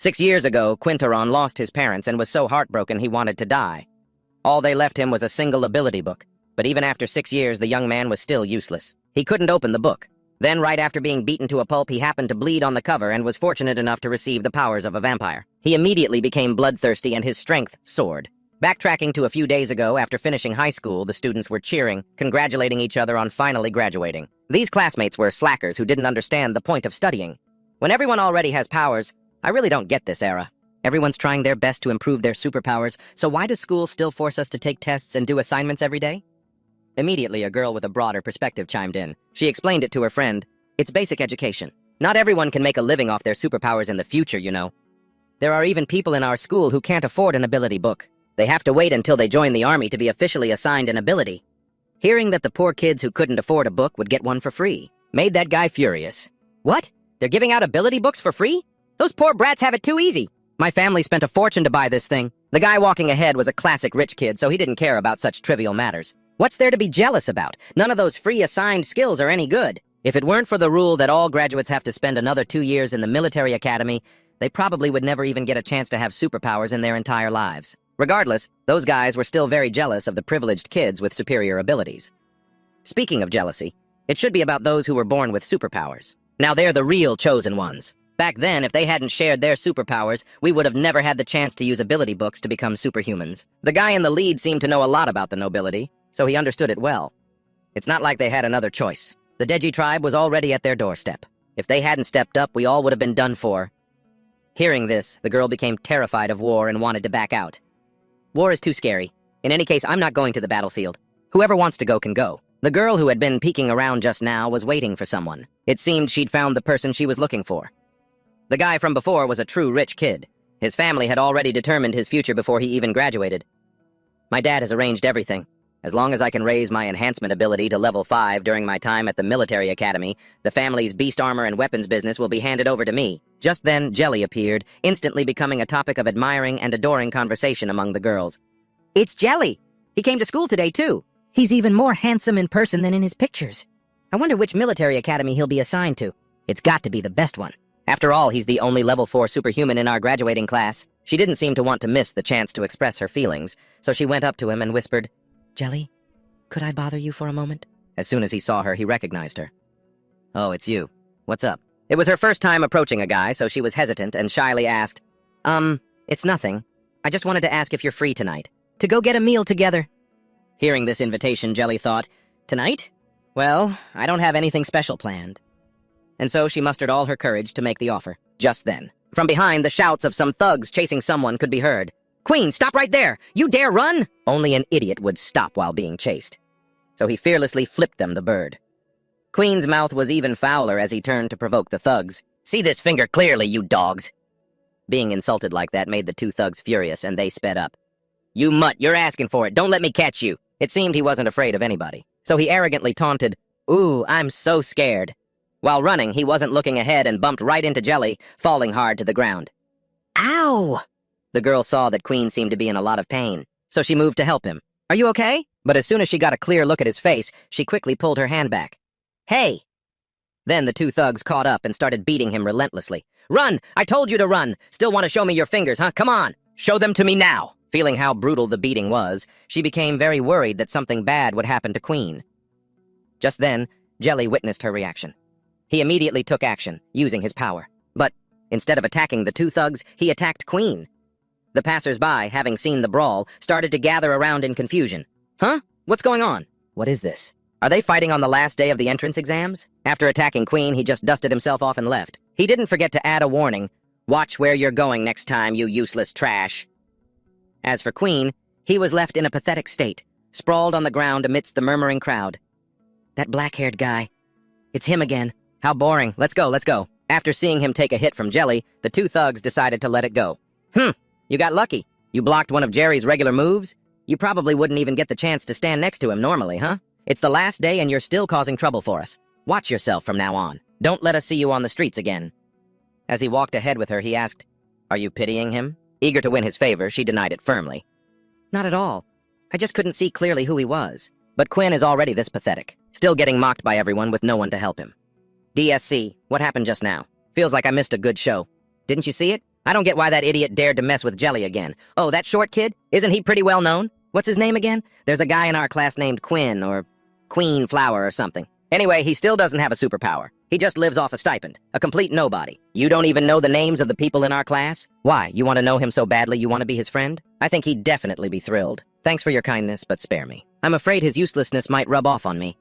6 years ago, Quinteron lost his parents and was so heartbroken he wanted to die. All they left him was a single ability book, but even after 6 years, the young man was still useless. He couldn't open the book. Then, right after being beaten to a pulp, he happened to bleed on the cover and was fortunate enough to receive the powers of a vampire. He immediately became bloodthirsty and his strength soared. Backtracking to a few days ago, after finishing high school, the students were cheering, congratulating each other on finally graduating. These classmates were slackers who didn't understand the point of studying. When everyone already has powers, I really don't get this era. Everyone's trying their best to improve their superpowers, so why does school still force us to take tests and do assignments every day? Immediately, a girl with a broader perspective chimed in. She explained it to her friend. It's basic education. Not everyone can make a living off their superpowers in the future, you know. There are even people in our school who can't afford an ability book. They have to wait until they join the army to be officially assigned an ability. Hearing that the poor kids who couldn't afford a book would get one for free made that guy furious. What? They're giving out ability books for free? Those poor brats have it too easy. My family spent a fortune to buy this thing. The guy walking ahead was a classic rich kid, so he didn't care about such trivial matters. What's there to be jealous about? None of those free assigned skills are any good. If it weren't for the rule that all graduates have to spend another 2 years in the military academy, they probably would never even get a chance to have superpowers in their entire lives. Regardless, those guys were still very jealous of the privileged kids with superior abilities. Speaking of jealousy, it should be about those who were born with superpowers. Now they're the real chosen ones. Back then, if they hadn't shared their superpowers, we would have never had the chance to use ability books to become superhumans. The guy in the lead seemed to know a lot about the nobility, so he understood it well. It's not like they had another choice. The Deji tribe was already at their doorstep. If they hadn't stepped up, we all would have been done for. Hearing this, the girl became terrified of war and wanted to back out. War is too scary. In any case, I'm not going to the battlefield. Whoever wants to go can go. The girl who had been peeking around just now was waiting for someone. It seemed she'd found the person she was looking for. The guy from before was a true rich kid. His family had already determined his future before he even graduated. My dad has arranged everything. As long as I can raise my enhancement ability to level 5 during my time at the military academy, the family's beast armor and weapons business will be handed over to me. Just then, Jelly appeared, instantly becoming a topic of admiring and adoring conversation among the girls. It's Jelly! He came to school today, too. He's even more handsome in person than in his pictures. I wonder which military academy he'll be assigned to. It's got to be the best one. After all, he's the only level 4 superhuman in our graduating class. She didn't seem to want to miss the chance to express her feelings, so she went up to him and whispered, Jelly, could I bother you for a moment? As soon as he saw her, he recognized her. Oh, it's you. What's up? It was her first time approaching a guy, so she was hesitant and shyly asked, it's nothing. I just wanted to ask if you're free tonight. To go get a meal together. Hearing this invitation, Jelly thought, tonight? Well, I don't have anything special planned. And so she mustered all her courage to make the offer. Just then, from behind, the shouts of some thugs chasing someone could be heard. Queen, stop right there! You dare run? Only an idiot would stop while being chased. So he fearlessly flipped them the bird. Queen's mouth was even fouler as he turned to provoke the thugs. See this finger clearly, you dogs! Being insulted like that made the two thugs furious, and they sped up. You mutt, you're asking for it. Don't let me catch you. It seemed he wasn't afraid of anybody. So he arrogantly taunted, Ooh, I'm so scared. While running, he wasn't looking ahead and bumped right into Jelly, falling hard to the ground. Ow! The girl saw that Queen seemed to be in a lot of pain, so she moved to help him. Are you okay? But as soon as she got a clear look at his face, she quickly pulled her hand back. Hey! Then the two thugs caught up and started beating him relentlessly. Run! I told you to run! Still want to show me your fingers, huh? Come on! Show them to me now! Feeling how brutal the beating was, she became very worried that something bad would happen to Queen. Just then, Jelly witnessed her reaction. He immediately took action, using his power. But instead of attacking the two thugs, he attacked Queen. The passers-by, having seen the brawl, started to gather around in confusion. Huh? What's going on? What is this? Are they fighting on the last day of the entrance exams? After attacking Queen, he just dusted himself off and left. He didn't forget to add a warning. Watch where you're going next time, you useless trash. As for Queen, he was left in a pathetic state, sprawled on the ground amidst the murmuring crowd. That black-haired guy. It's him again. How boring. Let's go, let's go. After seeing him take a hit from Jelly, the two thugs decided to let it go. You got lucky. You blocked one of Jerry's regular moves? You probably wouldn't even get the chance to stand next to him normally, huh? It's the last day and you're still causing trouble for us. Watch yourself from now on. Don't let us see you on the streets again. As he walked ahead with her, he asked, Are you pitying him? Eager to win his favor, she denied it firmly. Not at all. I just couldn't see clearly who he was. But Quinn is already this pathetic, still getting mocked by everyone with no one to help him. DSC, what happened just now? Feels like I missed a good show. Didn't you see it? I don't get why that idiot dared to mess with Jelly again. Oh, that short kid? Isn't he pretty well known? What's his name again? There's a guy in our class named Quinn, or Queen Flower or something. Anyway, he still doesn't have a superpower. He just lives off a stipend. A complete nobody. You don't even know the names of the people in our class? Why, you want to know him so badly you want to be his friend? I think he'd definitely be thrilled. Thanks for your kindness, but spare me. I'm afraid his uselessness might rub off on me.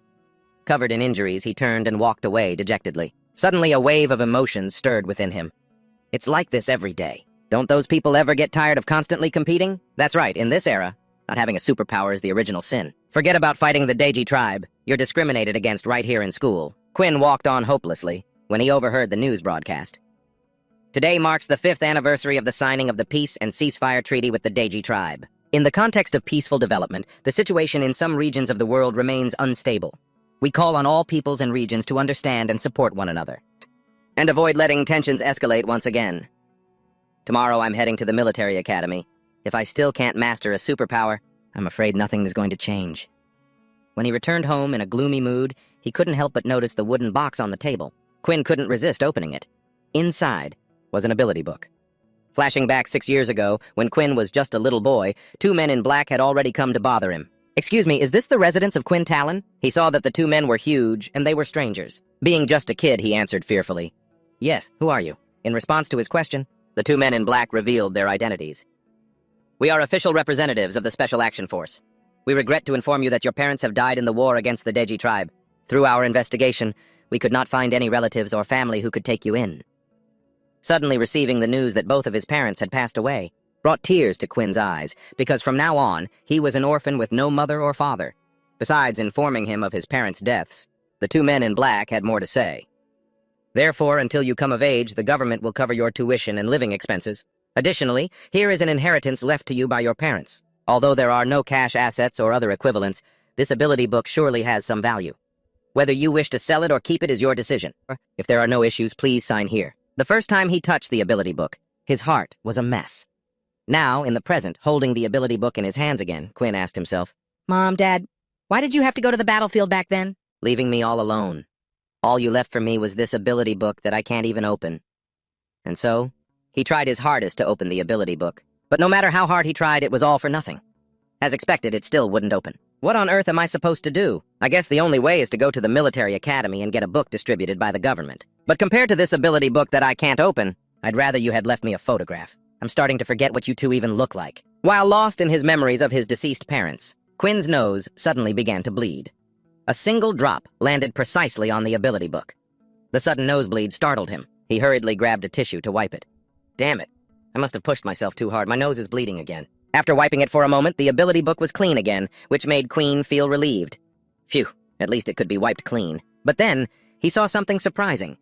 Covered in injuries, he turned and walked away dejectedly. Suddenly, a wave of emotions stirred within him. It's like this every day. Don't those people ever get tired of constantly competing? That's right, in this era, not having a superpower is the original sin. Forget about fighting the Deji tribe. You're discriminated against right here in school. Quinn walked on hopelessly when he overheard the news broadcast. Today marks the 5th anniversary of the signing of the Peace and Ceasefire Treaty with the Deji tribe. In the context of peaceful development, the situation in some regions of the world remains unstable. We call on all peoples and regions to understand and support one another, and avoid letting tensions escalate once again. Tomorrow I'm heading to the military academy. If I still can't master a superpower, I'm afraid nothing is going to change. When he returned home in a gloomy mood, he couldn't help but notice the wooden box on the table. Quinn couldn't resist opening it. Inside was an ability book. Flashing back 6 years ago, when Quinn was just a little boy, 2 men in black had already come to bother him. "Excuse me, is this the residence of Quinn Talon?" He saw that the 2 men were huge, and they were strangers. Being just a kid, he answered fearfully, "Yes, who are you?" In response to his question, the 2 men in black revealed their identities. "We are official representatives of the Special Action Force. We regret to inform you that your parents have died in the war against the Deji tribe. Through our investigation, we could not find any relatives or family who could take you in." Suddenly receiving the news that both of his parents had passed away brought tears to Quinn's eyes, because from now on, he was an orphan with no mother or father. Besides informing him of his parents' deaths, the 2 men in black had more to say. "Therefore, until you come of age, the government will cover your tuition and living expenses. Additionally, here is an inheritance left to you by your parents. Although there are no cash assets or other equivalents, this ability book surely has some value. Whether you wish to sell it or keep it is your decision. If there are no issues, please sign here." The first time he touched the ability book, his heart was a mess. Now, in the present, holding the ability book in his hands again, Quinn asked himself, "Mom, Dad, why did you have to go to the battlefield back then?" "Leaving me all alone. All you left for me was this ability book that I can't even open." And so, he tried his hardest to open the ability book, but no matter how hard he tried, it was all for nothing. As expected, it still wouldn't open. What on earth am I supposed to do? I guess the only way is to go to the military academy and get a book distributed by the government. But compared to this ability book that I can't open, I'd rather you had left me a photograph. I'm starting to forget what you 2 even look like. While lost in his memories of his deceased parents, Quinn's nose suddenly began to bleed. A single drop landed precisely on the ability book. The sudden nosebleed startled him. He hurriedly grabbed a tissue to wipe it. Damn it. I must have pushed myself too hard. My nose is bleeding again. After wiping it for a moment, the ability book was clean again, which made Quinn feel relieved. Phew, at least it could be wiped clean. But then, he saw something surprising.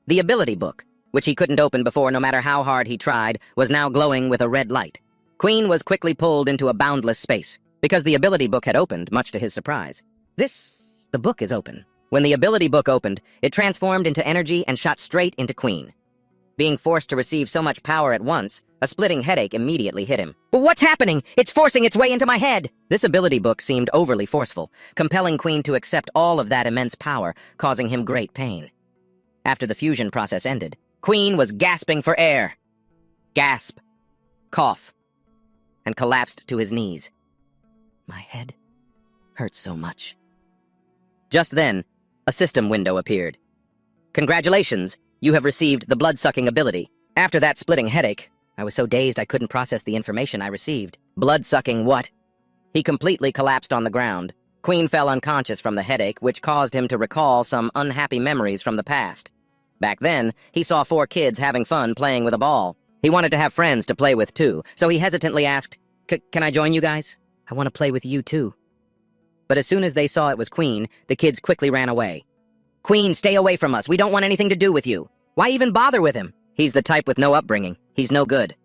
The ability book, which he couldn't open before no matter how hard he tried, was now glowing with a red light. Quinn was quickly pulled into a boundless space, because the ability book had opened, much to his surprise. The book is open. When the ability book opened, it transformed into energy and shot straight into Quinn. Being forced to receive so much power at once, a splitting headache immediately hit him. "What's happening? It's forcing its way into my head!" This ability book seemed overly forceful, compelling Quinn to accept all of that immense power, causing him great pain. After the fusion process ended, Quinn was gasping for air. Gasp, cough, and collapsed to his knees. "My head hurts so much." Just then, a system window appeared. "Congratulations! You have received the blood-sucking ability." After that splitting headache, I was so dazed I couldn't process the information I received. Blood-sucking what? He completely collapsed on the ground. Quinn fell unconscious from the headache, which caused him to recall some unhappy memories from the past. Back then, he saw 4 kids having fun playing with a ball. He wanted to have friends to play with too, so he hesitantly asked, Can I join you guys? I want to play with you too." But as soon as they saw it was Quinn, the kids quickly ran away. "Quinn, stay away from us. We don't want anything to do with you. Why even bother with him? He's the type with no upbringing. He's no good."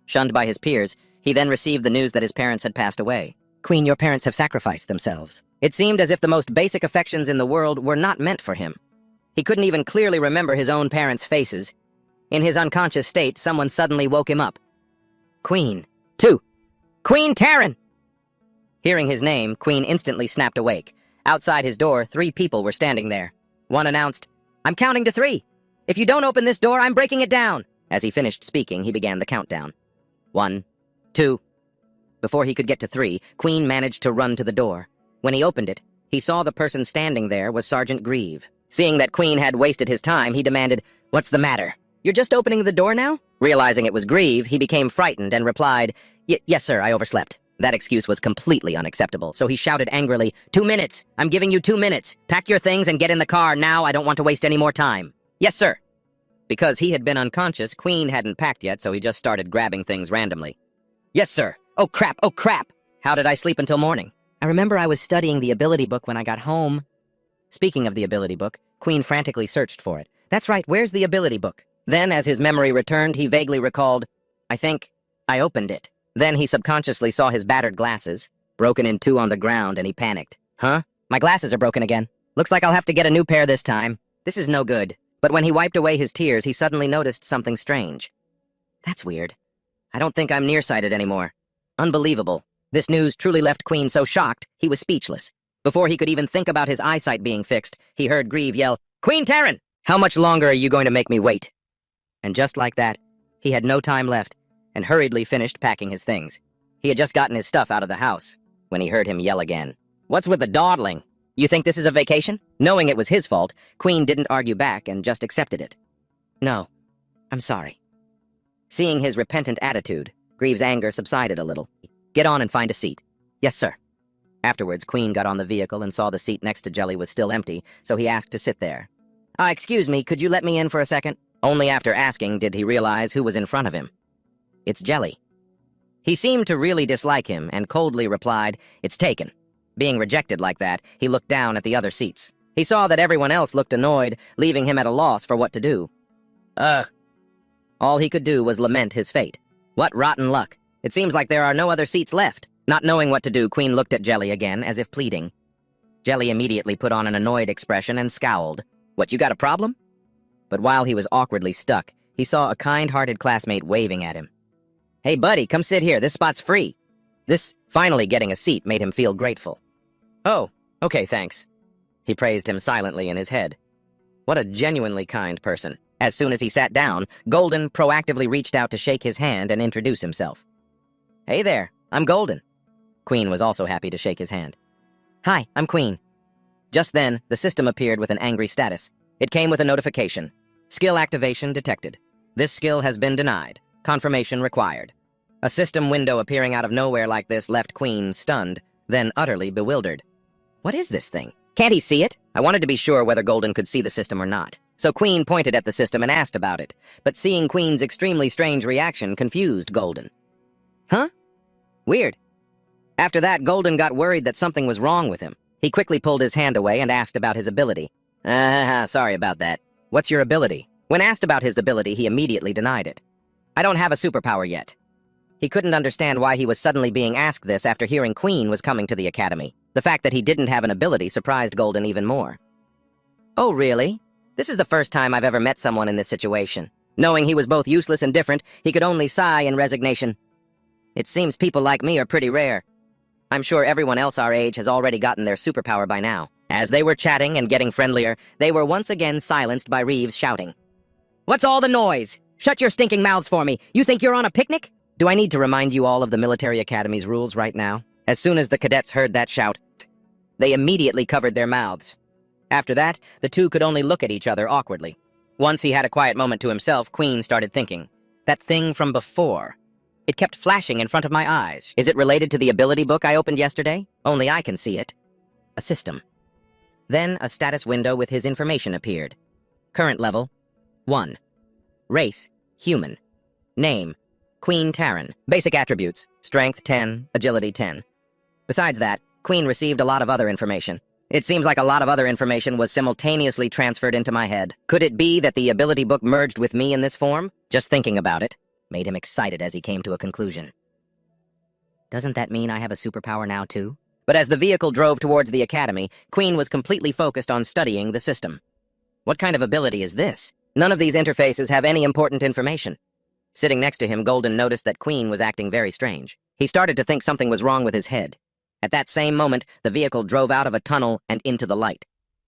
Shunned by his peers, he then received the news that his parents had passed away. "Quinn, your parents have sacrificed themselves." It seemed as if the most basic affections in the world were not meant for him. He couldn't even clearly remember his own parents' faces. In his unconscious state, someone suddenly woke him up. "Quinn. 2. Quinn Taryn!" Hearing his name, Quinn instantly snapped awake. Outside his door, 3 people were standing there. One announced, "I'm counting to 3. If you don't open this door, I'm breaking it down." As he finished speaking, he began the countdown. 1, 2. Before he could get to 3, Queen managed to run to the door. When he opened it, he saw the person standing there was Sergeant Grieve. Seeing that Queen had wasted his time, he demanded, "What's the matter? You're just opening the door now?" Realizing it was Grieve, he became frightened and replied, "Yes, sir, I overslept." That excuse was completely unacceptable, so he shouted angrily, 2 minutes! I'm giving you 2 minutes! Pack your things and get in the car now, I don't want to waste any more time. Yes, sir! Because he had been unconscious, Queen hadn't packed yet, so he just started grabbing things randomly. Yes, sir! Oh crap, oh crap! How did I sleep until morning? I remember I was studying the ability book when I got home. Speaking of the ability book, Queen frantically searched for it. That's right, where's the ability book? Then, as his memory returned, he vaguely recalled, I think I opened it. Then he subconsciously saw his battered glasses, broken in 2 on the ground, and he panicked. Huh? My glasses are broken again. Looks like I'll have to get a new pair this time. This is no good. But when he wiped away his tears, he suddenly noticed something strange. That's weird. I don't think I'm nearsighted anymore. Unbelievable. This news truly left Queen so shocked, he was speechless. Before he could even think about his eyesight being fixed, he heard Grieve yell, Queen Taryn! How much longer are you going to make me wait? And just like that, he had no time left, and hurriedly finished packing his things. He had just gotten his stuff out of the house, when he heard him yell again. What's with the dawdling? You think this is a vacation? Knowing it was his fault, Queen didn't argue back and just accepted it. No, I'm sorry. Seeing his repentant attitude, Grieve's anger subsided a little. Get on and find a seat. Yes, sir. Afterwards, Queen got on the vehicle and saw the seat next to Jelly was still empty, so he asked to sit there. Excuse me, could you let me in for a second? Only after asking did he realize who was in front of him. It's Jelly. He seemed to really dislike him and coldly replied, It's taken. Being rejected like that, he looked down at the other seats. He saw that everyone else looked annoyed, leaving him at a loss for what to do. Ugh. All he could do was lament his fate. What rotten luck. It seems like there are no other seats left. Not knowing what to do, Queen looked at Jelly again, as if pleading. Jelly immediately put on an annoyed expression and scowled. What, you got a problem? But while he was awkwardly stuck, he saw a kind-hearted classmate waving at him. Hey, buddy, come sit here. This spot's free. This finally getting a seat made him feel grateful. Oh, okay, thanks. He praised him silently in his head. What a genuinely kind person. As soon as he sat down, Golden proactively reached out to shake his hand and introduce himself. Hey there, I'm Golden. Queen was also happy to shake his hand. Hi, I'm Queen. Just then, the system appeared with an angry status. It came with a notification. Skill activation detected. This skill has been denied. Confirmation required. A system window appearing out of nowhere like this left Queen stunned, then utterly bewildered. What is this thing? Can't he see it? I wanted to be sure whether Golden could see the system or not. So Queen pointed at the system and asked about it, but seeing Queen's extremely strange reaction confused Golden. Huh? Weird. After that, Golden got worried that something was wrong with him. He quickly pulled his hand away and asked about his ability. Sorry about that. What's your ability? When asked about his ability, he immediately denied it. I don't have a superpower yet. He couldn't understand why he was suddenly being asked this after hearing Queen was coming to the academy. The fact that he didn't have an ability surprised Golden even more. Oh, really? This is the first time I've ever met someone in this situation. Knowing he was both useless and different, he could only sigh in resignation. It seems people like me are pretty rare. I'm sure everyone else our age has already gotten their superpower by now. As they were chatting and getting friendlier, they were once again silenced by Reeves shouting. What's all the noise? Shut your stinking mouths for me. You think you're on a picnic? Do I need to remind you all of the military academy's rules right now? As soon as the cadets heard that shout, they immediately covered their mouths. After that, the two could only look at each other awkwardly. Once he had a quiet moment to himself, Queen started thinking. That thing from before. It kept flashing in front of my eyes. Is it related to the ability book I opened yesterday? Only I can see it. A system. Then a status window with his information appeared. Current level, 1. Race, human. Name, Queen Taryn. Basic attributes, strength 10, agility 10. Besides that, Queen received a lot of other information. It seems like a lot of other information was simultaneously transferred into my head. Could it be that the ability book merged with me in this form? Just thinking about it made him excited as he came to a conclusion. Doesn't that mean I have a superpower now, too? But as the vehicle drove towards the academy, Queen was completely focused on studying the system. What kind of ability is this? None of these interfaces have any important information. Sitting next to him, Golden noticed that Queen was acting very strange. He started to think something was wrong with his head. At that same moment, the vehicle drove out of a tunnel and into the light.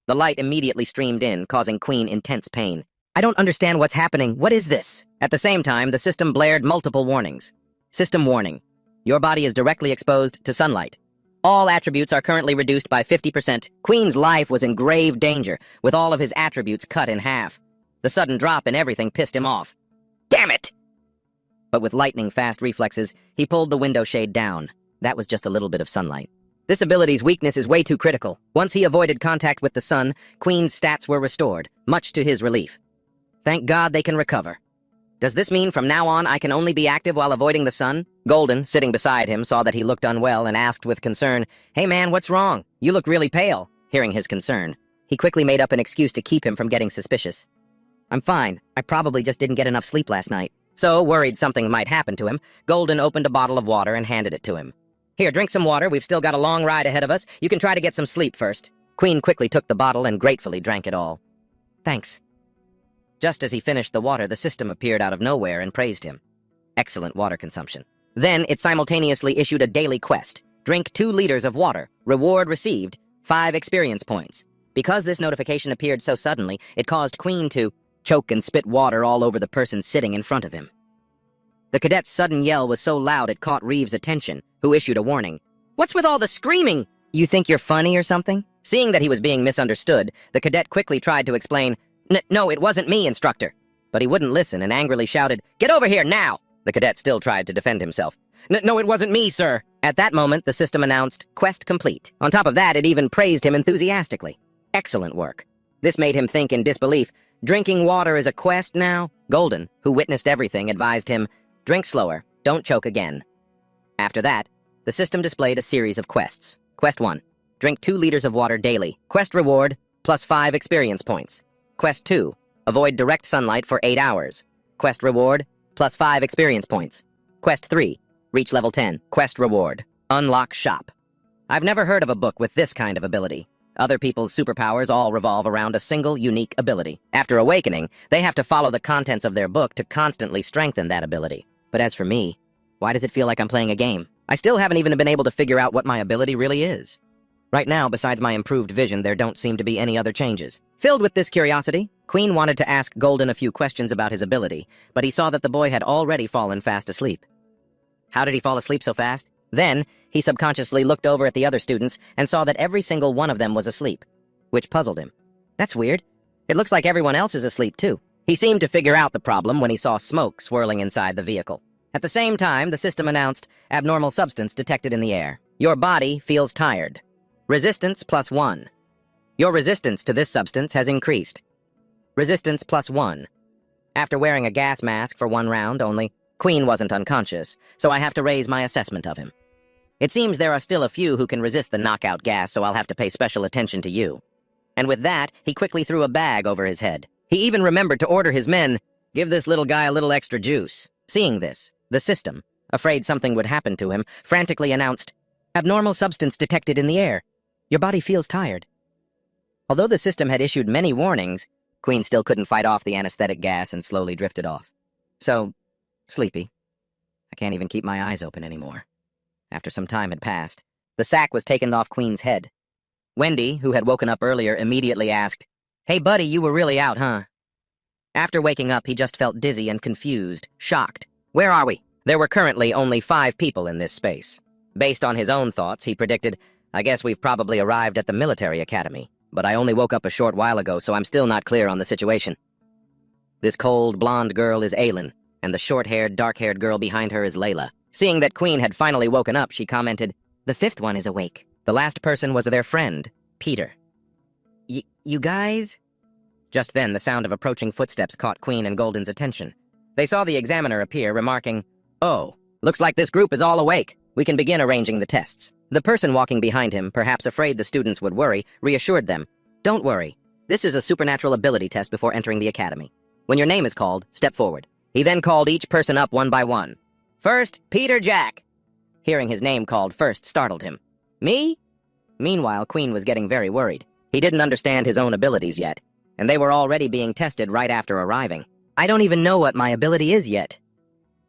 The light immediately streamed in, causing Queen intense pain. I don't understand what's happening. What is this? At the same time, the system blared multiple warnings. System warning. Your body is directly exposed to sunlight. All attributes are currently reduced by 50%. Queen's life was in grave danger, with all of his attributes cut in half. The sudden drop in everything pissed him off. Damn it! But with lightning-fast reflexes, he pulled the window shade down. That was just a little bit of sunlight. This ability's weakness is way too critical. Once he avoided contact with the sun, Queen's stats were restored, much to his relief. Thank God they can recover. Does this mean from now on I can only be active while avoiding the sun? Golden, sitting beside him, saw that he looked unwell and asked with concern, "Hey man, what's wrong? You look really pale." Hearing his concern, he quickly made up an excuse to keep him from getting suspicious. "I'm fine. I probably just didn't get enough sleep last night." So, worried something might happen to him, Golden opened a bottle of water and handed it to him. "Here, drink some water. We've still got a long ride ahead of us. You can try to get some sleep first." Queen quickly took the bottle and gratefully drank it all. "Thanks." Just as he finished the water, the system appeared out of nowhere and praised him. Excellent water consumption. Then it simultaneously issued a daily quest. Drink 2 liters of water. Reward received, 5 experience points. Because this notification appeared so suddenly, it caused Queen to choke and spit water all over the person sitting in front of him. The cadet's sudden yell was so loud it caught Reeves' attention, who issued a warning. "What's with all the screaming? You think you're funny or something?" Seeing that he was being misunderstood, the cadet quickly tried to explain, No, it wasn't me, instructor." But he wouldn't listen and angrily shouted, "Get over here now!" The cadet still tried to defend himself. No, it wasn't me, sir." At that moment, the system announced, "Quest complete." On top of that, it even praised him enthusiastically. Excellent work. This made him think in disbelief, drinking water is a quest now? Golden, who witnessed everything, advised him, "Drink slower, don't choke again." After that, the system displayed a series of quests. Quest 1, drink 2 liters of water daily. Quest reward, plus 5 experience points. Quest 2, avoid direct sunlight for 8 hours. Quest reward, plus 5 experience points. Quest 3, reach level 10. Quest reward, unlock shop. I've never heard of a book with this kind of ability. Other people's superpowers all revolve around a single, unique ability. After awakening, they have to follow the contents of their book to constantly strengthen that ability. But as for me, why does it feel like I'm playing a game? I still haven't even been able to figure out what my ability really is. Right now, besides my improved vision, there don't seem to be any other changes. Filled with this curiosity, Queen wanted to ask Golden a few questions about his ability, but he saw that the boy had already fallen fast asleep. How did he fall asleep so fast? Then, he subconsciously looked over at the other students and saw that every single one of them was asleep, which puzzled him. That's weird. It looks like everyone else is asleep, too. He seemed to figure out the problem when he saw smoke swirling inside the vehicle. At the same time, the system announced, abnormal substance detected in the air. Your body feels tired. Resistance plus 1. Your resistance to this substance has increased. Resistance plus 1. After wearing a gas mask for 1 round only, Queen wasn't unconscious, so I have to raise my assessment of him. It seems there are still a few who can resist the knockout gas, so I'll have to pay special attention to you. And with that, he quickly threw a bag over his head. He even remembered to order his men, "Give this little guy a little extra juice." Seeing this, the system, afraid something would happen to him, frantically announced, "Abnormal substance detected in the air. Your body feels tired." Although the system had issued many warnings, Queen still couldn't fight off the anesthetic gas and slowly drifted off. So, sleepy. I can't even keep my eyes open anymore. After some time had passed, the sack was taken off Queen's head. Wendy, who had woken up earlier, immediately asked, "Hey buddy, you were really out, huh?" After waking up, he just felt dizzy and confused, shocked. Where are we? There were currently only 5 people in this space. Based on his own thoughts, he predicted, I guess we've probably arrived at the military academy, but I only woke up a short while ago, so I'm still not clear on the situation. This cold, blonde girl is Aylin, and the short-haired, dark-haired girl behind her is Layla. Seeing that Queen had finally woken up, she commented, "The 5th one is awake." The last person was their friend, Peter. You guys? Just then, the sound of approaching footsteps caught Queen and Golden's attention. They saw the examiner appear, remarking, "Oh, looks like this group is all awake. We can begin arranging the tests." The person walking behind him, perhaps afraid the students would worry, reassured them, "Don't worry. This is a supernatural ability test before entering the academy. When your name is called, step forward." He then called each person up one by one. First, Peter Jack. Hearing his name called first startled him. Me? Meanwhile, Queen was getting very worried. He didn't understand his own abilities yet, and they were already being tested right after arriving. "I don't even know what my ability is yet."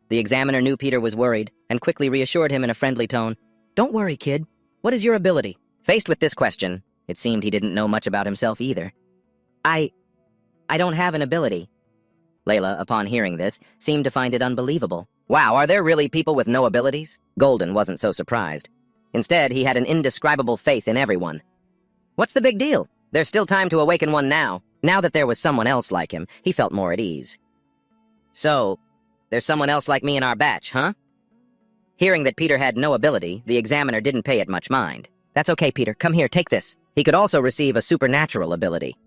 The examiner knew Peter was worried and quickly reassured him in a friendly tone. "Don't worry, kid. What is your ability?" Faced with this question, it seemed he didn't know much about himself either. I don't have an ability. Layla, upon hearing this, seemed to find it unbelievable. Wow, are there really people with no abilities? Golden wasn't so surprised. Instead, he had an indescribable faith in everyone. What's the big deal? There's still time to awaken one now. Now that there was someone else like him, he felt more at ease. So, there's someone else like me in our batch, huh? Hearing that Peter had no ability, the examiner didn't pay it much mind. That's okay, Peter. Come here, take this. He could also receive a supernatural ability.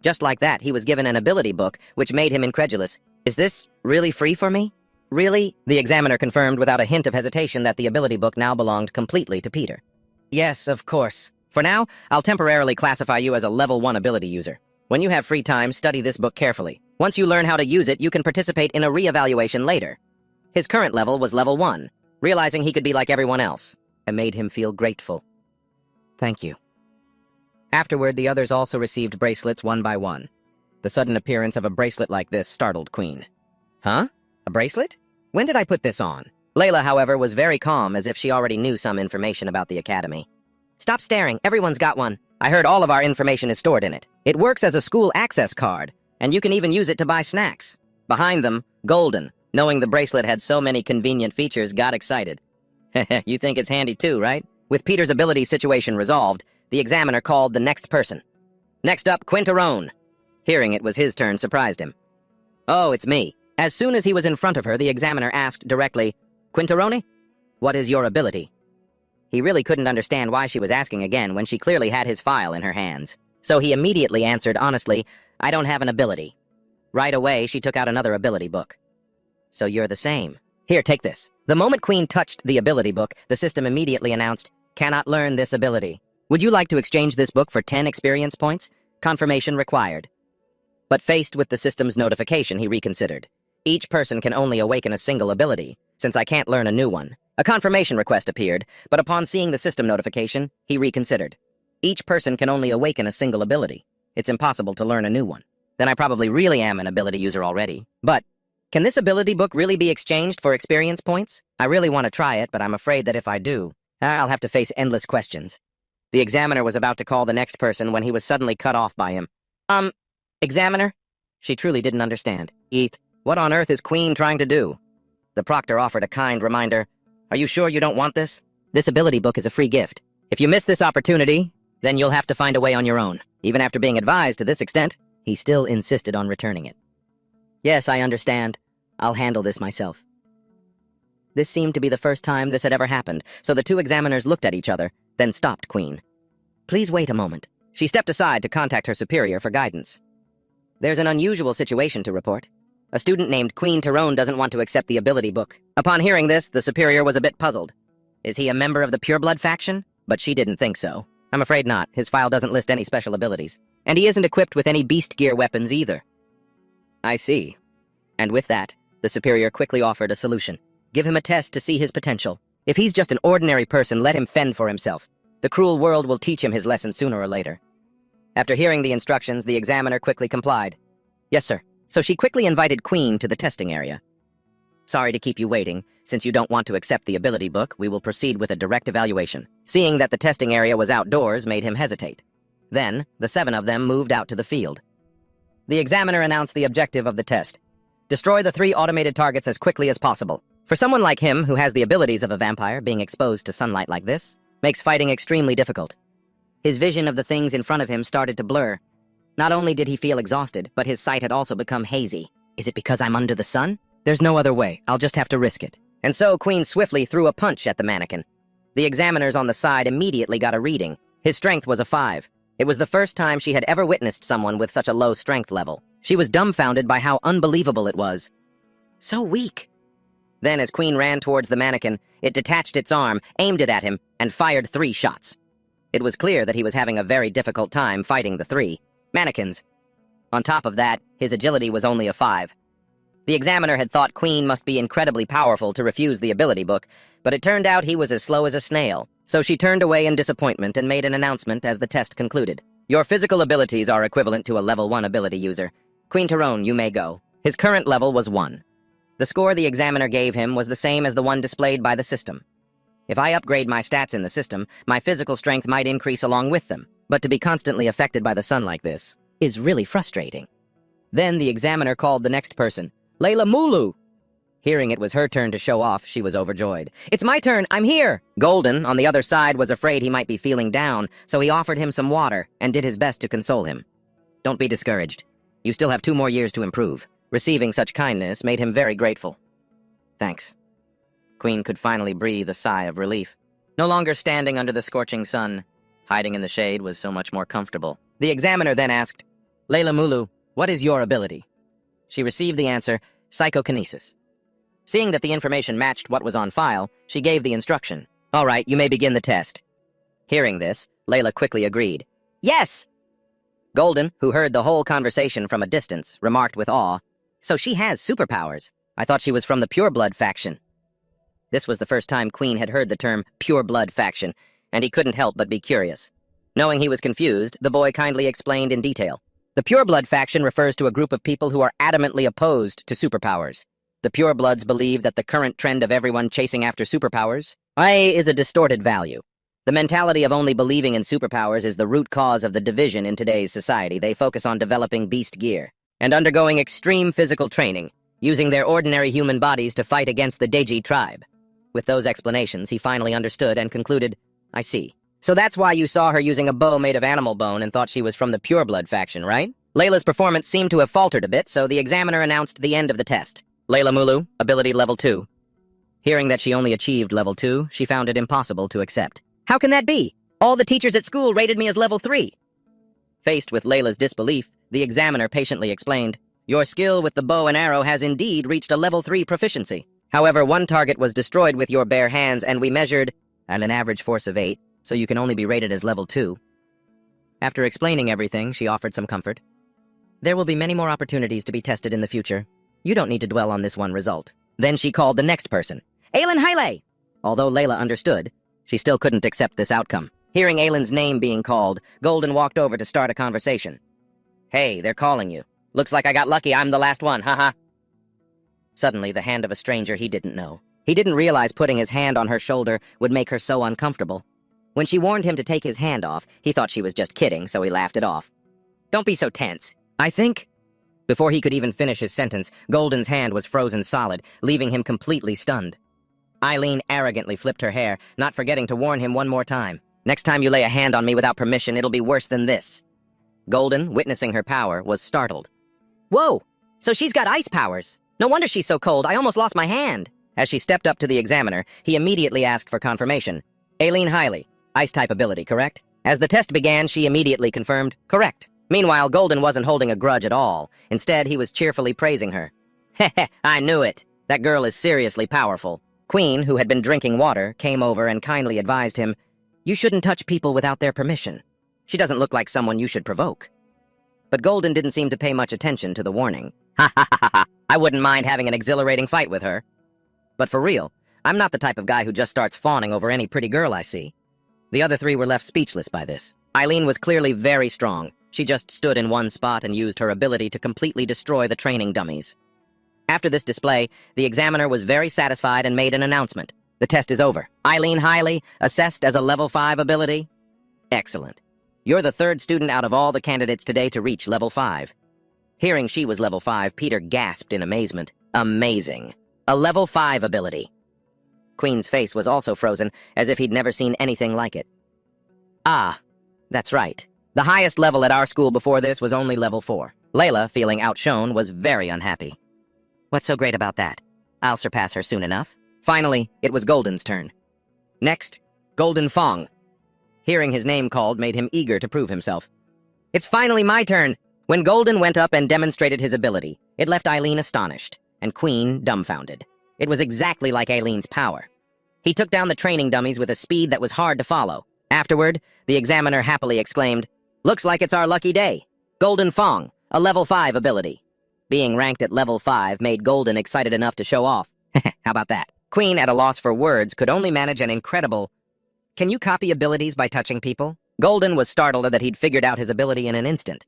Just like that, he was given an ability book, which made him incredulous. Is this really free for me? Really? The examiner confirmed without a hint of hesitation that the ability book now belonged completely to Peter. Yes, of course. For now, I'll temporarily classify you as a level 1 ability user. When you have free time, study this book carefully. Once you learn how to use it, you can participate in a re-evaluation later. His current level was level 1. Realizing he could be like everyone else, it made him feel grateful. Thank you. Afterward, the others also received bracelets one by one. The sudden appearance of a bracelet like this startled Queen. Huh? A bracelet? When did I put this on? Layla, however, was very calm, as if she already knew some information about the academy. Stop staring, everyone's got one. I heard all of our information is stored in it. It works as a school access card, and you can even use it to buy snacks. Behind them, Golden, knowing the bracelet had so many convenient features, got excited. You think it's handy too, right? With Peter's ability situation resolved, the examiner called the next person. Next up, Quinterone. Hearing it was his turn surprised him. Oh, it's me. As soon as he was in front of her, the examiner asked directly, Quinterone, what is your ability? He really couldn't understand why she was asking again when she clearly had his file in her hands. So he immediately answered honestly, I don't have an ability. Right away, she took out another ability book. So you're the same. Here, take this. The moment Queen touched the ability book, the system immediately announced, cannot learn this ability. Would you like to exchange this book for 10 experience points? Confirmation required. But faced with the system's notification, he reconsidered. Each person can only awaken a single ability, since I can't learn a new one. A confirmation request appeared, but upon seeing the system notification, he reconsidered. Each person can only awaken a single ability. It's impossible to learn a new one. Then I probably really am an ability user already. But, can this ability book really be exchanged for experience points? I really want to try it, but I'm afraid that if I do, I'll have to face endless questions. The examiner was about to call the next person when he was suddenly cut off by him. Examiner? She truly didn't understand. What on earth is Queen trying to do? The proctor offered a kind reminder. Are you sure you don't want this? This ability book is a free gift. If you miss this opportunity, then you'll have to find a way on your own. Even after being advised to this extent, he still insisted on returning it. Yes, I understand. I'll handle this myself. This seemed to be the first time this had ever happened, so the two examiners looked at each other, then stopped Queen. Please wait a moment. She stepped aside to contact her superior for guidance. There's an unusual situation to report. A student named Quinterone doesn't want to accept the ability book. Upon hearing this, the superior was a bit puzzled. Is he a member of the Pureblood faction? But she didn't think so. I'm afraid not. His file doesn't list any special abilities. And he isn't equipped with any beast gear weapons either. I see. And with that, the superior quickly offered a solution. Give him a test to see his potential. If he's just an ordinary person, let him fend for himself. The cruel world will teach him his lesson sooner or later. After hearing the instructions, the examiner quickly complied. Yes, sir. So she quickly invited Queen to the testing area. Sorry to keep you waiting. Since you don't want to accept the ability book, we will proceed with a direct evaluation. Seeing that the testing area was outdoors made him hesitate. Then, the 7 of them moved out to the field. The examiner announced the objective of the test. Destroy the 3 automated targets as quickly as possible. For someone like him, who has the abilities of a vampire, being exposed to sunlight like this makes fighting extremely difficult. His vision of the things in front of him started to blur. Not only did he feel exhausted, but his sight had also become hazy. Is it because I'm under the sun? There's no other way. I'll just have to risk it. And so Queen swiftly threw a punch at the mannequin. The examiners on the side immediately got a reading. His strength was a 5. It was the first time she had ever witnessed someone with such a low strength level. She was dumbfounded by how unbelievable it was. So weak. Then, as Queen ran towards the mannequin, it detached its arm, aimed it at him, and fired 3 shots. It was clear that he was having a very difficult time fighting the 3 mannequins. On top of that, his agility was only a 5. The examiner had thought Queen must be incredibly powerful to refuse the ability book, but it turned out he was as slow as a snail. So she turned away in disappointment and made an announcement as the test concluded. Your physical abilities are equivalent to a level 1 ability user. Quinterone, you may go. His current level was 1. The score the examiner gave him was the same as the one displayed by the system. If I upgrade my stats in the system, my physical strength might increase along with them, but to be constantly affected by the sun like this is really frustrating. Then the examiner called the next person, Layla Mulu. Hearing it was her turn to show off, she was overjoyed. "It's my turn, I'm here!" Golden, on the other side, was afraid he might be feeling down, so he offered him some water and did his best to console him. "Don't be discouraged. You still have 2 more years to improve." Receiving such kindness made him very grateful. "Thanks." Queen could finally breathe a sigh of relief. No longer standing under the scorching sun, hiding in the shade was so much more comfortable. The examiner then asked, "Layla Mulu, what is your ability?" She received the answer, psychokinesis. Seeing that the information matched what was on file, she gave the instruction. "All right, you may begin the test." Hearing this, Layla quickly agreed. "Yes!" Golden, who heard the whole conversation from a distance, remarked with awe, "So she has superpowers. I thought she was from the Pure Blood faction." This was the first time Queen had heard the term Pure Blood faction, and he couldn't help but be curious. Knowing he was confused, the boy kindly explained in detail. The Pure Blood faction refers to a group of people who are adamantly opposed to superpowers. The Pure Bloods believe that the current trend of everyone chasing after superpowers is a distorted value. The mentality of only believing in superpowers is the root cause of the division in today's society. They focus on developing beast gear and undergoing extreme physical training, using their ordinary human bodies to fight against the Deji tribe. With those explanations, he finally understood and concluded, "I see. So that's why you saw her using a bow made of animal bone and thought she was from the Pure Blood faction, right?" Layla's performance seemed to have faltered a bit, so the examiner announced the end of the test. Layla Mulu, ability level 2. Hearing that she only achieved level 2, she found it impossible to accept. "How can that be? All the teachers at school rated me as level 3. Faced with Layla's disbelief, the examiner patiently explained, "Your skill with the bow and arrow has indeed reached a level 3 proficiency. However, one target was destroyed with your bare hands, and we measured at an average force of 8, so you can only be rated as level 2. After explaining everything, she offered some comfort. "There will be many more opportunities to be tested in the future. You don't need to dwell on this one result." Then she called the next person, Aylin Haile. Although Layla understood, she still couldn't accept this outcome. Hearing Aylin's name being called, Golden walked over to start a conversation. "Hey, they're calling you. Looks like I got lucky, I'm the last one, haha." Suddenly, the hand of a stranger he didn't know. He didn't realize putting his hand on her shoulder would make her so uncomfortable. When she warned him to take his hand off, he thought she was just kidding, so he laughed it off. "Don't be so tense. I think—" Before he could even finish his sentence, Golden's hand was frozen solid, leaving him completely stunned. Eileen arrogantly flipped her hair, not forgetting to warn him one more time. "Next time you lay a hand on me without permission, it'll be worse than this." Golden, witnessing her power, was startled. "Whoa! So she's got ice powers. No wonder she's so cold, I almost lost my hand." As she stepped up to the examiner, he immediately asked for confirmation. "Aylin Haile, ice-type ability, correct?" As the test began, she immediately confirmed, "Correct." Meanwhile, Golden wasn't holding a grudge at all. Instead, he was cheerfully praising her. "Heh, I knew it. That girl is seriously powerful." Queen, who had been drinking water, came over and kindly advised him, "You shouldn't touch people without their permission. She doesn't look like someone you should provoke." But Golden didn't seem to pay much attention to the warning. "Ha ha ha ha, I wouldn't mind having an exhilarating fight with her. But for real, I'm not the type of guy who just starts fawning over any pretty girl I see." The other 3 were left speechless by this. Eileen was clearly very strong. She just stood in one spot and used her ability to completely destroy the training dummies. After this display, the examiner was very satisfied and made an announcement. "The test is over. Aylin Haile, assessed as a level 5 ability." "Excellent. You're the 3rd student out of all the candidates today to reach level 5. Hearing she was level 5, Peter gasped in amazement. Amazing. A level 5 ability. Queen's face was also frozen, as if he'd never seen anything like it. "Ah, that's right. The highest level at our school before this was only level 4. Layla, feeling outshone, was very unhappy. "What's so great about that? I'll surpass her soon enough." Finally, it was Golden's turn. Next, Golden Fong. Hearing his name called made him eager to prove himself. "It's finally my turn!" When Golden went up and demonstrated his ability, it left Eileen astonished, and Queen dumbfounded. It was exactly like Aileen's power. He took down the training dummies with a speed that was hard to follow. Afterward, the examiner happily exclaimed, "Looks like it's our lucky day. Golden Fong, a level 5 ability." Being ranked at level 5 made Golden excited enough to show off. How about that? Queen, at a loss for words, could only manage an incredible, "Can you copy abilities by touching people?" Golden was startled that he'd figured out his ability in an instant.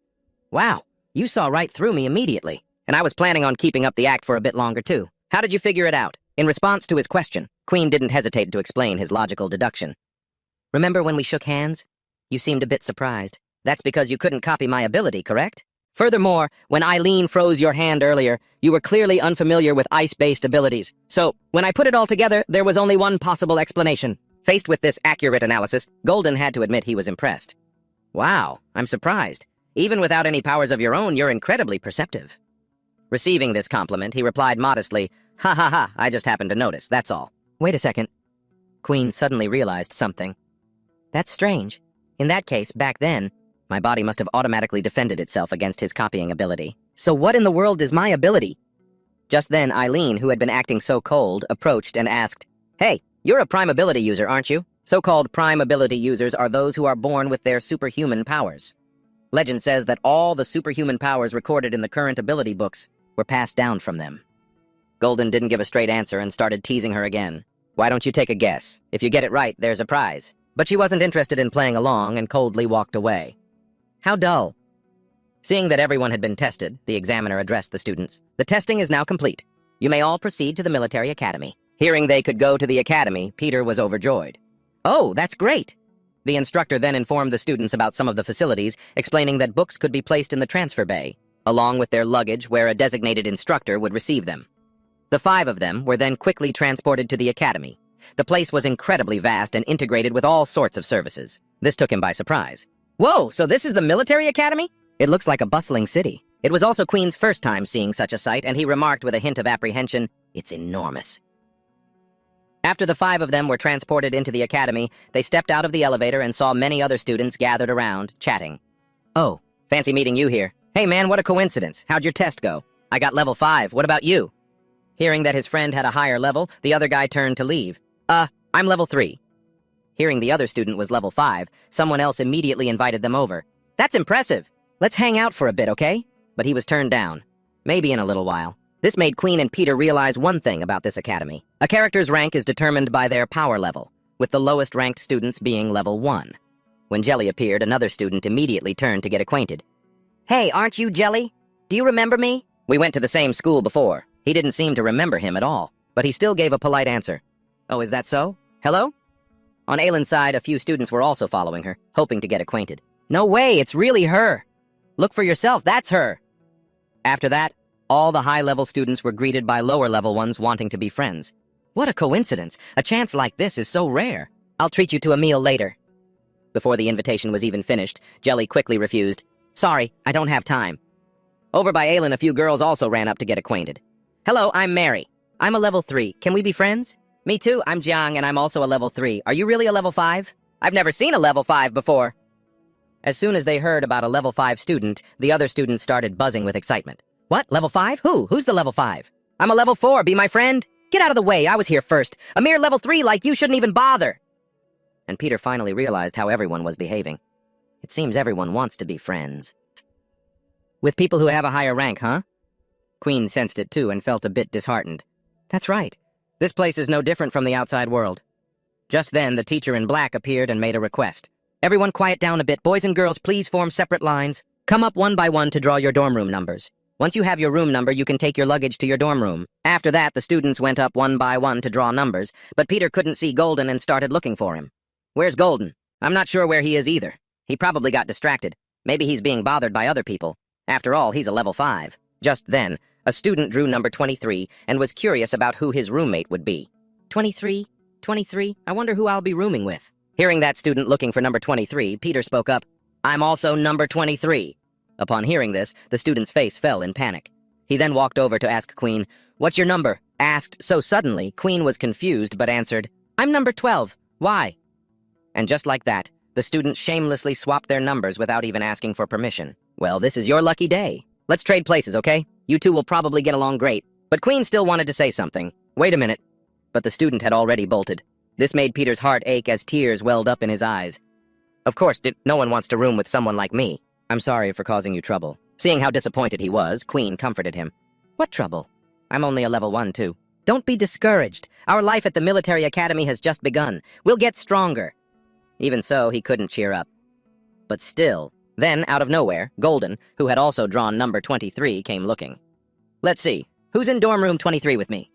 "Wow, you saw right through me immediately. And I was planning on keeping up the act for a bit longer, too. How did you figure it out?" In response to his question, Queen didn't hesitate to explain his logical deduction. "Remember when we shook hands? You seemed a bit surprised. That's because you couldn't copy my ability, correct? Furthermore, when Eileen froze your hand earlier, you were clearly unfamiliar with ice-based abilities. So, when I put it all together, there was only one possible explanation. Faced with this accurate analysis, Golden had to admit he was impressed. Wow, I'm surprised. Even without any powers of your own, you're incredibly perceptive. Receiving this compliment, he replied modestly, "Ha ha ha, I just happened to notice, that's all." Wait a second. Queen suddenly realized something. That's strange. In that case, back then, my body must have automatically defended itself against his copying ability. So what in the world is my ability? Just then, Eileen, who had been acting so cold, approached and asked, "Hey, you're a prime ability user, aren't you?" So-called prime ability users are those who are born with their superhuman powers. Legend says that all the superhuman powers recorded in the current ability books were passed down from them. Golden didn't give a straight answer and started teasing her again. "Why don't you take a guess? If you get it right, there's a prize." But she wasn't interested in playing along and coldly walked away. How dull. Seeing that everyone had been tested, the examiner addressed the students. "The testing is now complete. You may all proceed to the military academy." Hearing they could go to the academy, Peter was overjoyed. "Oh, that's great!" The instructor then informed the students about some of the facilities, explaining that books could be placed in the transfer bay, along with their luggage where a designated instructor would receive them. The 5 of them were then quickly transported to the academy. The place was incredibly vast and integrated with all sorts of services. This took him by surprise. "Whoa, so this is the military academy?" It looks like a bustling city. It was also Queen's first time seeing such a sight, and he remarked with a hint of apprehension, "It's enormous." After the 5 of them were transported into the academy, they stepped out of the elevator and saw many other students gathered around, chatting. "Oh, fancy meeting you here. Hey man, what a coincidence. How'd your test go?" "I got level 5. What about you?" Hearing that his friend had a higher level, the other guy turned to leave. I'm level 3. Hearing the other student was level 5, someone else immediately invited them over. "That's impressive. Let's hang out for a bit, okay?" But he was turned down. Maybe in a little while. This made Queen and Peter realize one thing about this academy. A character's rank is determined by their power level, with the lowest-ranked students being level 1. When Jelly appeared, another student immediately turned to get acquainted. "Hey, aren't you Jelly? Do you remember me?" "We went to the same school before." He didn't seem to remember him at all, but he still gave a polite answer. "Oh, is that so? Hello?" On Aylin's side, a few students were also following her, hoping to get acquainted. "No way, it's really her. Look for yourself, that's her." After that, all the high-level students were greeted by lower-level ones wanting to be friends. What a coincidence! A chance like this is so rare. "I'll treat you to a meal later." Before the invitation was even finished, Jelly quickly refused. "Sorry, I don't have time." Over by Aylin, a few girls also ran up to get acquainted. "Hello, I'm Mary. I'm a level 3. Can we be friends?" "Me too, I'm Jiang, and I'm also a level 3. Are you really a level 5? I've never seen a level 5 before." As soon as they heard about a level 5 student, the other students started buzzing with excitement. "What, level 5? Who's the level 5? "I'm a level 4, be my friend." "Get out of the way, I was here first. A mere level 3 like you shouldn't even bother." And Peter finally realized how everyone was behaving. It seems everyone wants to be friends. With people who have a higher rank, huh? Queen sensed it too and felt a bit disheartened. That's right. This place is no different from the outside world. Just then, the teacher in black appeared and made a request. "Everyone quiet down a bit. Boys and girls, please form separate lines. Come up one by one to draw your dorm room numbers. Once you have your room number, you can take your luggage to your dorm room." After that, the students went up one by one to draw numbers, but Peter couldn't see Golden and started looking for him. "Where's Golden? I'm not sure where he is either. He probably got distracted. Maybe he's being bothered by other people. After all, he's a level 5. Just then, a student drew number 23 and was curious about who his roommate would be. 23? 23? I wonder who I'll be rooming with." Hearing that student looking for number 23, Peter spoke up. "I'm also number 23. Upon hearing this, the student's face fell in panic. He then walked over to ask Queen, "What's your number?" Asked so suddenly, Queen was confused but answered, "I'm number 12. Why?" And just like that, the students shamelessly swapped their numbers without even asking for permission. "Well, this is your lucky day. Let's trade places, okay? You two will probably get along great." But Queen still wanted to say something. "Wait a minute." But the student had already bolted. This made Peter's heart ache as tears welled up in his eyes. "Of course, no one wants to room with someone like me. I'm sorry for causing you trouble." Seeing how disappointed he was, Queen comforted him. "What trouble? I'm only a level 1, too. Don't be discouraged. Our life at the military academy has just begun. We'll get stronger." Even so, he couldn't cheer up. But still, then, out of nowhere, Golden, who had also drawn number 23, came looking. "Let's see, who's in dorm room 23 with me?"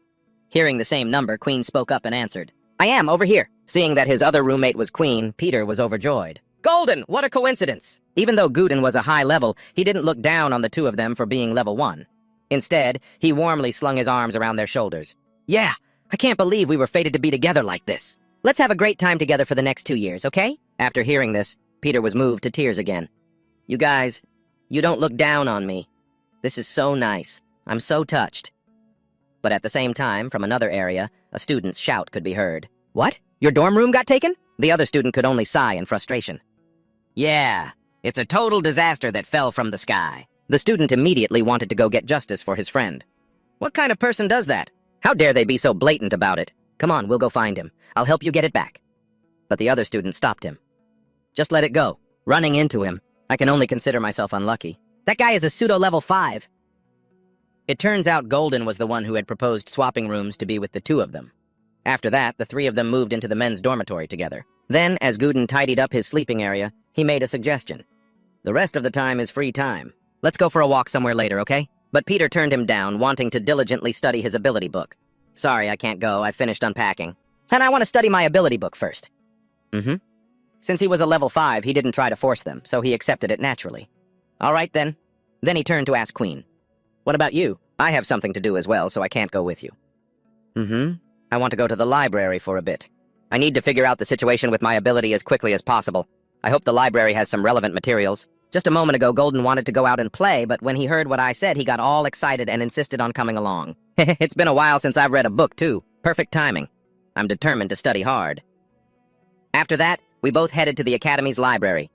Hearing the same number, Queen spoke up and answered, "I am, over here." Seeing that his other roommate was Queen, Peter was overjoyed. Golden, what a coincidence! Even though Guden was a high level, he didn't look down on the two of them for being level 1. Instead, he warmly slung his arms around their shoulders. Yeah, I can't believe we were fated to be together like this. Let's have a great time together for the next 2 years, okay? After hearing this, Peter was moved to tears again. You guys, you don't look down on me. This is so nice. I'm so touched. But at the same time, from another area, a student's shout could be heard. What? Your dorm room got taken? The other student could only sigh in frustration. Yeah, it's a total disaster that fell from the sky. The student immediately wanted to go get justice for his friend. What kind of person does that? How dare they be so blatant about it? Come on, we'll go find him. I'll help you get it back. But the other student stopped him. Just let it go. Running into him, I can only consider myself unlucky. That guy is a pseudo-level 5. It turns out Golden was the one who had proposed swapping rooms to be with the two of them. After that, the three of them moved into the men's dormitory together. Then, as Guden tidied up his sleeping area, he made a suggestion. The rest of the time is free time. Let's go for a walk somewhere later, okay? But Peter turned him down, wanting to diligently study his ability book. Sorry, I can't go. I finished unpacking. And I want to study my ability book first. Since he was a level 5, he didn't try to force them, so he accepted it naturally. All right, then. Then he turned to ask Queen. What about you? I have something to do as well, so I can't go with you. I want to go to the library for a bit. I need to figure out the situation with my ability as quickly as possible. I hope the library has some relevant materials. Just a moment ago, Golden wanted to go out and play, but when he heard what I said, he got all excited and insisted on coming along. It's been a while since I've read a book, too. Perfect timing. I'm determined to study hard. After that, we both headed to the Academy's library.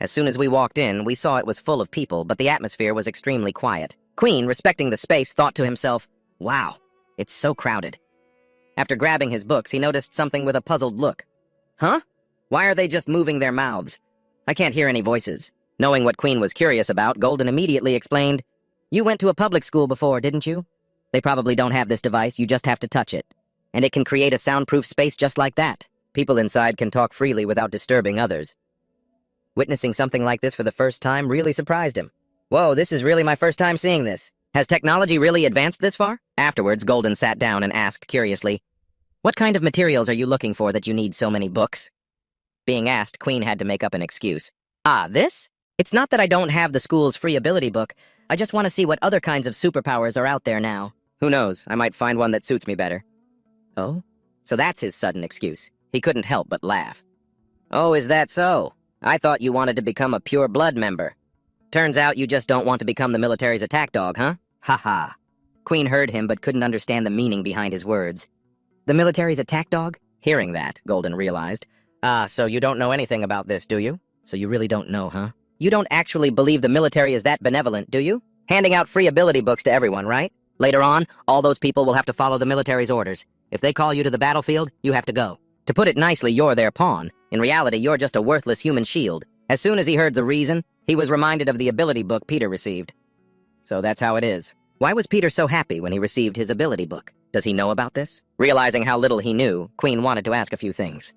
As soon as we walked in, we saw it was full of people, but the atmosphere was extremely quiet. Queen, respecting the space, thought to himself, wow, it's so crowded. After grabbing his books, he noticed something with a puzzled look. Huh? Why are they just moving their mouths? I can't hear any voices. Knowing what Queen was curious about, Golden immediately explained, You went to a public school before, didn't you? They probably don't have this device, you just have to touch it. And it can create a soundproof space just like that. People inside can talk freely without disturbing others. Witnessing something like this for the first time really surprised him. Whoa, this is really my first time seeing this. Has technology really advanced this far? Afterwards, Golden sat down and asked curiously, What kind of materials are you looking for that you need so many books? Being asked, Queen had to make up an excuse. This? It's not that I don't have the school's free ability book. I just want to see what other kinds of superpowers are out there now. Who knows, I might find one that suits me better. Oh? So that's his sudden excuse. He couldn't help but laugh. Oh, is that so? I thought you wanted to become a pure blood member. Turns out you just don't want to become the military's attack dog, huh? Ha ha. Queen heard him but couldn't understand the meaning behind his words. The military's attack dog? Hearing that, Golden realized. So you don't know anything about this, do you? So you really don't know, huh? You don't actually believe the military is that benevolent, do you? Handing out free ability books to everyone, right? Later on, all those people will have to follow the military's orders. If they call you to the battlefield, you have to go. To put it nicely, you're their pawn. In reality, you're just a worthless human shield. As soon as he heard the reason, he was reminded of the ability book Peter received. So that's how it is. Why was Peter so happy when he received his ability book? Does he know about this? Realizing how little he knew, Queen wanted to ask a few things.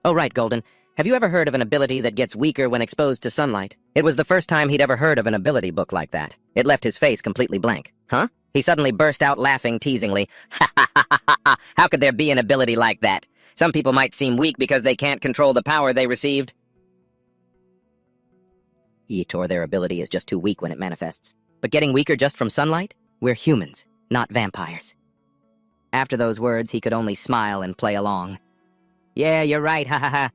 Oh, right, Golden. Have you ever heard of an ability that gets weaker when exposed to sunlight? It was the first time he'd ever heard of an ability book like that. It left his face completely blank. Huh? He suddenly burst out laughing teasingly. Ha ha ha ha ha! How could there be an ability like that? Some people might seem weak because they can't control the power they received. Yeet, or their ability is just too weak when it manifests. But getting weaker just from sunlight? We're humans, not vampires. After those words, he could only smile and play along. Yeah, you're right, ha ha ha.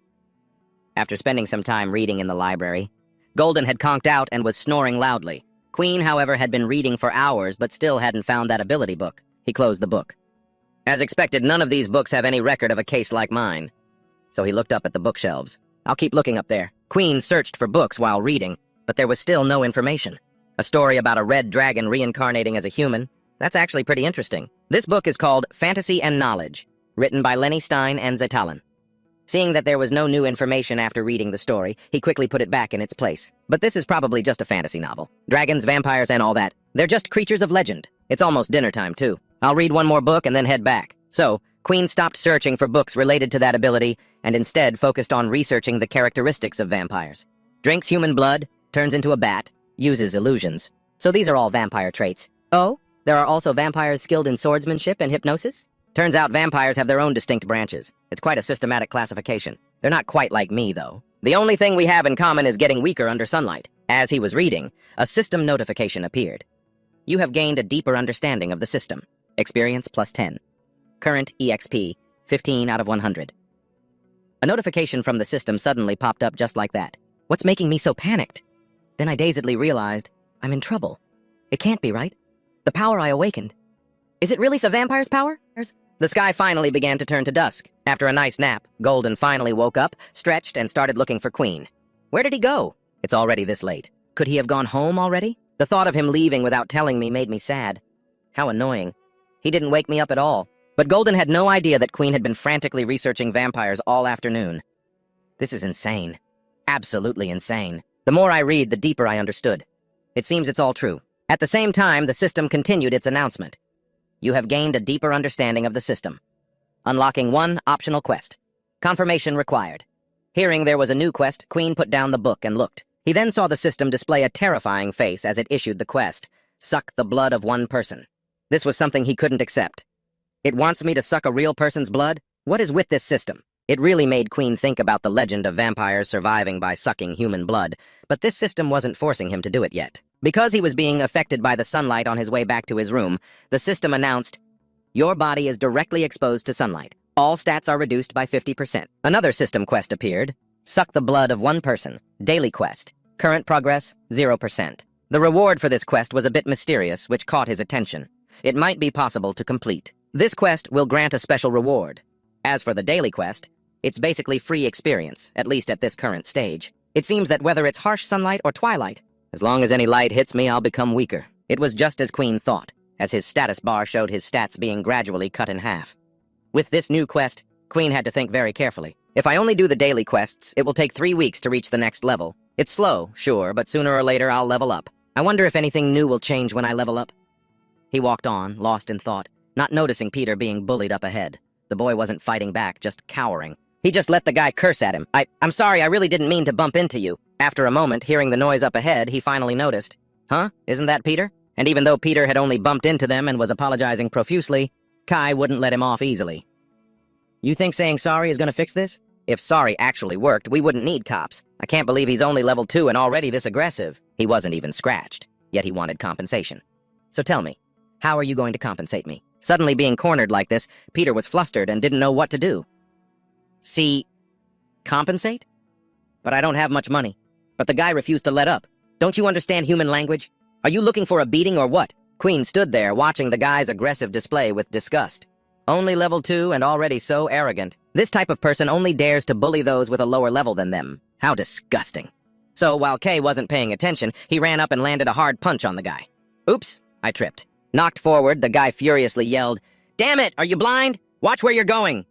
After spending some time reading in the library, Golden had conked out and was snoring loudly. Queen, however, had been reading for hours but still hadn't found that ability book. He closed the book. As expected, none of these books have any record of a case like mine. So he looked up at the bookshelves. I'll keep looking up there. Queen searched for books while reading, but there was still no information. A story about a red dragon reincarnating as a human. That's actually pretty interesting. This book is called Fantasy and Knowledge, written by Lenny Stein and Zetalen. Seeing that there was no new information after reading the story, he quickly put it back in its place. But this is probably just a fantasy novel. Dragons, vampires, and all that. They're just creatures of legend. It's almost dinner time, too. I'll read one more book and then head back. So, Queen stopped searching for books related to that ability and instead focused on researching the characteristics of vampires. Drinks human blood, turns into a bat, uses illusions. So these are all vampire traits. Oh? There are also vampires skilled in swordsmanship and hypnosis? Turns out vampires have their own distinct branches. It's quite a systematic classification. They're not quite like me, though. The only thing we have in common is getting weaker under sunlight. As he was reading, a system notification appeared. You have gained a deeper understanding of the system. Experience plus 10. Current EXP, 15 out of 100. A notification from the system suddenly popped up just like that. What's making me so panicked? Then I dazedly realized I'm in trouble. It can't be, right? The power I awakened. Is it really a vampire's power? The sky finally began to turn to dusk. After a nice nap, Golden finally woke up, stretched, and started looking for Queen. Where did he go? It's already this late. Could he have gone home already? The thought of him leaving without telling me made me sad. How annoying. He didn't wake me up at all. But Golden had no idea that Queen had been frantically researching vampires all afternoon. This is insane. Absolutely insane. The more I read, the deeper I understood. It seems it's all true. At the same time, the system continued its announcement. You have gained a deeper understanding of the system. Unlocking one optional quest. Confirmation required. Hearing there was a new quest, Queen put down the book and looked. He then saw the system display a terrifying face as it issued the quest. Suck the blood of one person. This was something he couldn't accept. It wants me to suck a real person's blood? What is with this system? It really made Queen think about the legend of vampires surviving by sucking human blood, but this system wasn't forcing him to do it yet. Because he was being affected by the sunlight on his way back to his room, the system announced, your body is directly exposed to sunlight. All stats are reduced by 50%. Another system quest appeared. Suck the blood of one person. Daily quest. Current progress, 0%. The reward for this quest was a bit mysterious, which caught his attention. It might be possible to complete. This quest will grant a special reward. As for the daily quest, it's basically free experience, at least at this current stage. It seems that whether it's harsh sunlight or twilight, as long as any light hits me, I'll become weaker. It was just as Queen thought, as his status bar showed his stats being gradually cut in half. With this new quest, Queen had to think very carefully. If I only do the daily quests, it will take 3 weeks to reach the next level. It's slow, sure, but sooner or later I'll level up. I wonder if anything new will change when I level up. He walked on, lost in thought, not noticing Peter being bullied up ahead. The boy wasn't fighting back, just cowering. He just let the guy curse at him. I'm sorry, I really didn't mean to bump into you. After a moment, hearing the noise up ahead, he finally noticed. Huh? Isn't that Peter? And even though Peter had only bumped into them and was apologizing profusely, Kai wouldn't let him off easily. You think saying sorry is gonna fix this? If sorry actually worked, we wouldn't need cops. I can't believe he's only level 2 and already this aggressive. He wasn't even scratched, yet he wanted compensation. So tell me, how are you going to compensate me? Suddenly being cornered like this, Peter was flustered and didn't know what to do. See, compensate? But I don't have much money. But the guy refused to let up. Don't you understand human language? Are you looking for a beating or what? Queen stood there watching the guy's aggressive display with disgust. Only level 2 and already so arrogant. This type of person only dares to bully those with a lower level than them. How disgusting. So while Kay wasn't paying attention, he ran up and landed a hard punch on the guy. Oops, I tripped. Knocked forward, the guy furiously yelled, "Damn it, are you blind? Watch where you're going!"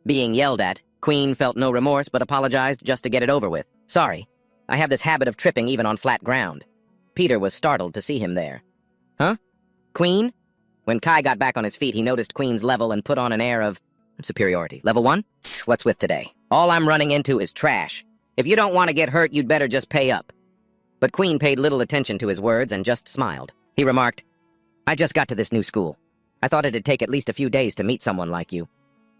Being yelled at, Queen felt no remorse but apologized just to get it over with. Sorry, I have this habit of tripping even on flat ground. Peter was startled to see him there. Huh? Queen? When Kai got back on his feet, he noticed Queen's level and put on an air of superiority. Level 1? Tsk, what's with today? All I'm running into is trash. If you don't want to get hurt, you'd better just pay up. But Queen paid little attention to his words and just smiled. He remarked, I just got to this new school. I thought it'd take at least a few days to meet someone like you.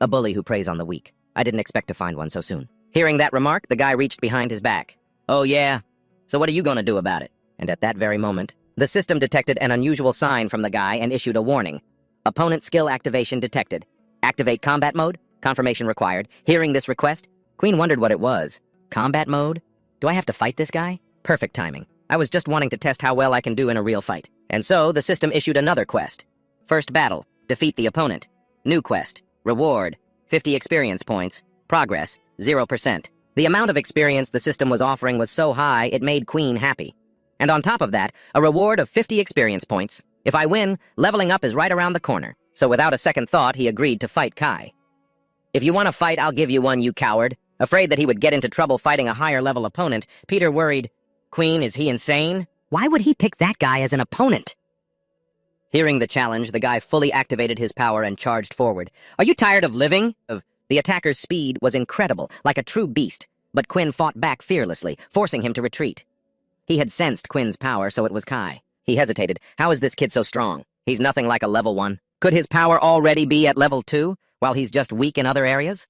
A bully who preys on the weak. I didn't expect to find one so soon. Hearing that remark, the guy reached behind his back. Oh yeah? So what are you gonna do about it? And at that very moment, the system detected an unusual sign from the guy and issued a warning. Opponent skill activation detected. Activate combat mode? Confirmation required. Hearing this request, Queen wondered what it was. Combat mode? Do I have to fight this guy? Perfect timing. I was just wanting to test how well I can do in a real fight. And so, the system issued another quest. First battle, defeat the opponent. New quest, reward, 50 experience points. Progress, 0%. The amount of experience the system was offering was so high, it made Queen happy. And on top of that, a reward of 50 experience points. If I win, leveling up is right around the corner. So without a second thought, he agreed to fight Kai. If you want to fight, I'll give you one, you coward. Afraid that he would get into trouble fighting a higher-level opponent, Peter worried, Queen, is he insane? Why would he pick that guy as an opponent? Hearing the challenge, the guy fully activated his power and charged forward. Are you tired of living? The attacker's speed was incredible, like a true beast, but Quinn fought back fearlessly, forcing him to retreat. He had sensed Quinn's power, so it was Kai. He hesitated. How is this kid so strong? He's nothing like a level 1. Could his power already be at level 2, while he's just weak in other areas?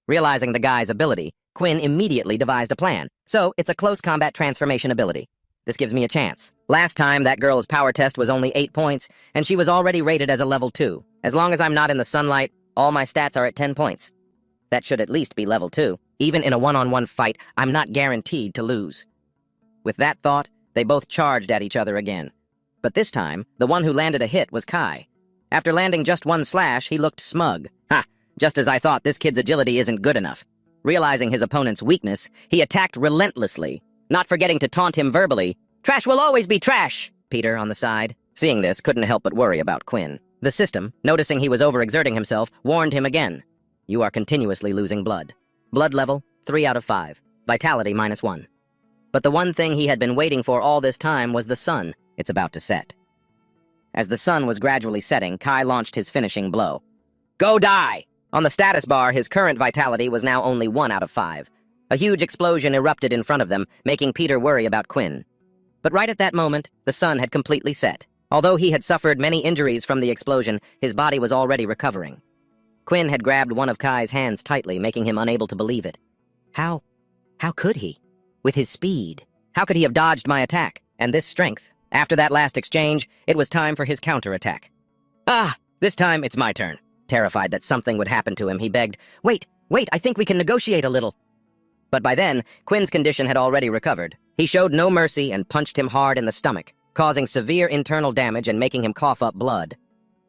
Realizing the guy's ability, Quinn immediately devised a plan. So, it's a close combat transformation ability. This gives me a chance. Last time, that girl's power test was only 8 points, and she was already rated as a level 2. As long as I'm not in the sunlight, all my stats are at 10 points. That should at least be level 2. Even in a one-on-one fight, I'm not guaranteed to lose. With that thought, they both charged at each other again. But this time, the one who landed a hit was Kai. After landing just one slash, he looked smug. Ha! Just as I thought, this kid's agility isn't good enough. Realizing his opponent's weakness, he attacked relentlessly, not forgetting to taunt him verbally. "Trash will always be trash!" Peter, on the side, seeing this, couldn't help but worry about Quinn. The system, noticing he was overexerting himself, warned him again. "You are continuously losing blood. Blood level, 3 out of 5. Vitality, -1. But the one thing he had been waiting for all this time was the sun. It's about to set. As the sun was gradually setting, Kai launched his finishing blow. "Go die!" On the status bar, his current vitality was now only 1 out of 5. A huge explosion erupted in front of them, making Peter worry about Quinn. But right at that moment, the sun had completely set. Although he had suffered many injuries from the explosion, his body was already recovering. Quinn had grabbed one of Kai's hands tightly, making him unable to believe it. How could he? With his speed, how could he have dodged my attack? And this strength? After that last exchange, it was time for his counterattack. "Ah, this time it's my turn." Terrified that something would happen to him, he begged, Wait, I think we can negotiate a little." But by then, Quinn's condition had already recovered. He showed no mercy and punched him hard in the stomach, causing severe internal damage and making him cough up blood.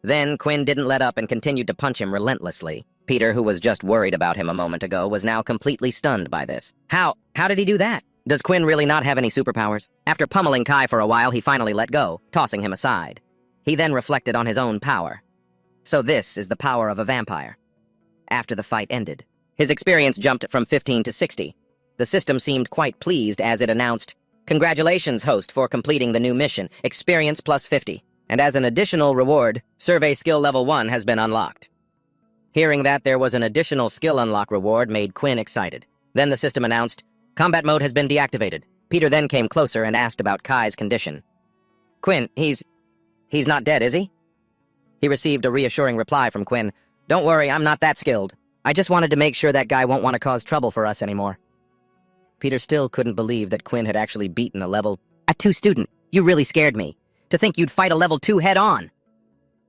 Then Quinn didn't let up and continued to punch him relentlessly. Peter, who was just worried about him a moment ago, was now completely stunned by this. How did he do that? Does Quinn really not have any superpowers? After pummeling Kai for a while, he finally let go, tossing him aside. He then reflected on his own power. So this is the power of a vampire. After the fight ended, his experience jumped from 15 to 60. The system seemed quite pleased as it announced, "Congratulations, host, for completing the new mission, experience plus 50. And as an additional reward, survey skill level 1 has been unlocked." Hearing that there was an additional skill unlock reward made Quinn excited. Then the system announced, "Combat mode has been deactivated." Peter then came closer and asked about Kai's condition. "Quinn, he's not dead, is he?" He received a reassuring reply from Quinn. "Don't worry, I'm not that skilled. I just wanted to make sure that guy won't want to cause trouble for us anymore." Peter still couldn't believe that Quinn had actually beaten a level 2 student. "You really scared me. To think you'd fight a level 2 head-on."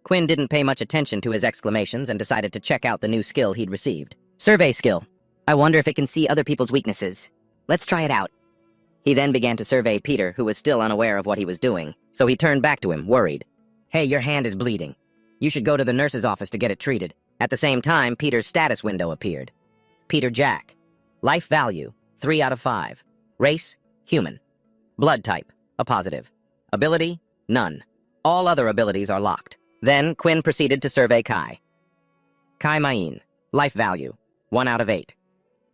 Quinn didn't pay much attention to his exclamations and decided to check out the new skill he'd received. "Survey skill. I wonder if it can see other people's weaknesses. Let's try it out." He then began to survey Peter, who was still unaware of what he was doing, so he turned back to him, worried. "Hey, your hand is bleeding. You should go to the nurse's office to get it treated." At the same time, Peter's status window appeared. Peter Jack. Life value, 3 out of 5. Race, human. Blood type, a positive. Ability, none. All other abilities are locked. Then, Quinn proceeded to survey Kai. Kai Mayin. Life value, 1 out of 8.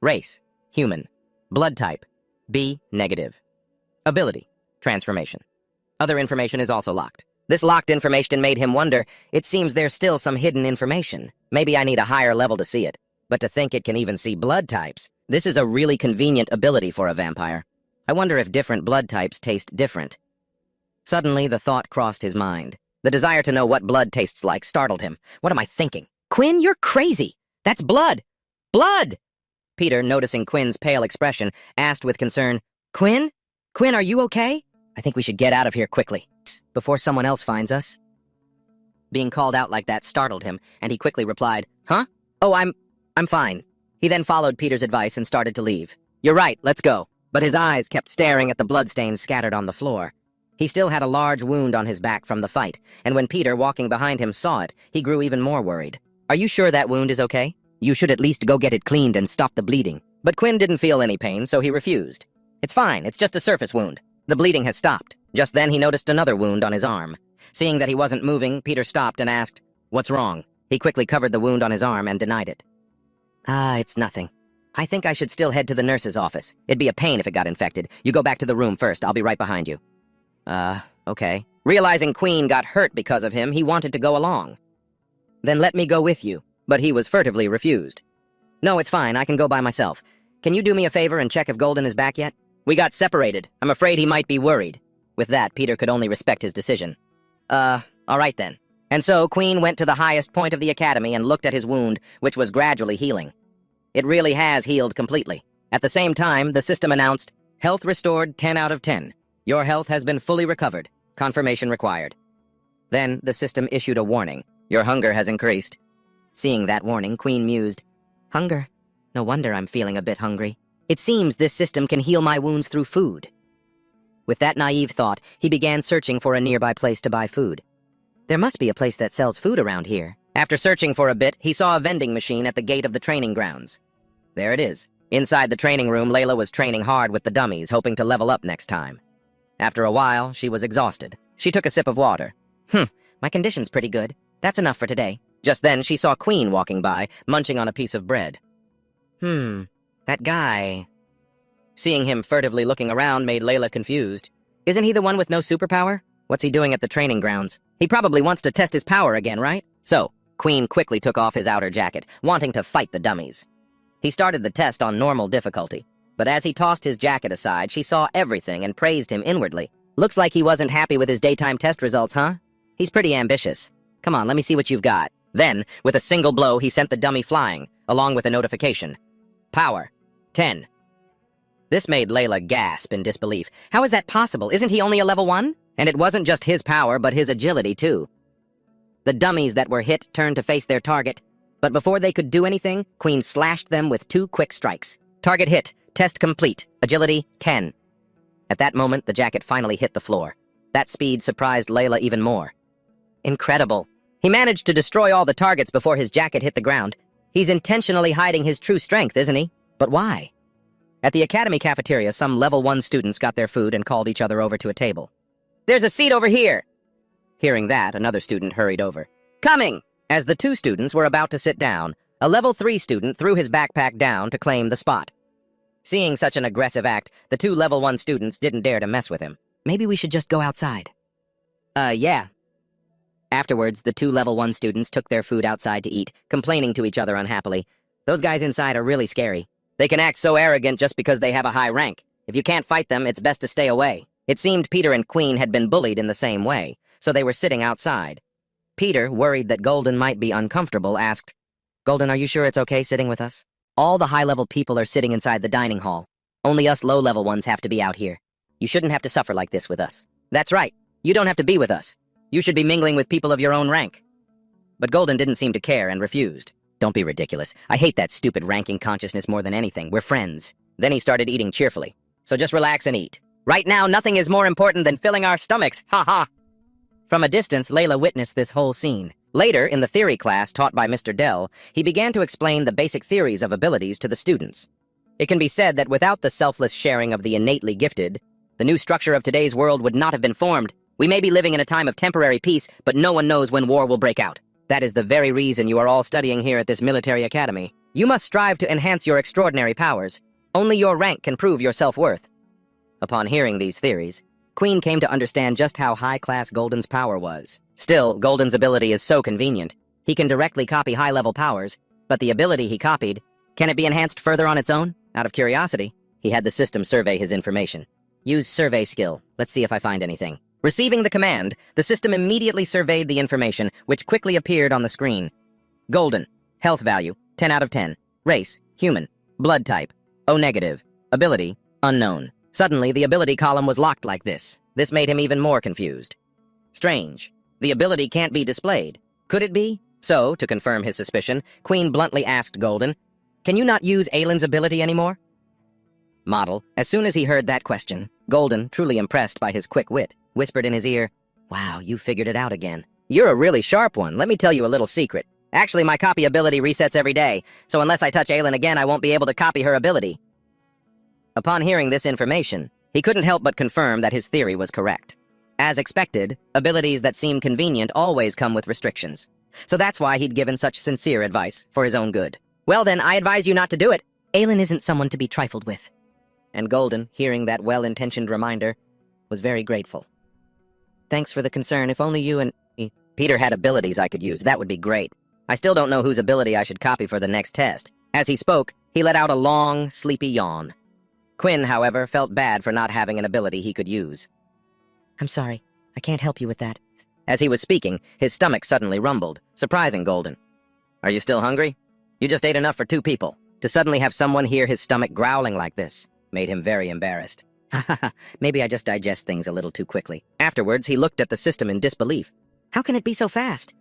Race, human. Blood type, B, negative. Ability, transformation. Other information is also locked. This locked information made him wonder, it seems there's still some hidden information. Maybe I need a higher level to see it. But to think it can even see blood types, this is a really convenient ability for a vampire. I wonder if different blood types taste different. Suddenly, the thought crossed his mind. The desire to know what blood tastes like startled him. What am I thinking? Quinn, you're crazy! That's blood! Blood! Peter, noticing Quinn's pale expression, asked with concern, Quinn? Quinn, are you okay? I think we should get out of here quickly, before someone else finds us. Being called out like that startled him, and he quickly replied, Huh? Oh, I'm fine. He then followed Peter's advice and started to leave. You're right, let's go. But his eyes kept staring at the bloodstains scattered on the floor. He still had a large wound on his back from the fight, and when Peter, walking behind him, saw it, he grew even more worried. Are you sure that wound is okay? You should at least go get it cleaned and stop the bleeding. But Quinn didn't feel any pain, so he refused. It's fine, it's just a surface wound. The bleeding has stopped. Just then he noticed another wound on his arm. Seeing that he wasn't moving, Peter stopped and asked, What's wrong? He quickly covered the wound on his arm and denied it. It's nothing. I think I should still head to the nurse's office. It'd be a pain if it got infected. You go back to the room first. I'll be right behind you. Okay. Realizing Queen got hurt because of him, he wanted to go along. Then let me go with you. But he was furtively refused. No, it's fine. I can go by myself. Can you do me a favor and check if Golden is back yet? We got separated. I'm afraid he might be worried. With that, Peter could only respect his decision. All right then. And so, Queen went to the highest point of the academy and looked at his wound, which was gradually healing. It really has healed completely. At the same time, the system announced, "Health restored 10 out of 10. Your health has been fully recovered. Confirmation required." Then, the system issued a warning. "Your hunger has increased." Seeing that warning, Queen mused, "Hunger? No wonder I'm feeling a bit hungry. It seems this system can heal my wounds through food." With that naive thought, he began searching for a nearby place to buy food. There must be a place that sells food around here. After searching for a bit, he saw a vending machine at the gate of the training grounds. There it is. Inside the training room, Layla was training hard with the dummies, hoping to level up next time. After a while, she was exhausted. She took a sip of water. My condition's pretty good. That's enough for today." Just then, she saw Queen walking by, munching on a piece of bread. That guy. Seeing him furtively looking around made Layla confused. Isn't he the one with no superpower? What's he doing at the training grounds? He probably wants to test his power again, right? So, Queen quickly took off his outer jacket, wanting to fight the dummies. He started the test on normal difficulty, but as he tossed his jacket aside, she saw everything and praised him inwardly. Looks like he wasn't happy with his daytime test results, huh? He's pretty ambitious. Come on, let me see what you've got. Then, with a single blow, he sent the dummy flying, along with a notification. Power, 10. This made Layla gasp in disbelief. How is that possible? Isn't he only a level 1? And it wasn't just his power, but his agility, too. The dummies that were hit turned to face their target, but before they could do anything, Queen slashed them with 2 quick strikes. Target hit, test complete, agility 10. At that moment, the jacket finally hit the floor. That speed surprised Layla even more. Incredible. He managed to destroy all the targets before his jacket hit the ground. He's intentionally hiding his true strength, isn't he? But why? At the academy cafeteria, some level 1 students got their food and called each other over to a table. "There's a seat over here!" Hearing that, another student hurried over. "Coming!" As the 2 students were about to sit down, a level 3 student threw his backpack down to claim the spot. Seeing such an aggressive act, the 2 level 1 students didn't dare to mess with him. "Maybe we should just go outside." Yeah. Afterwards, the 2 level 1 students took their food outside to eat, complaining to each other unhappily. Those guys inside are really scary. They can act so arrogant just because they have a high rank. If you can't fight them, it's best to stay away. It seemed Peter and Queen had been bullied in the same way, so they were sitting outside. Peter, worried that Golden might be uncomfortable, asked, "Golden, are you sure it's okay sitting with us? All the high-level people are sitting inside the dining hall. Only us low-level ones have to be out here. You shouldn't have to suffer like this with us." "That's right. You don't have to be with us. You should be mingling with people of your own rank." But Golden didn't seem to care and refused. "Don't be ridiculous. I hate that stupid ranking consciousness more than anything. We're friends." Then he started eating cheerfully. "So just relax and eat. Right now, nothing is more important than filling our stomachs. Ha ha!" From a distance, Layla witnessed this whole scene. Later, in the theory class taught by Mr. Dell, he began to explain the basic theories of abilities to the students. It can be said that without the selfless sharing of the innately gifted, the new structure of today's world would not have been formed. We may be living in a time of temporary peace, but no one knows when war will break out. That is the very reason you are all studying here at this military academy. You must strive to enhance your extraordinary powers. Only your rank can prove your self-worth. Upon hearing these theories, Queen came to understand just how high-class Golden's power was. Still, Golden's ability is so convenient. He can directly copy high-level powers, but the ability he copied, can it be enhanced further on its own? Out of curiosity, he had the system survey his information. Use survey skill. Let's see if I find anything. Receiving the command, the system immediately surveyed the information, which quickly appeared on the screen. Golden. Health value, 10 out of 10. Race, human. Blood type, O negative. Ability, unknown. Suddenly, the ability column was locked like this. This made him even more confused. Strange. The ability can't be displayed. Could it be? So, to confirm his suspicion, Queen bluntly asked Golden, "Can you not use Aylin's ability anymore?" Model, as soon as he heard that question, Golden, truly impressed by his quick wit, whispered in his ear, "Wow, you figured it out again. You're a really sharp one. Let me tell you a little secret. Actually, my copy ability resets every day, so unless I touch Aylin again, I won't be able to copy her ability." Upon hearing this information, he couldn't help but confirm that his theory was correct. As expected, abilities that seem convenient always come with restrictions. So that's why he'd given such sincere advice, for his own good. "Well then, I advise you not to do it. Aylin isn't someone to be trifled with." And Golden, hearing that well-intentioned reminder, was very grateful. "Thanks for the concern. If only you and Peter had abilities I could use, that would be great. I still don't know whose ability I should copy for the next test." As he spoke, he let out a long, sleepy yawn. Quinn, however, felt bad for not having an ability he could use. "I'm sorry. I can't help you with that." As he was speaking, his stomach suddenly rumbled, surprising Golden. "Are you still hungry? You just ate enough for 2 people. To suddenly have someone hear his stomach growling like this made him very embarrassed. Maybe I just digest things a little too quickly. Afterwards, he looked at the system in disbelief. How can it be so fast?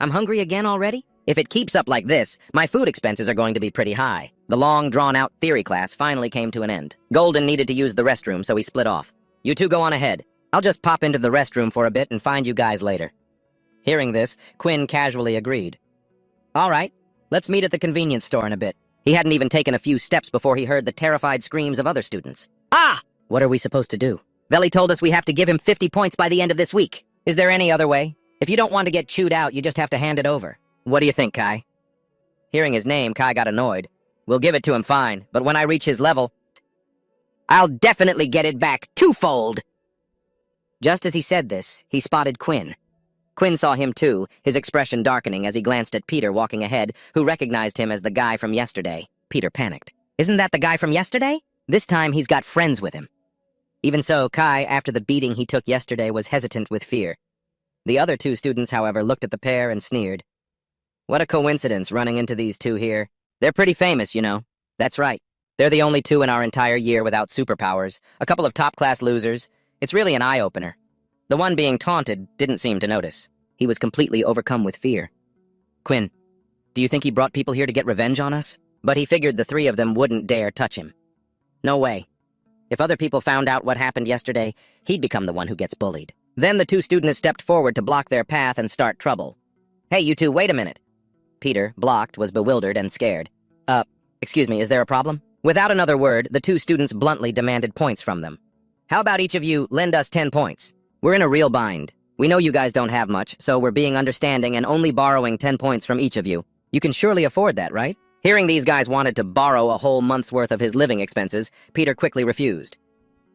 I'm hungry again already? If it keeps up like this, my food expenses are going to be pretty high. The long, drawn-out theory class finally came to an end. Golden needed to use the restroom, so he split off. You two go on ahead. I'll just pop into the restroom for a bit and find you guys later. Hearing this, Quinn casually agreed. All right, let's meet at the convenience store in a bit. He hadn't even taken a few steps before he heard the terrified screams of other students. Ah! What are we supposed to do? Veli told us we have to give him 50 points by the end of this week. Is there any other way? If you don't want to get chewed out, you just have to hand it over. What do you think, Kai? Hearing his name, Kai got annoyed. We'll give it to him fine, but when I reach his level, I'll definitely get it back twofold. Just as he said this, he spotted Quinn. Quinn saw him too, his expression darkening as he glanced at Peter walking ahead, who recognized him as the guy from yesterday. Peter panicked. Isn't that the guy from yesterday? This time he's got friends with him. Even so, Kai, after the beating he took yesterday, was hesitant with fear. The other two students, however, looked at the pair and sneered. What a coincidence running into these two here. They're pretty famous, you know. That's right. They're the only two in our entire year without superpowers, a couple of top-class losers. It's really an eye-opener. The one being taunted didn't seem to notice. He was completely overcome with fear. Quinn, do you think he brought people here to get revenge on us? But he figured the three of them wouldn't dare touch him. No way. If other people found out what happened yesterday, he'd become the one who gets bullied. Then the two students stepped forward to block their path and start trouble. Hey, you two, wait a minute. Peter, blocked, was bewildered and scared. Excuse me, is there a problem? Without another word, the two students bluntly demanded points from them. How about each of you lend us 10 points? We're in a real bind. We know you guys don't have much, so we're being understanding and only borrowing 10 points from each of you. You can surely afford that, right? Hearing these guys wanted to borrow a whole month's worth of his living expenses, Peter quickly refused.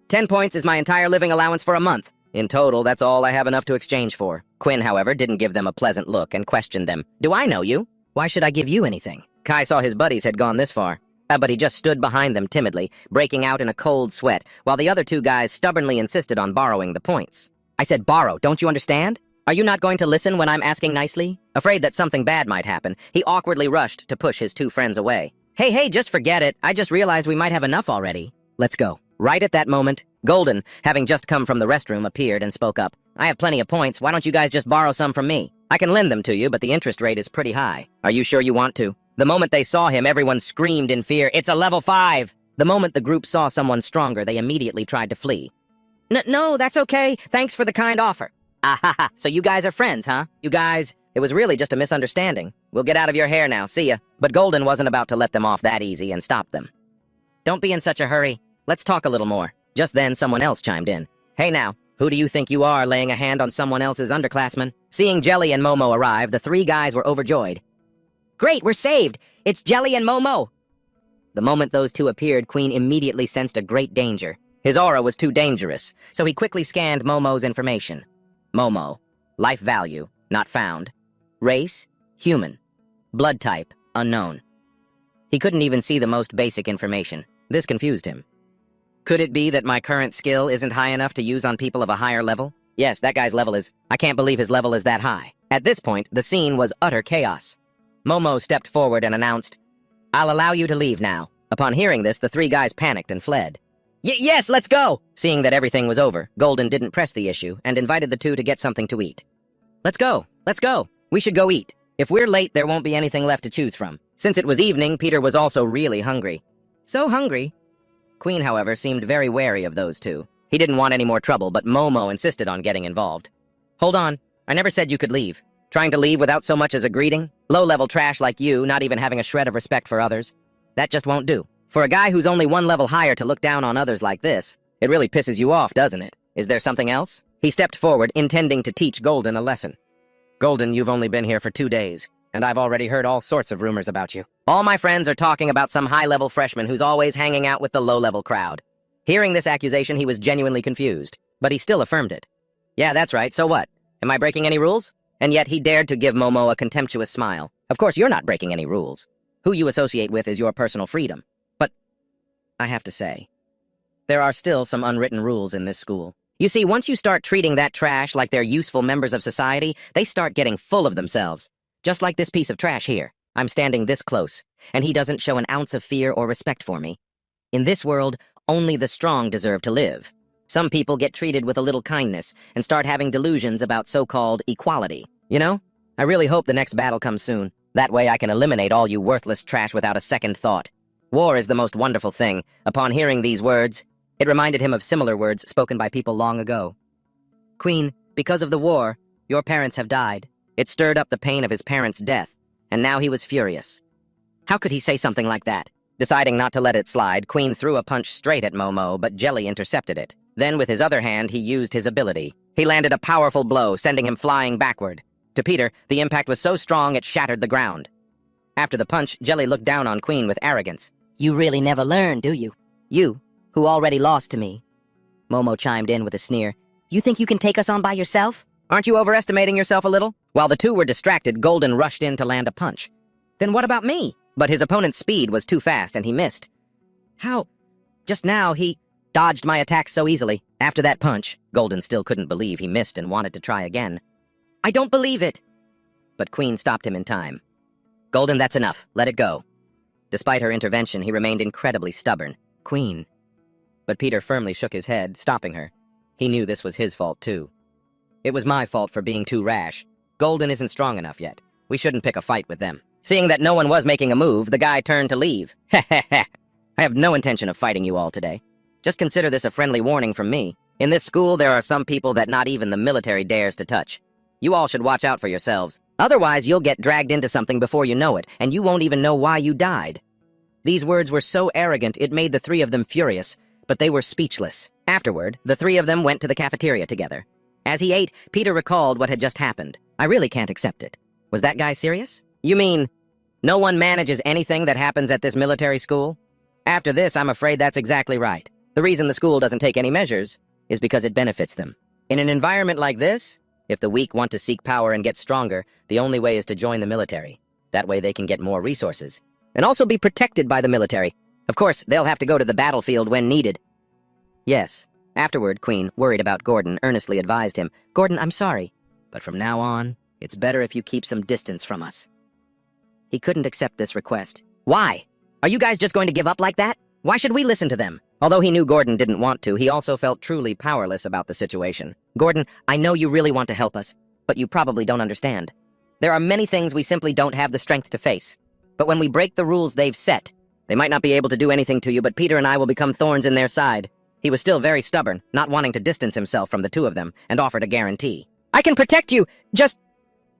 10 points is my entire living allowance for a month. In total, that's all I have enough to exchange for. Quinn, however, didn't give them a pleasant look and questioned them. Do I know you? Why should I give you anything? Kai saw his buddies had gone this far, but he just stood behind them timidly, breaking out in a cold sweat, while the other two guys stubbornly insisted on borrowing the points. I said borrow, don't you understand? Are you not going to listen when I'm asking nicely? Afraid that something bad might happen, he awkwardly rushed to push his two friends away. Hey, just forget it. I just realized we might have enough already. Let's go. Right at that moment, Golden, having just come from the restroom, appeared and spoke up. I have plenty of points. Why don't you guys just borrow some from me? I can lend them to you, but the interest rate is pretty high. Are you sure you want to? The moment they saw him, everyone screamed in fear, it's a level 5! The moment the group saw someone stronger, they immediately tried to flee. No, that's okay. Thanks for the kind offer. Ah, so you guys are friends, huh? You guys, it was really just a misunderstanding. We'll get out of your hair now, see ya. But Golden wasn't about to let them off that easy and stop them. Don't be in such a hurry. Let's talk a little more. Just then, someone else chimed in. Hey now, who do you think you are laying a hand on someone else's underclassman? Seeing Jelly and Momo arrive, the three guys were overjoyed. Great, we're saved! It's Jelly and Momo! The moment those two appeared, Queen immediately sensed a great danger. His aura was too dangerous, so he quickly scanned Momo's information. Momo, life value, not found. Race, human. Blood type, unknown. He couldn't even see the most basic information. This confused him. Could it be that my current skill isn't high enough to use on people of a higher level? Yes, that guy's level is... I can't believe his level is that high. At this point, the scene was utter chaos. Momo stepped forward and announced, I'll allow you to leave now. Upon hearing this, the three guys panicked and fled. Yes, let's go! Seeing that everything was over, Golden didn't press the issue and invited the two to get something to eat. Let's go. We should go eat. If we're late, there won't be anything left to choose from. Since it was evening, Peter was also really hungry. So hungry. Queen, however, seemed very wary of those two. He didn't want any more trouble, but Momo insisted on getting involved. Hold on. I never said you could leave. Trying to leave without so much as a greeting? Low-level trash like you, not even having a shred of respect for others. That just won't do. For a guy who's only one level higher to look down on others like this, it really pisses you off, doesn't it? Is there something else? He stepped forward, intending to teach Golden a lesson. Golden, you've only been here for 2 days, and I've already heard all sorts of rumors about you. All my friends are talking about some high-level freshman who's always hanging out with the low-level crowd. Hearing this accusation, he was genuinely confused, but he still affirmed it. Yeah, that's right, so what? Am I breaking any rules? And yet he dared to give Momo a contemptuous smile. Of course, you're not breaking any rules. Who you associate with is your personal freedom. But, I have to say, there are still some unwritten rules in this school. You see, once you start treating that trash like they're useful members of society, they start getting full of themselves. Just like this piece of trash here. I'm standing this close, and he doesn't show an ounce of fear or respect for me. In this world, only the strong deserve to live. Some people get treated with a little kindness and start having delusions about so-called equality. You know? I really hope the next battle comes soon. That way I can eliminate all you worthless trash without a second thought. War is the most wonderful thing. Upon hearing these words, it reminded him of similar words spoken by people long ago. Queen, because of the war, your parents have died. It stirred up the pain of his parents' death, and now he was furious. How could he say something like that? Deciding not to let it slide, Queen threw a punch straight at Momo, but Jelly intercepted it. Then with his other hand, he used his ability. He landed a powerful blow, sending him flying backward. To Peter, the impact was so strong it shattered the ground. After the punch, Jelly looked down on Queen with arrogance. You really never learn, do you? You, who already lost to me. Momo chimed in with a sneer. You think you can take us on by yourself? Aren't you overestimating yourself a little? While the two were distracted, Golden rushed in to land a punch. Then what about me? But his opponent's speed was too fast and he missed. How? Just now he dodged my attack so easily. After that punch, Golden still couldn't believe he missed and wanted to try again. I don't believe it! But Queen stopped him in time. Golden, that's enough. Let it go. Despite her intervention, he remained incredibly stubborn. Queen. But Peter firmly shook his head, stopping her. He knew this was his fault, too. It was my fault for being too rash. Golden isn't strong enough yet. We shouldn't pick a fight with them. Seeing that no one was making a move, the guy turned to leave. Heh heh heh. I have no intention of fighting you all today. Just consider this a friendly warning from me. In this school, there are some people that not even the military dares to touch. You all should watch out for yourselves. Otherwise, you'll get dragged into something before you know it, and you won't even know why you died. These words were so arrogant, it made the three of them furious, but they were speechless. Afterward, the three of them went to the cafeteria together. As he ate, Peter recalled what had just happened. I really can't accept it. Was that guy serious? You mean, no one manages anything that happens at this military school? After this, I'm afraid that's exactly right. The reason the school doesn't take any measures is because it benefits them. In an environment like this, if the weak want to seek power and get stronger, the only way is to join the military. That way they can get more resources. And also be protected by the military. Of course, they'll have to go to the battlefield when needed. Yes. Afterward, Queen, worried about Gordon, earnestly advised him, Gordon, I'm sorry, but from now on, it's better if you keep some distance from us. He couldn't accept this request. Why? Are you guys just going to give up like that? Why should we listen to them? Although he knew Gordon didn't want to, he also felt truly powerless about the situation. Gordon, I know you really want to help us, but you probably don't understand. There are many things we simply don't have the strength to face. But when we break the rules they've set, they might not be able to do anything to you, but Peter and I will become thorns in their side. He was still very stubborn, not wanting to distance himself from the two of them, and offered a guarantee. I can protect you, just...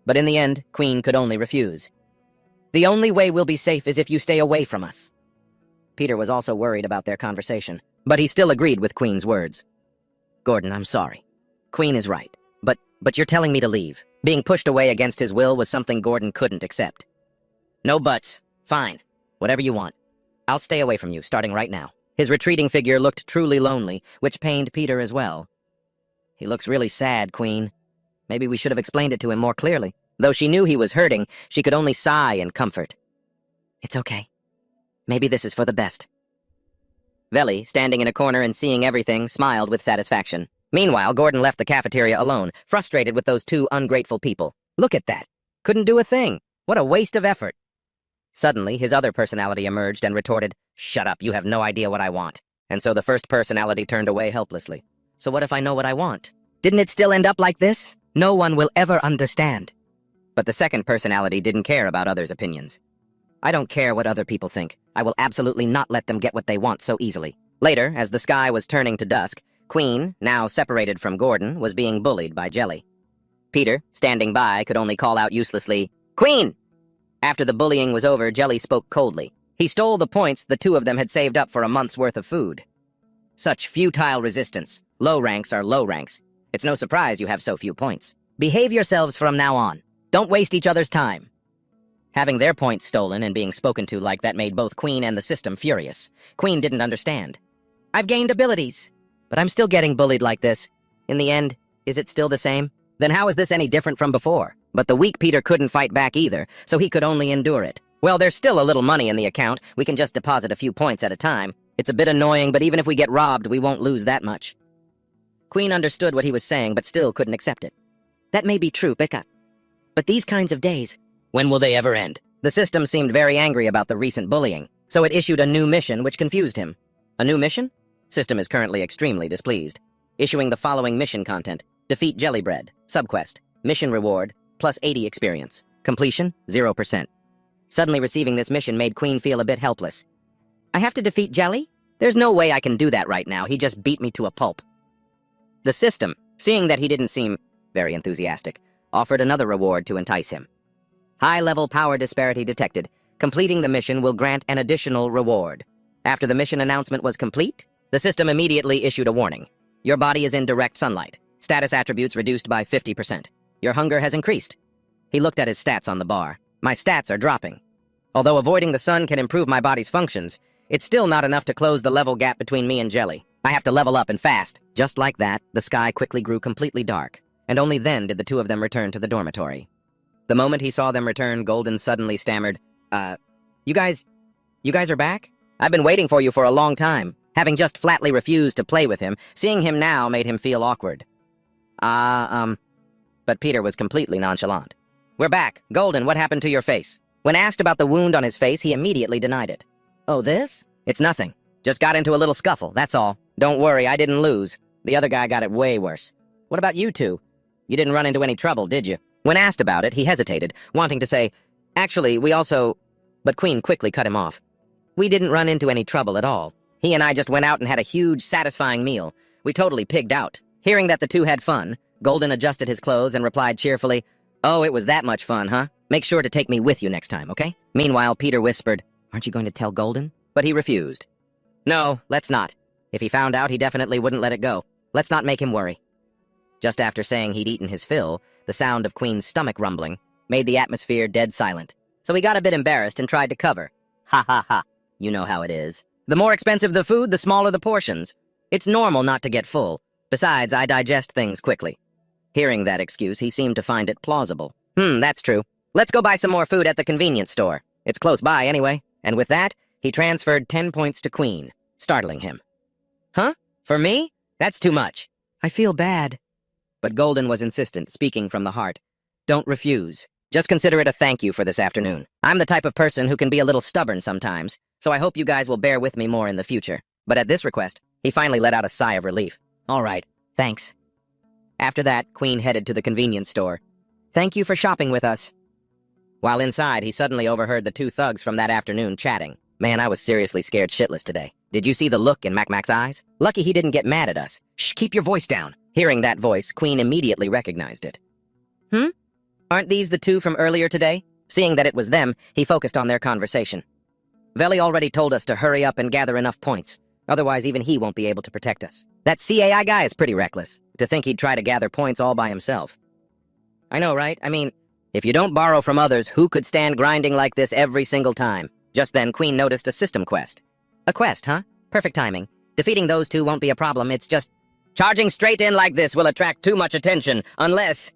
But in the end, Queen could only refuse. The only way we'll be safe is if you stay away from us. Peter was also worried about their conversation, but he still agreed with Queen's words. Gordon, I'm sorry. Queen is right, but you're telling me to leave. Being pushed away against his will was something Gordon couldn't accept. No buts. Fine. Whatever you want. I'll stay away from you, starting right now. His retreating figure looked truly lonely, which pained Peter as well. He looks really sad, Queen. Maybe we should have explained it to him more clearly. Though she knew he was hurting, she could only sigh in comfort. It's okay. Maybe this is for the best. Veli, standing in a corner and seeing everything, smiled with satisfaction. Meanwhile, Gordon left the cafeteria alone, frustrated with those two ungrateful people. Look at that. Couldn't do a thing. What a waste of effort. Suddenly, his other personality emerged and retorted, Shut up, you have no idea what I want. And so the first personality turned away helplessly. So what if I know what I want? Didn't it still end up like this? No one will ever understand. But the second personality didn't care about others' opinions. I don't care what other people think. I will absolutely not let them get what they want so easily. Later, as the sky was turning to dusk, Queen, now separated from Gordon, was being bullied by Jelly. Peter, standing by, could only call out uselessly, Queen! After the bullying was over, Jelly spoke coldly. He stole the points the two of them had saved up for a month's worth of food. Such futile resistance. Low ranks are low ranks. It's no surprise you have so few points. Behave yourselves from now on. Don't waste each other's time. Having their points stolen and being spoken to like that made both Queen and the system furious. Queen didn't understand. I've gained abilities, but I'm still getting bullied like this. In the end, is it still the same? Then how is this any different from before? But the weak Peter couldn't fight back either, so he could only endure it. Well, there's still a little money in the account. We can just deposit a few points at a time. It's a bit annoying, but even if we get robbed, we won't lose that much. Queen understood what he was saying, but still couldn't accept it. That may be true, Becca. But these kinds of days, when will they ever end? The system seemed very angry about the recent bullying, so it issued a new mission which confused him. A new mission? System is currently extremely displeased. Issuing the following mission content. Defeat Jellybread. Subquest. Mission reward, plus 80 experience. Completion, 0%. Suddenly receiving this mission made Queen feel a bit helpless. I have to defeat Jelly? There's no way I can do that right now. He just beat me to a pulp. The system, seeing that he didn't seem very enthusiastic, offered another reward to entice him. High-level power disparity detected. Completing the mission will grant an additional reward. After the mission announcement was complete, the system immediately issued a warning. Your body is in direct sunlight. Status attributes reduced by 50%. Your hunger has increased. He looked at his stats on the bar. My stats are dropping. Although avoiding the sun can improve my body's functions, it's still not enough to close the level gap between me and Jelly. I have to level up and fast. Just like that, the sky quickly grew completely dark, and only then did the two of them return to the dormitory. The moment he saw them return, Golden suddenly stammered, You guys are back? I've been waiting for you for a long time. Having just flatly refused to play with him, seeing him now made him feel awkward. But Peter was completely nonchalant. We're back. Golden, what happened to your face? When asked about the wound on his face, he immediately denied it. Oh, this? It's nothing. Just got into a little scuffle, that's all. Don't worry, I didn't lose. The other guy got it way worse. What about you two? You didn't run into any trouble, did you? When asked about it, he hesitated, wanting to say, Actually, we also... But Queen quickly cut him off. We didn't run into any trouble at all. He and I just went out and had a huge, satisfying meal. We totally pigged out. Hearing that the two had fun, Golden adjusted his clothes and replied cheerfully, Oh, it was that much fun, huh? Make sure to take me with you next time, okay? Meanwhile, Peter whispered, Aren't you going to tell Golden? But he refused. No, let's not. If he found out, he definitely wouldn't let it go. Let's not make him worry. Just after saying he'd eaten his fill, the sound of Queen's stomach rumbling made the atmosphere dead silent. So he got a bit embarrassed and tried to cover. Ha ha ha. You know how it is. The more expensive the food, the smaller the portions. It's normal not to get full. Besides, I digest things quickly. Hearing that excuse, he seemed to find it plausible. That's true. Let's go buy some more food at the convenience store. It's close by anyway. And with that, he transferred 10 points to Queen, startling him. Huh? For me? That's too much. I feel bad. But Golden was insistent, speaking from the heart. Don't refuse. Just consider it a thank you for this afternoon. I'm the type of person who can be a little stubborn sometimes, so I hope you guys will bear with me more in the future. But at this request, he finally let out a sigh of relief. All right, thanks. After that, Queen headed to the convenience store. Thank you for shopping with us. While inside, he suddenly overheard the two thugs from that afternoon chatting. Man, I was seriously scared shitless today. Did you see the look in Mac's eyes? Lucky he didn't get mad at us. Shh, keep your voice down. Hearing that voice, Queen immediately recognized it. Aren't these the two from earlier today? Seeing that it was them, he focused on their conversation. Veli already told us to hurry up and gather enough points. Otherwise, even he won't be able to protect us. That CAI guy is pretty reckless. To think he'd try to gather points all by himself. I know, right? I mean, if you don't borrow from others, who could stand grinding like this every single time? Just then, Queen noticed a system quest. A quest, huh? Perfect timing. Defeating those two won't be a problem, it's just... Charging straight in like this will attract too much attention, unless...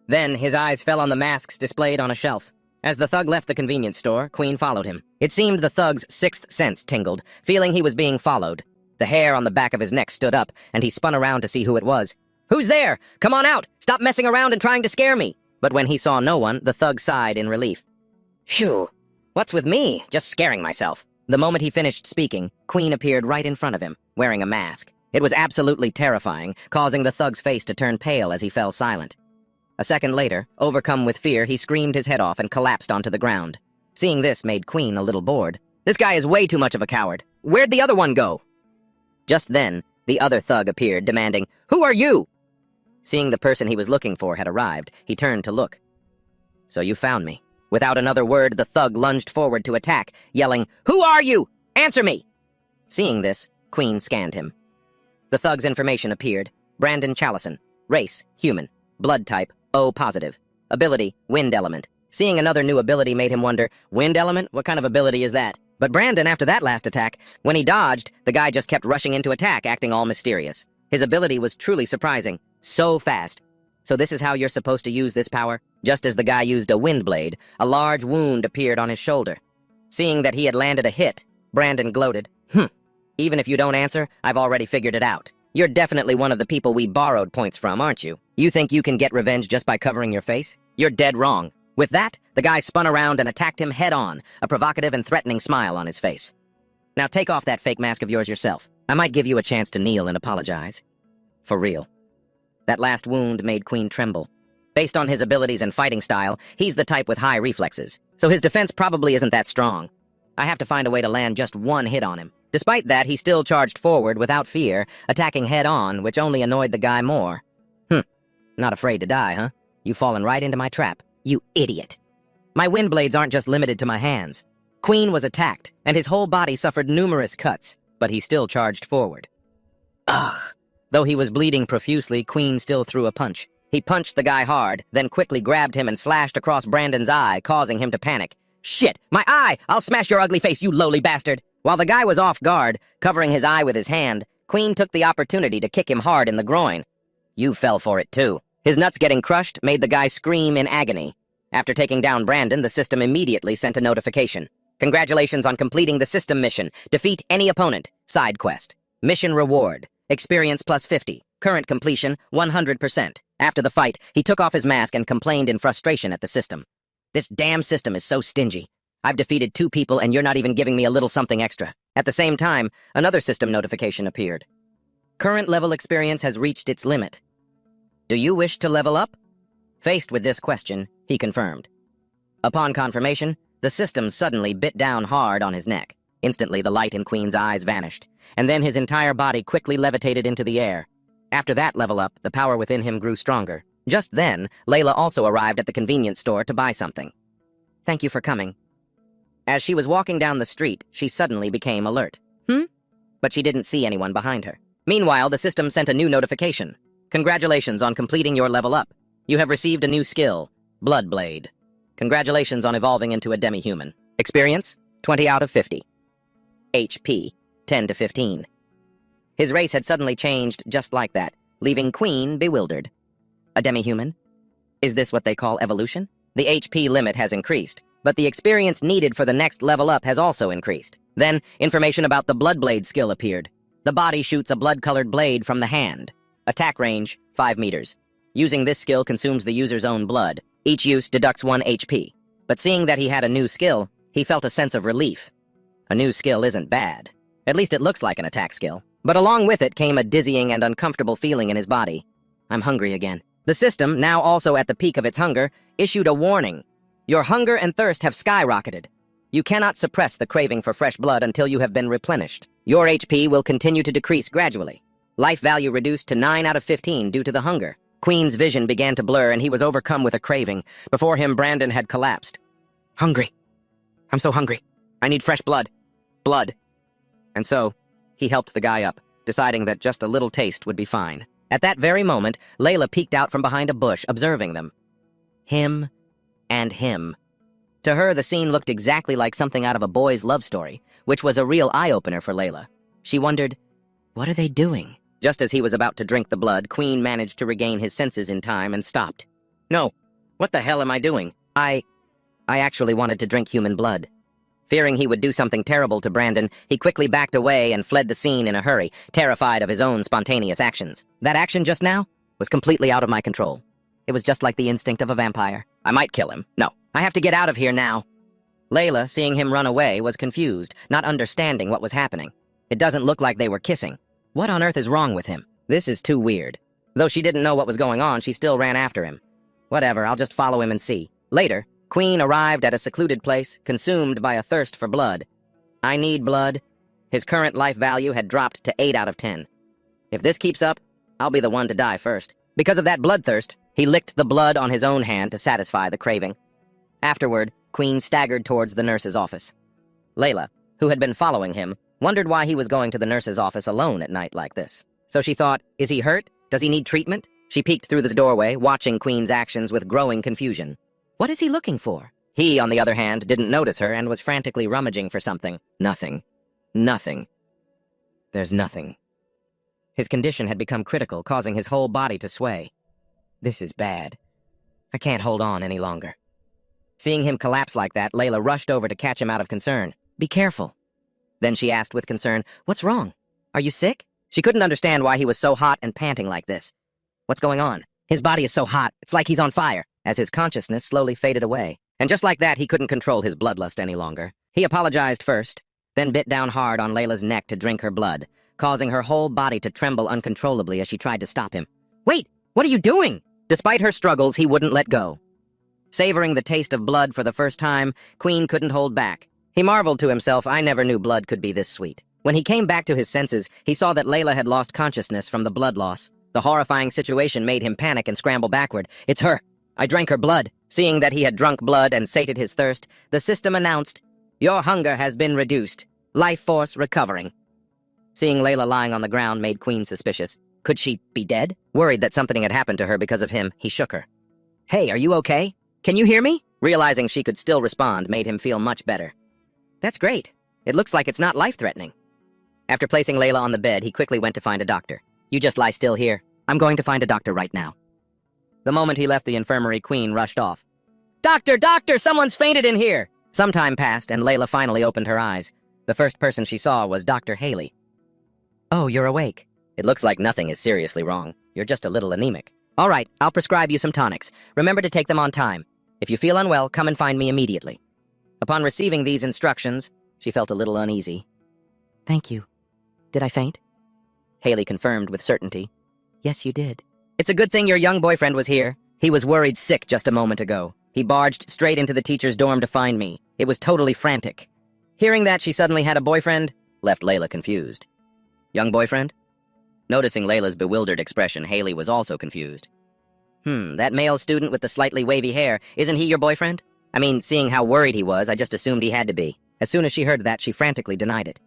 Then, his eyes fell on the masks displayed on a shelf. As the thug left the convenience store, Queen followed him. It seemed the thug's sixth sense tingled, feeling he was being followed. The hair on the back of his neck stood up, and he spun around to see who it was. Who's there? Come on out! Stop messing around and trying to scare me! But when he saw no one, the thug sighed in relief. Phew! What's with me? Just scaring myself. The moment he finished speaking, Queen appeared right in front of him, wearing a mask. It was absolutely terrifying, causing the thug's face to turn pale as he fell silent. A second later, overcome with fear, he screamed his head off and collapsed onto the ground. Seeing this made Queen a little bored. This guy is way too much of a coward. Where'd the other one go? Just then, the other thug appeared, demanding, Who are you? Seeing the person he was looking for had arrived, he turned to look. So you found me. Without another word, the thug lunged forward to attack, yelling, Who are you? Answer me! Seeing this, Queen scanned him. The thug's information appeared. Brandon Chalison. Race, human. Blood type, O positive. Ability, wind element. Seeing another new ability made him wonder, wind element? What kind of ability is that? But Brandon, after that last attack, when he dodged, the guy just kept rushing into attack, acting all mysterious. His ability was truly surprising. So fast. So this is how you're supposed to use this power? Just as the guy used a wind blade, a large wound appeared on his shoulder. Seeing that he had landed a hit, Brandon gloated. Even if you don't answer, I've already figured it out. You're definitely one of the people we borrowed points from, aren't you? You think you can get revenge just by covering your face? You're dead wrong. With that, the guy spun around and attacked him head-on, a provocative and threatening smile on his face. Now take off that fake mask of yours yourself. I might give you a chance to kneel and apologize. For real. That last wound made Queen tremble. Based on his abilities and fighting style, he's the type with high reflexes, so his defense probably isn't that strong. I have to find a way to land just one hit on him. Despite that, he still charged forward without fear, attacking head-on, which only annoyed the guy more. Not afraid to die, huh? You've fallen right into my trap. You idiot. My wind blades aren't just limited to my hands. Queen was attacked, and his whole body suffered numerous cuts, but he still charged forward. Ugh. Though he was bleeding profusely, Queen still threw a punch. He punched the guy hard, then quickly grabbed him and slashed across Brandon's eye, causing him to panic. Shit! My eye! I'll smash your ugly face, you lowly bastard! While the guy was off guard, covering his eye with his hand, Queen took the opportunity to kick him hard in the groin. You fell for it, too. His nuts getting crushed made the guy scream in agony. After taking down Brandon, the system immediately sent a notification. Congratulations on completing the system mission. Defeat any opponent. Side quest. Mission reward. Experience plus 50. Current completion, 100%. After the fight, he took off his mask and complained in frustration at the system. This damn system is so stingy. I've defeated 2 people and you're not even giving me a little something extra. At the same time, another system notification appeared. Current level experience has reached its limit. Do you wish to level up? Faced with this question, he confirmed. Upon confirmation, the system suddenly bit down hard on his neck. Instantly, the light in Queen's eyes vanished, and then his entire body quickly levitated into the air. After that level up, the power within him grew stronger. Just then, Layla also arrived at the convenience store to buy something. Thank you for coming. As she was walking down the street, she suddenly became alert. But she didn't see anyone behind her. Meanwhile, the system sent a new notification. Congratulations on completing your level up. You have received a new skill, Blood Blade. Congratulations on evolving into a demi-human. Experience, 20 out of 50. HP, 10 to 15. His race had suddenly changed just like that, leaving Queen bewildered. A demi-human? Is this what they call evolution? The HP limit has increased, but the experience needed for the next level up has also increased. Then, information about the Blood Blade skill appeared. The body shoots a blood-colored blade from the hand. Attack range, 5 meters. Using this skill consumes the user's own blood. Each use deducts 1 HP. But seeing that he had a new skill, he felt a sense of relief. A new skill isn't bad. At least it looks like an attack skill. But along with it came a dizzying and uncomfortable feeling in his body. I'm hungry again. The system, now also at the peak of its hunger, issued a warning. Your hunger and thirst have skyrocketed. You cannot suppress the craving for fresh blood until you have been replenished. Your HP will continue to decrease gradually. Life value reduced to 9 out of 15 due to the hunger. Queen's vision began to blur and he was overcome with a craving. Before him, Brandon had collapsed. Hungry. I'm so hungry. I need fresh blood. Blood. And so, he helped the guy up, deciding that just a little taste would be fine. At that very moment, Layla peeked out from behind a bush, observing them. Him and him. To her, the scene looked exactly like something out of a boy's love story, which was a real eye-opener for Layla. She wondered, what are they doing? Just as he was about to drink the blood, Queen managed to regain his senses in time and stopped. No, what the hell am I doing? I actually wanted to drink human blood. Fearing he would do something terrible to Brandon, he quickly backed away and fled the scene in a hurry, terrified of his own spontaneous actions. That action just now was completely out of my control. It was just like the instinct of a vampire. I might kill him. No, I have to get out of here now. Layla, seeing him run away, was confused, not understanding what was happening. It doesn't look like they were kissing. What on earth is wrong with him? This is too weird. Though she didn't know what was going on, she still ran after him. Whatever, I'll just follow him and see. Later, Queen arrived at a secluded place, consumed by a thirst for blood. I need blood. His current life value had dropped to 8 out of 10. If this keeps up, I'll be the one to die first. Because of that bloodthirst, he licked the blood on his own hand to satisfy the craving. Afterward, Queen staggered towards the nurse's office. Layla, who had been following him, wondered why he was going to the nurse's office alone at night like this. So she thought, is he hurt? Does he need treatment? She peeked through the doorway, watching Queen's actions with growing confusion. What is he looking for? He, on the other hand, didn't notice her and was frantically rummaging for something. Nothing. Nothing. There's nothing. His condition had become critical, causing his whole body to sway. This is bad. I can't hold on any longer. Seeing him collapse like that, Layla rushed over to catch him out of concern. Be careful. Then she asked with concern, what's wrong? Are you sick? She couldn't understand why he was so hot and panting like this. What's going on? His body is so hot, it's like he's on fire. as his consciousness slowly faded away. And just like that, he couldn't control his bloodlust any longer. He apologized first, then bit down hard on Layla's neck to drink her blood, causing her whole body to tremble uncontrollably as she tried to stop him. "Wait, what are you doing?" Despite her struggles, he wouldn't let go. Savoring the taste of blood for the first time, Queen couldn't hold back. He marveled to himself, I never knew blood could be this sweet. When he came back to his senses, he saw that Layla had lost consciousness from the blood loss. The horrifying situation made him panic and scramble backward. "It's her. I drank her blood." Seeing that he had drunk blood and sated his thirst, the system announced, "Your hunger has been reduced. Life force recovering." Seeing Layla lying on the ground made Queen suspicious. Could she be dead? Worried that something had happened to her because of him, he shook her. "Hey, are you okay? Can you hear me?" Realizing she could still respond made him feel much better. "That's great. It looks like it's not life-threatening." After placing Layla on the bed, he quickly went to find a doctor. "You just lie still here. I'm going to find a doctor right now." The moment he left the infirmary, Queen rushed off. "Doctor, doctor, someone's fainted in here!" Some time passed, and Layla finally opened her eyes. The first person she saw was Dr. Haley. "Oh, you're awake. It looks like nothing is seriously wrong. You're just a little anemic. All right, I'll prescribe you some tonics. Remember to take them on time. If you feel unwell, come and find me immediately." Upon receiving these instructions, she felt a little uneasy. "Thank you. Did I faint?" Haley confirmed with certainty. "Yes, you did. It's a good thing your young boyfriend was here. He was worried sick just a moment ago. He barged straight into the teacher's dorm to find me. It was totally frantic." Hearing that she suddenly had a boyfriend left Layla confused. Young boyfriend? Noticing Layla's bewildered expression, Haley was also confused. That male student with the slightly wavy hair, isn't he your boyfriend? I mean, seeing how worried he was, I just assumed he had to be. As soon as she heard that, she frantically denied it.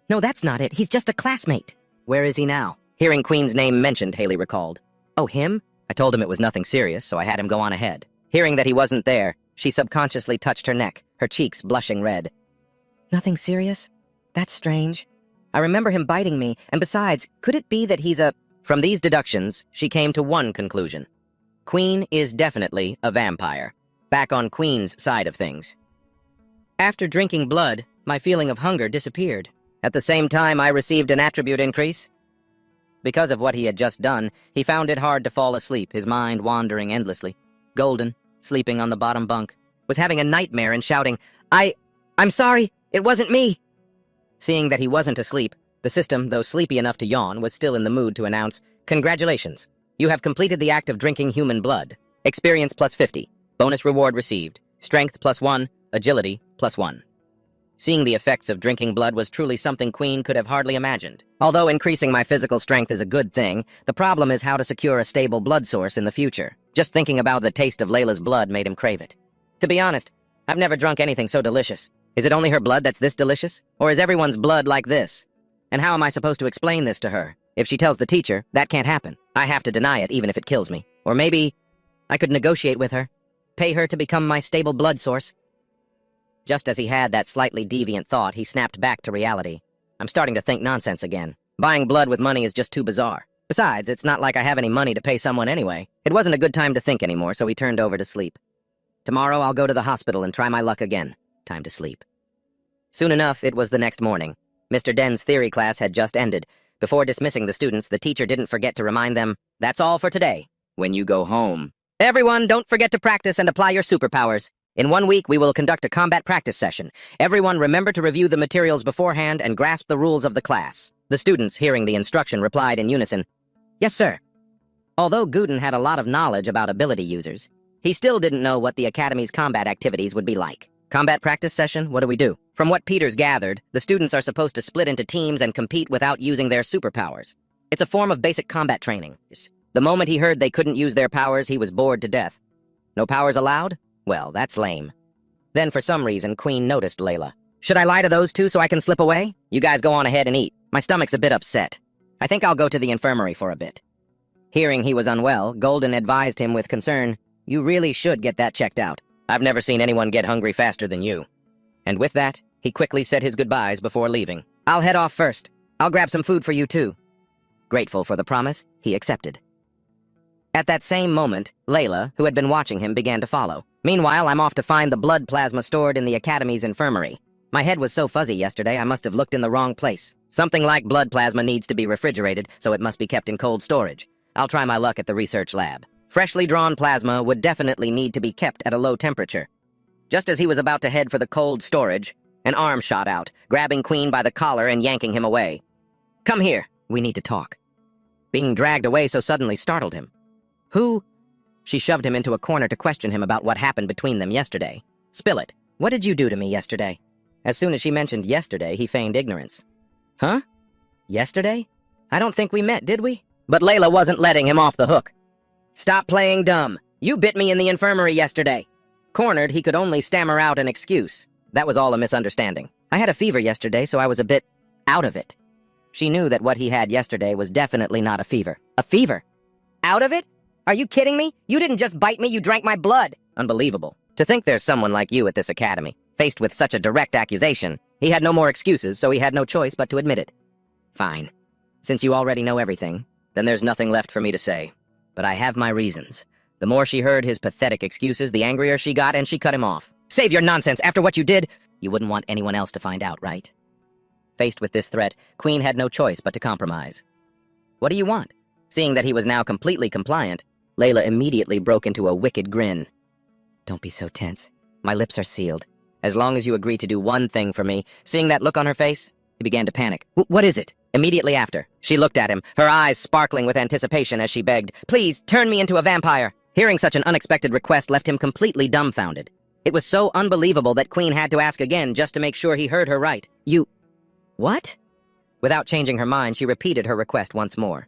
"No, that's not it. He's just a classmate." "Where is he now?" Hearing Queen's name mentioned, Haley recalled. "Oh, him? I told him it was nothing serious, so I had him go on ahead." Hearing that he wasn't there, she subconsciously touched her neck, her cheeks blushing red. "Nothing serious? That's strange. I remember him biting me, and besides, could it be that he's a—" From these deductions, she came to one conclusion. Queen is definitely a vampire. Back on Queen's side of things. After drinking blood, my feeling of hunger disappeared. At the same time, I received an attribute increase. Because of what he had just done, he found it hard to fall asleep, his mind wandering endlessly. Golden, sleeping on the bottom bunk, was having a nightmare and shouting, I'm sorry, it wasn't me." Seeing that he wasn't asleep, the system, though sleepy enough to yawn, was still in the mood to announce, "Congratulations. You have completed the act of drinking human blood. Experience plus 50. Bonus reward received. Strength plus 1. Agility plus 1. Seeing the effects of drinking blood was truly something Queen could have hardly imagined. Although increasing my physical strength is a good thing, the problem is how to secure a stable blood source in the future. Just thinking about the taste of Layla's blood made him crave it. To be honest, I've never drunk anything so delicious. Is it only her blood that's this delicious? Or is everyone's blood like this? And how am I supposed to explain this to her? If she tells the teacher, that can't happen. I have to deny it even if it kills me. Or maybe I could negotiate with her. Pay her to become my stable blood source. Just as he had that slightly deviant thought, he snapped back to reality. I'm starting to think nonsense again. Buying blood with money is just too bizarre. Besides, it's not like I have any money to pay someone anyway. It wasn't a good time to think anymore, so he turned over to sleep. Tomorrow I'll go to the hospital and try my luck again. Time to sleep. Soon enough, it was the next morning. Mr. Den's theory class had just ended. Before dismissing the students, the teacher didn't forget to remind them, "That's all for today. When you go home, everyone, don't forget to practice and apply your superpowers. In 1 week, we will conduct a combat practice session. Everyone remember to review the materials beforehand and grasp the rules of the class." The students, hearing the instruction, replied in unison, "Yes, sir." Although Guden had a lot of knowledge about ability users, he still didn't know what the Academy's combat activities would be like. Combat practice session? What do we do? From what Peters gathered, the students are supposed to split into teams and compete without using their superpowers. It's a form of basic combat training. The moment he heard they couldn't use their powers, he was bored to death. No powers allowed? Well, that's lame. Then, for some reason, Queen noticed Layla. "Should I lie to those two so I can slip away? You guys go on ahead and eat. My stomach's a bit upset. I think I'll go to the infirmary for a bit." Hearing he was unwell, Golden advised him with concern, "You really should get that checked out. I've never seen anyone get hungry faster than you." And with that, he quickly said his goodbyes before leaving. "I'll head off first. I'll grab some food for you too." Grateful for the promise, he accepted. At that same moment, Layla, who had been watching him, began to follow. Meanwhile, I'm off to find the blood plasma stored in the Academy's infirmary. My head was so fuzzy yesterday, I must have looked in the wrong place. Something like blood plasma needs to be refrigerated, so it must be kept in cold storage. I'll try my luck at the research lab. Freshly drawn plasma would definitely need to be kept at a low temperature. Just as he was about to head for the cold storage, an arm shot out, grabbing Queen by the collar and yanking him away. "Come here, we need to talk." Being dragged away so suddenly startled him. "Who?" She shoved him into a corner to question him about what happened between them yesterday. "Spill it. What did you do to me yesterday?" As soon as she mentioned yesterday, he feigned ignorance. "Huh? Yesterday? I don't think we met, did we?" But Layla wasn't letting him off the hook. "Stop playing dumb. You bit me in the infirmary yesterday." Cornered, he could only stammer out an excuse. That was all a misunderstanding. "I had a fever yesterday, so I was a bit out of it." She knew that what he had yesterday was definitely not a fever. A fever? Out of it? Are you kidding me? You didn't just bite me, you drank my blood. Unbelievable. To think there's someone like you at this academy. Faced with such a direct accusation, he had no more excuses, so he had no choice but to admit it. "Fine. Since you already know everything, then there's nothing left for me to say. But I have my reasons." The more she heard his pathetic excuses, the angrier she got, and she cut him off. "Save your nonsense. After what you did, you wouldn't want anyone else to find out, right?" Faced with this threat, Queen had no choice but to compromise. "What do you want?" Seeing that he was now completely compliant, Layla immediately broke into a wicked grin. "Don't be so tense. My lips are sealed. As long as you agree to do one thing for me." Seeing that look on her face, he began to panic. What is it?" Immediately after, she looked at him, her eyes sparkling with anticipation as she begged, "Please, turn me into a vampire." Hearing such an unexpected request left him completely dumbfounded. It was so unbelievable that Queen had to ask again just to make sure he heard her right. "You... what?" Without changing her mind, she repeated her request once more.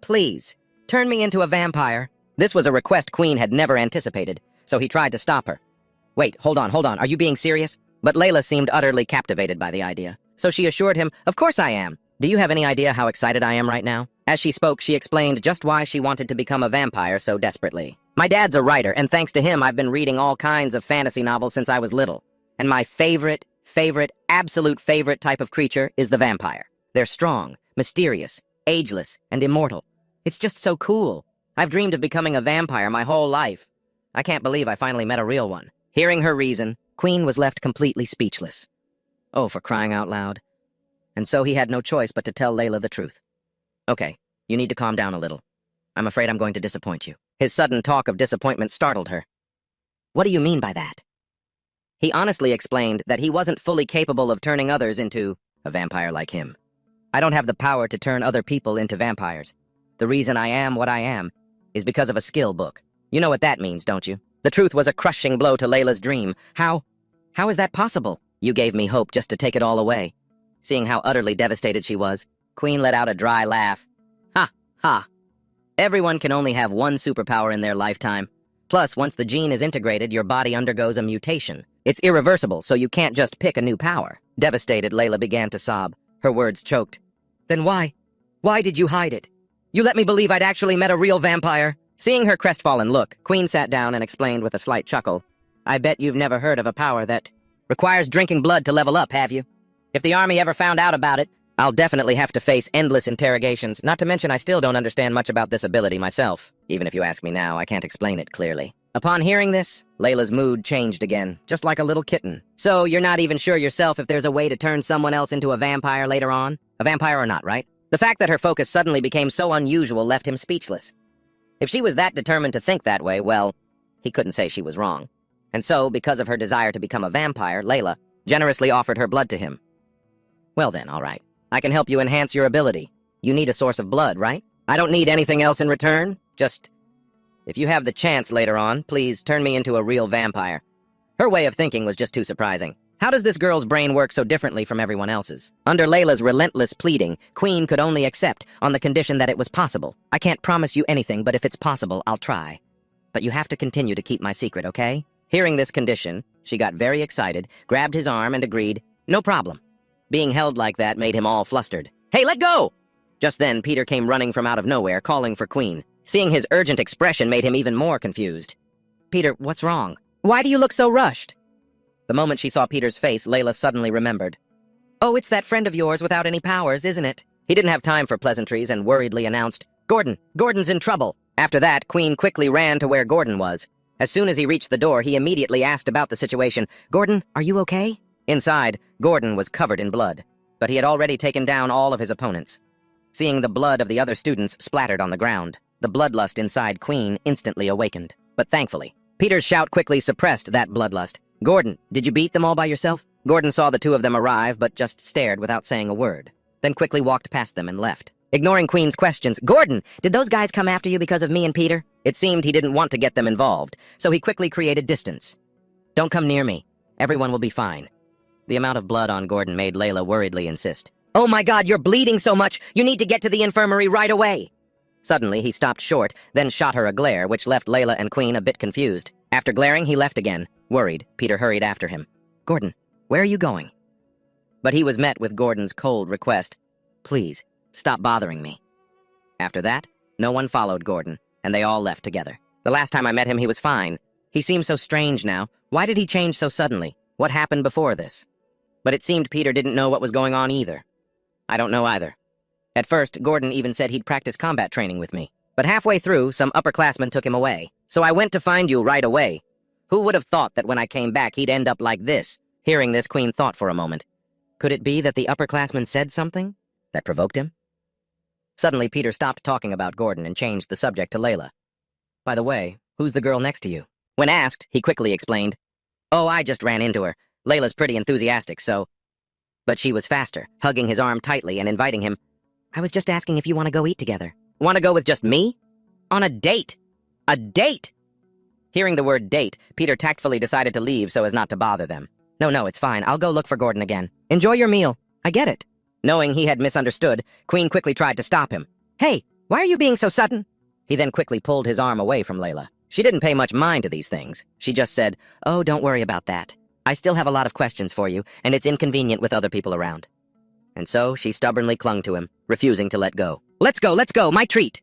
"Please, turn me into a vampire." This was a request Queen had never anticipated, so he tried to stop her. "Wait, hold on, are you being serious?" But Layla seemed utterly captivated by the idea, so she assured him, "Of course I am. Do you have any idea how excited I am right now?" As she spoke, she explained just why she wanted to become a vampire so desperately. "My dad's a writer, and thanks to him, I've been reading all kinds of fantasy novels since I was little. And my favorite, absolute favorite type of creature is the vampire. They're strong, mysterious, ageless, and immortal. It's just so cool. I've dreamed of becoming a vampire my whole life. I can't believe I finally met a real one." Hearing her reason, Queen was left completely speechless. Oh, for crying out loud. And so he had no choice but to tell Layla the truth. "Okay, you need to calm down a little. I'm afraid I'm going to disappoint you." His sudden talk of disappointment startled her. "What do you mean by that?" He honestly explained that he wasn't fully capable of turning others into a vampire like him. "I don't have the power to turn other people into vampires. The reason I am what I am is because of a skill book. You know what that means, don't you?" The truth was a crushing blow to Layla's dream. How is that possible?" "You gave me hope just to take it all away." Seeing how utterly devastated she was, Queen let out a dry laugh. "Ha, ha. Everyone can only have one superpower in their lifetime. Plus, once the gene is integrated, your body undergoes a mutation. It's irreversible, so you can't just pick a new power." Devastated, Layla began to sob. Her words choked. "Then why did you hide it? You let me believe I'd actually met a real vampire." Seeing her crestfallen look, Queen sat down and explained with a slight chuckle. "I bet you've never heard of a power that requires drinking blood to level up, have you? If the army ever found out about it, I'll definitely have to face endless interrogations. Not to mention I still don't understand much about this ability myself. Even if you ask me now, I can't explain it clearly." Upon hearing this, Layla's mood changed again, just like a little kitten. "So you're not even sure yourself if there's a way to turn someone else into a vampire later on? A vampire or not, right?" The fact that her focus suddenly became so unusual left him speechless. If she was that determined to think that way, well, he couldn't say she was wrong. And so, because of her desire to become a vampire, Layla generously offered her blood to him. "Well then, all right. I can help you enhance your ability. You need a source of blood, right? I don't need anything else in return. Just, if you have the chance later on, please turn me into a real vampire." Her way of thinking was just too surprising. How does this girl's brain work so differently from everyone else's? Under Layla's relentless pleading, Queen could only accept on the condition that it was possible. "I can't promise you anything, but if it's possible, I'll try. But you have to continue to keep my secret, okay?" Hearing this condition, she got very excited, grabbed his arm, and agreed, "No problem." Being held like that made him all flustered. "Hey, let go!" Just then, Peter came running from out of nowhere, calling for Queen. Seeing his urgent expression made him even more confused. "Peter, what's wrong? Why do you look so rushed?" The moment she saw Peter's face, Layla suddenly remembered. "Oh, it's that friend of yours without any powers, isn't it?" He didn't have time for pleasantries and worriedly announced, Gordon's in trouble." After that, Queen quickly ran to where Gordon was. As soon as he reached the door, he immediately asked about the situation. "Gordon, are you okay?" Inside, Gordon was covered in blood, but he had already taken down all of his opponents. Seeing the blood of the other students splattered on the ground, the bloodlust inside Queen instantly awakened. But thankfully, Peter's shout quickly suppressed that bloodlust. "Gordon, did you beat them all by yourself?" Gordon saw the two of them arrive, but just stared without saying a word, then quickly walked past them and left. Ignoring Queen's questions, "Gordon, did those guys come after you because of me and Peter?" It seemed he didn't want to get them involved, so he quickly created distance. "Don't come near me. Everyone will be fine." The amount of blood on Gordon made Layla worriedly insist. "Oh my God, you're bleeding so much! You need to get to the infirmary right away!" Suddenly, he stopped short, then shot her a glare, which left Layla and Queen a bit confused. After glaring, he left again. Worried, Peter hurried after him. "Gordon, where are you going?" But he was met with Gordon's cold request. "Please, stop bothering me." After that, no one followed Gordon, and they all left together. "The last time I met him, he was fine. He seems so strange now. Why did he change so suddenly? What happened before this?" But it seemed Peter didn't know what was going on either. "I don't know either. At first, Gordon even said he'd practice combat training with me. But halfway through, some upperclassmen took him away. So I went to find you right away. Who would have thought that when I came back, he'd end up like this?" Hearing this, Queen thought for a moment. Could it be that the upperclassman said something that provoked him? Suddenly, Peter stopped talking about Gordon and changed the subject to Layla. "By the way, who's the girl next to you?" When asked, he quickly explained, "Oh, I just ran into her. Layla's pretty enthusiastic, so—" But she was faster, hugging his arm tightly and inviting him. "I was just asking if you want to go eat together." "Want to go with just me? On a date? A date?" Hearing the word date, Peter tactfully decided to leave so as not to bother them. No, it's fine. I'll go look for Gordon again. Enjoy your meal. I get it." Knowing he had misunderstood, Queen quickly tried to stop him. "Hey, why are you being so sudden?" He then quickly pulled his arm away from Layla. She didn't pay much mind to these things. She just said, "Oh, don't worry about that. I still have a lot of questions for you, and it's inconvenient with other people around." And so she stubbornly clung to him, refusing to let go. Let's go, my treat!"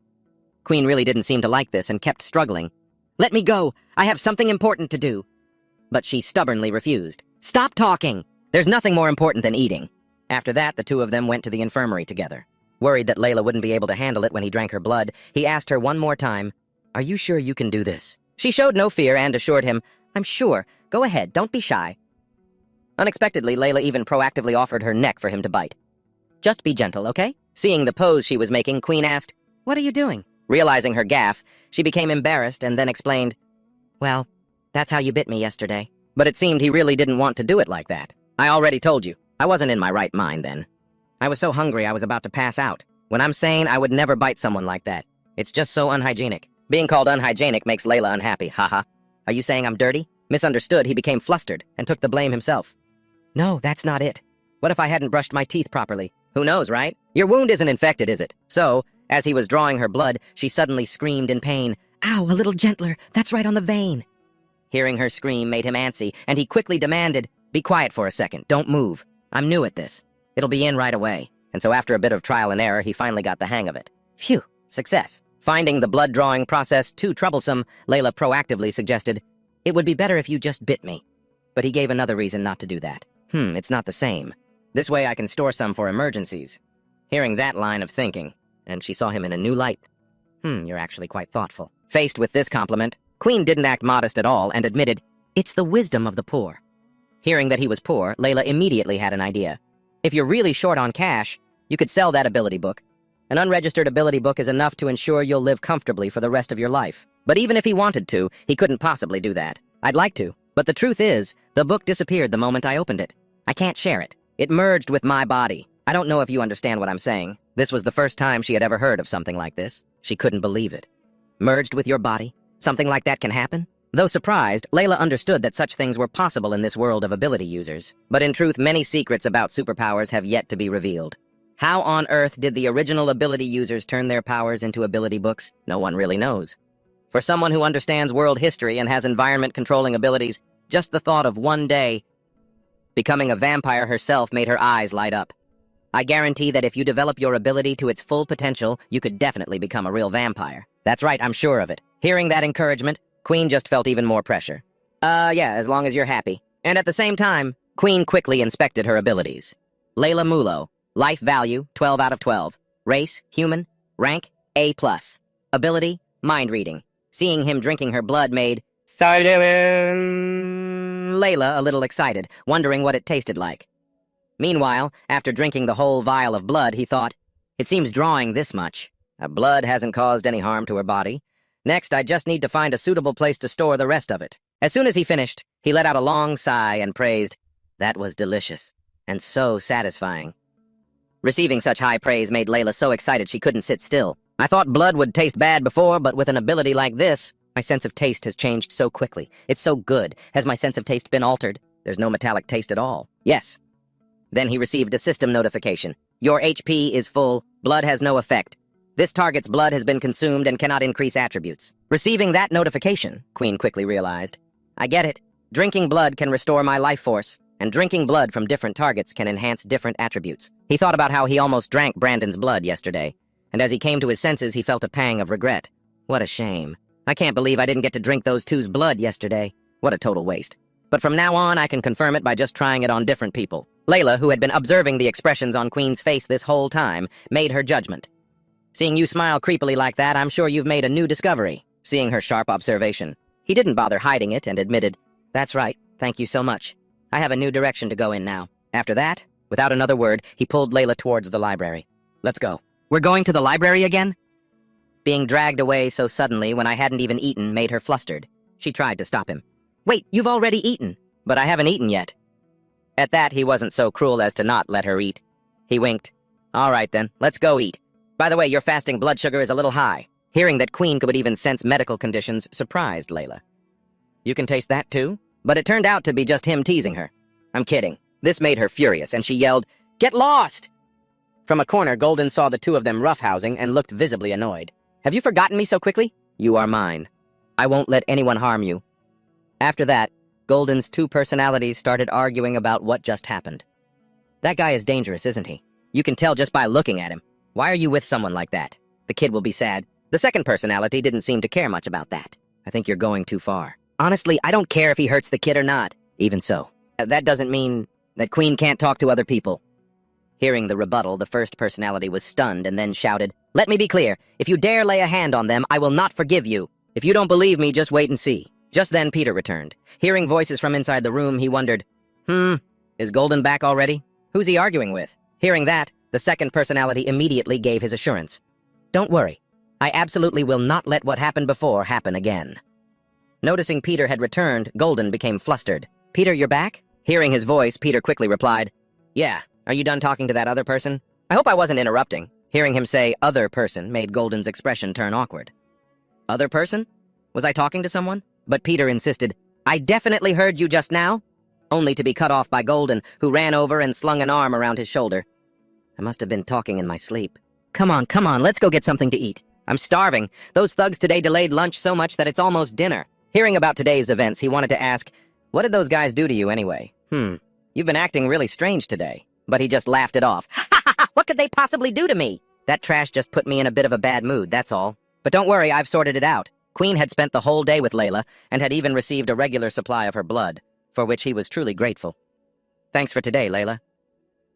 Queen really didn't seem to like this and kept struggling. "Let me go. I have something important to do." But she stubbornly refused. "Stop talking. There's nothing more important than eating." After that, the two of them went to the infirmary together. Worried that Layla wouldn't be able to handle it when he drank her blood, he asked her one more time, "Are you sure you can do this?" She showed no fear and assured him, "I'm sure. Go ahead, don't be shy." Unexpectedly, Layla even proactively offered her neck for him to bite. "Just be gentle, okay?" Seeing the pose she was making, Queen asked, "What are you doing?" Realizing her gaffe, she became embarrassed and then explained, "Well, that's how you bit me yesterday." But it seemed he really didn't want to do it like that. "I already told you. I wasn't in my right mind then. I was so hungry I was about to pass out. When I'm sane, I would never bite someone like that. It's just so unhygienic. Being called unhygienic makes Layla unhappy, haha. Are you saying I'm dirty?" Misunderstood, he became flustered and took the blame himself. "No, that's not it. What if I hadn't brushed my teeth properly? Who knows, right? Your wound isn't infected, is it?" So, as he was drawing her blood, she suddenly screamed in pain. "Ow, a little gentler. That's right on the vein." Hearing her scream made him antsy, and he quickly demanded, "Be quiet for a second. Don't move. I'm new at this. It'll be in right away." And so after a bit of trial and error, he finally got the hang of it. Phew, success. Finding the blood-drawing process too troublesome, Layla proactively suggested, "It would be better if you just bit me." But he gave another reason not to do that. It's not the same. This way I can store some for emergencies." Hearing that line of thinking, and she saw him in a new light. You're actually quite thoughtful." Faced with this compliment, Queen didn't act modest at all and admitted, "It's the wisdom of the poor." Hearing that he was poor, Layla immediately had an idea. If you're really short on cash, you could sell that ability book. An unregistered ability book is enough to ensure you'll live comfortably for the rest of your life. But even if he wanted to, he couldn't possibly do that. I'd like to, but the truth is, the book disappeared the moment I opened it. I can't share it. It merged with my body. I don't know if you understand what I'm saying. This was the first time she had ever heard of something like this. She couldn't believe it. Merged with your body? Something like that can happen? Though surprised, Layla understood that such things were possible in this world of ability users. But in truth, many secrets about superpowers have yet to be revealed. How on earth did the original ability users turn their powers into ability books? No one really knows. For someone who understands world history and has environment-controlling abilities, just the thought of one day becoming a vampire herself made her eyes light up. I guarantee that if you develop your ability to its full potential, you could definitely become a real vampire. That's right, I'm sure of it. Hearing that encouragement, Queen just felt even more pressure. Yeah, as long as you're happy. And at the same time, Queen quickly inspected her abilities. Layla Mulo, life value, 12 out of 12. Race, human. Rank, A+. Ability, mind reading. Seeing him drinking her blood made Layla a little excited, wondering what it tasted like. Meanwhile, after drinking the whole vial of blood, he thought, it seems drawing this much. Blood hasn't caused any harm to her body. Next, I just need to find a suitable place to store the rest of it. As soon as he finished, he let out a long sigh and praised, "That was delicious, and so satisfying." Receiving such high praise made Layla so excited she couldn't sit still. I thought blood would taste bad before, but with an ability like this, my sense of taste has changed so quickly. It's so good. Has my sense of taste been altered? There's no metallic taste at all. Yes. Then he received a system notification. Your HP is full. Blood has no effect. This target's blood has been consumed and cannot increase attributes. Receiving that notification, Queen quickly realized. I get it. Drinking blood can restore my life force, and drinking blood from different targets can enhance different attributes. He thought about how he almost drank Brandon's blood yesterday, and as he came to his senses, he felt a pang of regret. What a shame. I can't believe I didn't get to drink those two's blood yesterday. What a total waste. But from now on, I can confirm it by just trying it on different people. Layla, who had been observing the expressions on Queen's face this whole time, made her judgment. Seeing you smile creepily like that, I'm sure you've made a new discovery. Seeing her sharp observation, he didn't bother hiding it and admitted, That's right, thank you so much. I have a new direction to go in now. After that, without another word, he pulled Layla towards the library. Let's go. We're going to the library again? Being dragged away so suddenly when I hadn't even eaten made her flustered. She tried to stop him. Wait, you've already eaten. But I haven't eaten yet. At that, he wasn't so cruel as to not let her eat. He winked. All right then, let's go eat. By the way, your fasting blood sugar is a little high. Hearing that Queen could even sense medical conditions surprised Layla. You can taste that too? But it turned out to be just him teasing her. I'm kidding. This made her furious, and she yelled, Get lost! From a corner, Golden saw the two of them roughhousing and looked visibly annoyed. Have you forgotten me so quickly? You are mine. I won't let anyone harm you. After that, Golden's two personalities started arguing about what just happened. That guy is dangerous, isn't he? You can tell just by looking at him. Why are you with someone like that? The kid will be sad. The second personality didn't seem to care much about that. I think you're going too far. Honestly, I don't care if he hurts the kid or not. Even so, that doesn't mean that Queen can't talk to other people. Hearing the rebuttal, the first personality was stunned and then shouted, Let me be clear. If you dare lay a hand on them, I will not forgive you. If you don't believe me, just wait and see. Just then, Peter returned. Hearing voices from inside the room, he wondered, Is Golden back already? Who's he arguing with? Hearing that, the second personality immediately gave his assurance. Don't worry. I absolutely will not let what happened before happen again. Noticing Peter had returned, Golden became flustered. Peter, you're back? Hearing his voice, Peter quickly replied, Yeah. Are you done talking to that other person? I hope I wasn't interrupting. Hearing him say other person made Golden's expression turn awkward. Other person? Was I talking to someone? But Peter insisted, I definitely heard you just now. Only to be cut off by Golden, who ran over and slung an arm around his shoulder. I must have been talking in my sleep. Come on, let's go get something to eat. I'm starving. Those thugs today delayed lunch so much that it's almost dinner. Hearing about today's events, he wanted to ask, What did those guys do to you anyway? You've been acting really strange today. But he just laughed it off. What could they possibly do to me? That trash just put me in a bit of a bad mood, that's all. But don't worry, I've sorted it out. Queen had spent the whole day with Layla and had even received a regular supply of her blood, for which he was truly grateful. Thanks for today, Layla.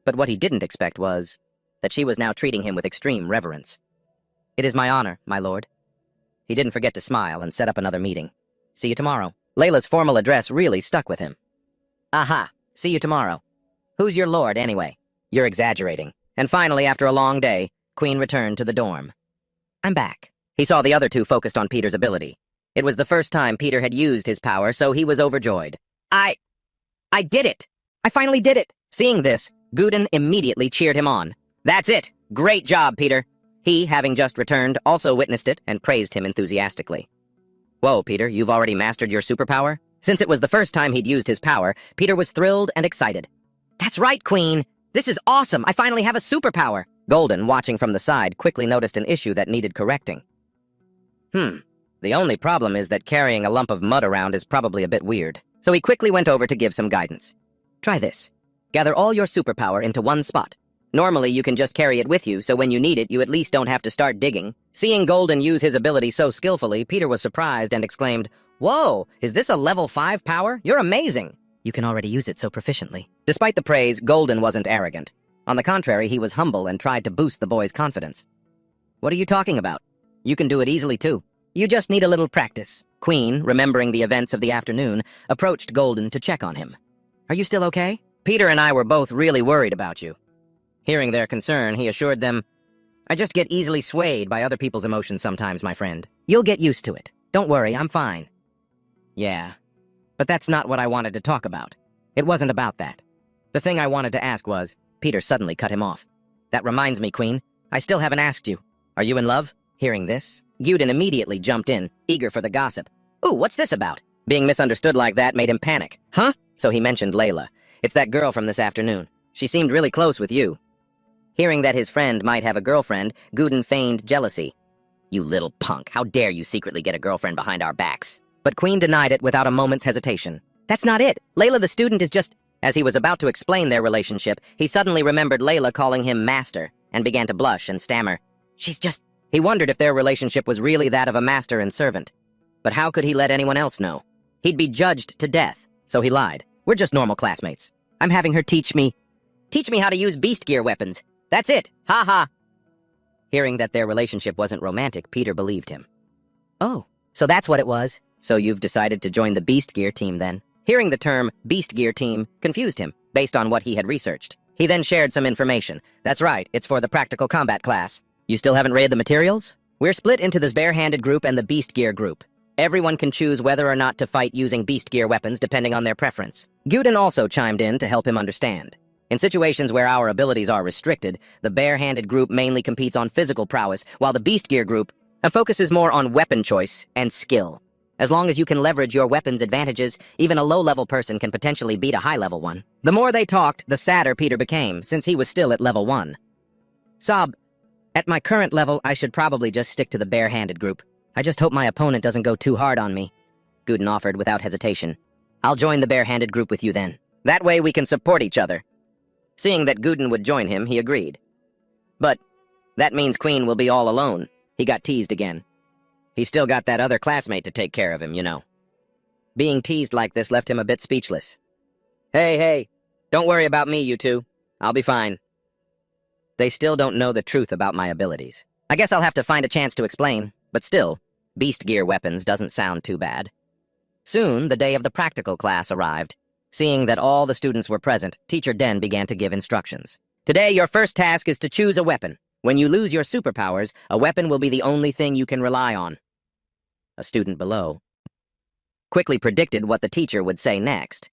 But what he didn't expect was that she was now treating him with extreme reverence. It is my honor, my lord. He didn't forget to smile and set up another meeting. See you tomorrow. Layla's formal address really stuck with him. Aha, see you tomorrow. Who's your lord, anyway? You're exaggerating. And finally, after a long day, Queen returned to the dorm. I'm back. He saw the other two focused on Peter's ability. It was the first time Peter had used his power, so he was overjoyed. I did it! I finally did it! Seeing this, Guden immediately cheered him on. That's it! Great job, Peter! He, having just returned, also witnessed it and praised him enthusiastically. Whoa, Peter, you've already mastered your superpower? Since it was the first time he'd used his power, Peter was thrilled and excited. That's right, Queen! This is awesome! I finally have a superpower! Golden, watching from the side, quickly noticed an issue that needed correcting. The only problem is that carrying a lump of mud around is probably a bit weird. So he quickly went over to give some guidance. Try this. Gather all your superpower into one spot. Normally, you can just carry it with you, so when you need it, you at least don't have to start digging. Seeing Golden use his ability so skillfully, Peter was surprised and exclaimed, Whoa, is this a level 5 power? You're amazing! You can already use it so proficiently. Despite the praise, Golden wasn't arrogant. On the contrary, he was humble and tried to boost the boy's confidence. What are you talking about? You can do it easily, too. You just need a little practice. Queen, remembering the events of the afternoon, approached Golden to check on him. Are you still okay? Peter and I were both really worried about you. Hearing their concern, he assured them, I just get easily swayed by other people's emotions sometimes, my friend. You'll get used to it. Don't worry, I'm fine. Yeah, but that's not what I wanted to talk about. It wasn't about that. The thing I wanted to ask was, Peter suddenly cut him off. That reminds me, Queen, I still haven't asked you. Are you in love? Hearing this, Guden immediately jumped in, eager for the gossip. Ooh, what's this about? Being misunderstood like that made him panic. Huh? So he mentioned Layla. It's that girl from this afternoon. She seemed really close with you. Hearing that his friend might have a girlfriend, Guden feigned jealousy. You little punk, how dare you secretly get a girlfriend behind our backs? But Queen denied it without a moment's hesitation. That's not it. Layla the student is just... As he was about to explain their relationship, he suddenly remembered Layla calling him master, and began to blush and stammer. She's just... He wondered if their relationship was really that of a master and servant. But how could he let anyone else know? He'd be judged to death, so he lied. We're just normal classmates. I'm having her teach me how to use beast gear weapons. That's it. Ha ha. Hearing that their relationship wasn't romantic, Peter believed him. Oh, so that's what it was. So you've decided to join the beast gear team then? Hearing the term beast gear team confused him, based on what he had researched. He then shared some information. That's right, it's for the practical combat class. You still haven't read the materials? We're split into this bare-handed group and the beast gear group. Everyone can choose whether or not to fight using beast gear weapons depending on their preference. Guden also chimed in to help him understand. In situations where our abilities are restricted, the bare-handed group mainly competes on physical prowess, while the beast gear group focuses more on weapon choice and skill. As long as you can leverage your weapon's advantages, even a low-level person can potentially beat a high-level one. The more they talked, the sadder Peter became, since he was still at level 1. Sob, at my current level, I should probably just stick to the bare-handed group. I just hope my opponent doesn't go too hard on me. Guden offered without hesitation. I'll join the bare-handed group with you then. That way we can support each other. Seeing that Guden would join him, he agreed. But that means Queen will be all alone. He got teased again. He's still got that other classmate to take care of him, you know. Being teased like this left him a bit speechless. Hey, don't worry about me, you two. I'll be fine. They still don't know the truth about my abilities. I guess I'll have to find a chance to explain, but still, beast gear weapons doesn't sound too bad. Soon, the day of the practical class arrived. Seeing that all the students were present, Teacher Den began to give instructions. Today, your first task is to choose a weapon. When you lose your superpowers, a weapon will be the only thing you can rely on. A student below quickly predicted what the teacher would say next.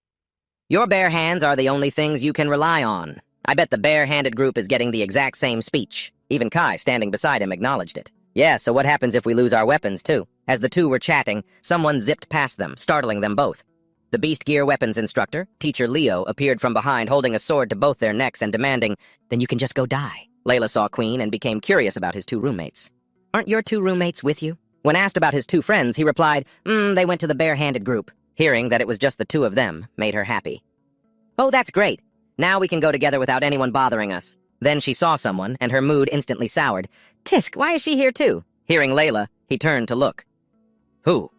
Your bare hands are the only things you can rely on. I bet the bare-handed group is getting the exact same speech. Even Kai, standing beside him, acknowledged it. Yeah, so what happens if we lose our weapons, too? As the two were chatting, someone zipped past them, startling them both. The beast gear weapons instructor, Teacher Leo, appeared from behind holding a sword to both their necks and demanding, "Then you can just go die." Layla saw Queen and became curious about his two roommates. Aren't your two roommates with you? When asked about his two friends, he replied, they went to the bare-handed group. Hearing that it was just the two of them made her happy. Oh, that's great. Now we can go together without anyone bothering us. Then she saw someone, and her mood instantly soured. Tisk, why is she here too? Hearing Layla, he turned to look. Who?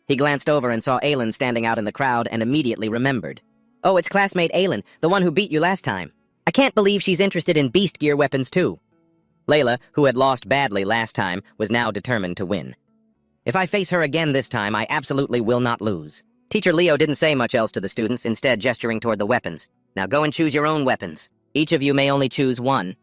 He glanced over and saw Aylin standing out in the crowd and immediately remembered. Oh, it's classmate Aylin, the one who beat you last time. I can't believe she's interested in beast gear weapons too. Layla, who had lost badly last time, was now determined to win. If I face her again this time, I absolutely will not lose. Teacher Leo didn't say much else to the students, instead gesturing toward the weapons. Now go and choose your own weapons. Each of you may only choose one.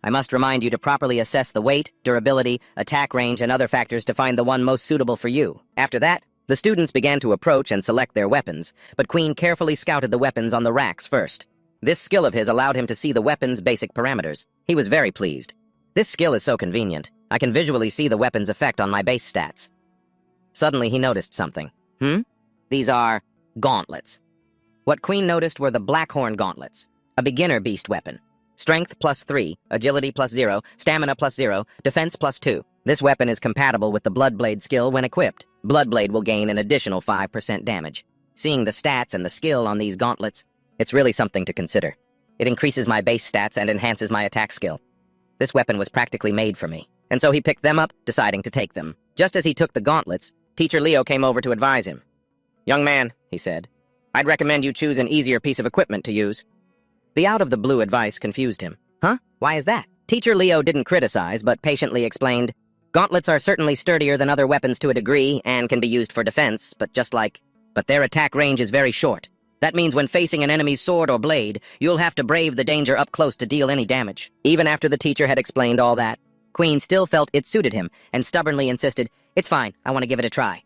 I must remind you to properly assess the weight, durability, attack range, and other factors to find the one most suitable for you. After that, the students began to approach and select their weapons, but Queen carefully scouted the weapons on the racks first. This skill of his allowed him to see the weapon's basic parameters. He was very pleased. This skill is so convenient. I can visually see the weapon's effect on my base stats. Suddenly he noticed something. These are gauntlets. What Queen noticed were the Blackhorn gauntlets, a beginner beast weapon. Strength +3, agility +0, stamina +0, defense +2. This weapon is compatible with the Bloodblade skill when equipped. Bloodblade will gain an additional 5% damage. Seeing the stats and the skill on these gauntlets, it's really something to consider. It increases my base stats and enhances my attack skill. This weapon was practically made for me, and so he picked them up, deciding to take them. Just as he took the gauntlets, Teacher Leo came over to advise him. Young man, he said, I'd recommend you choose an easier piece of equipment to use. The out-of-the-blue advice confused him. Huh? Why is that? Teacher Leo didn't criticize, but patiently explained, gauntlets are certainly sturdier than other weapons to a degree and can be used for defense, but their attack range is very short. That means when facing an enemy's sword or blade, you'll have to brave the danger up close to deal any damage. Even after the teacher had explained all that, Queen still felt it suited him and stubbornly insisted, "It's fine, I want to give it a try."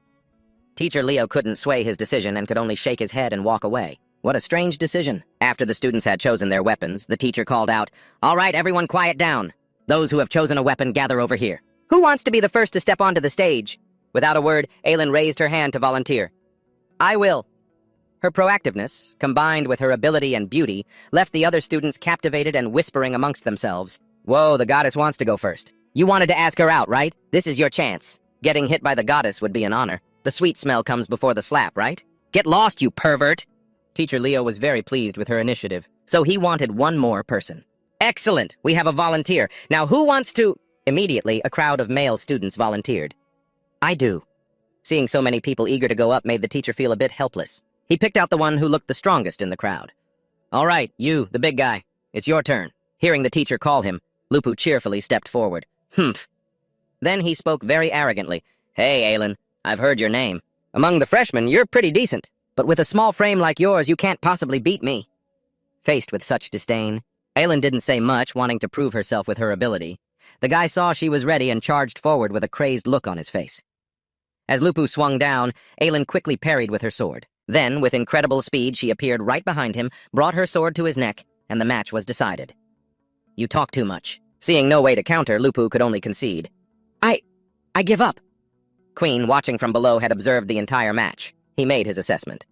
Teacher Leo couldn't sway his decision and could only shake his head and walk away. What a strange decision. After the students had chosen their weapons, the teacher called out, "All right, everyone quiet down. Those who have chosen a weapon gather over here. Who wants to be the first to step onto the stage?" Without a word, Aylin raised her hand to volunteer. "I will." Her proactiveness, combined with her ability and beauty, left the other students captivated and whispering amongst themselves. "Whoa, the goddess wants to go first. You wanted to ask her out, right? This is your chance. Getting hit by the goddess would be an honor. The sweet smell comes before the slap, right? Get lost, you pervert!" Teacher Leo was very pleased with her initiative, so he wanted one more person. "Excellent! We have a volunteer. Now who wants to—" Immediately, a crowd of male students volunteered. "I do." Seeing so many people eager to go up made the teacher feel a bit helpless. He picked out the one who looked the strongest in the crowd. "All right, you, the big guy. It's your turn." Hearing the teacher call him, Lupu cheerfully stepped forward. "Humph." Then he spoke very arrogantly. "Hey, Aylin, I've heard your name. Among the freshmen, you're pretty decent. But with a small frame like yours, you can't possibly beat me." Faced with such disdain, Aylin didn't say much, wanting to prove herself with her ability. The guy saw she was ready and charged forward with a crazed look on his face. As Lupu swung down, Aylin quickly parried with her sword. Then, with incredible speed, she appeared right behind him, brought her sword to his neck, and the match was decided. "You talk too much." Seeing no way to counter, Lupu could only concede. I give up." Queen, watching from below, had observed the entire match. He made his assessment.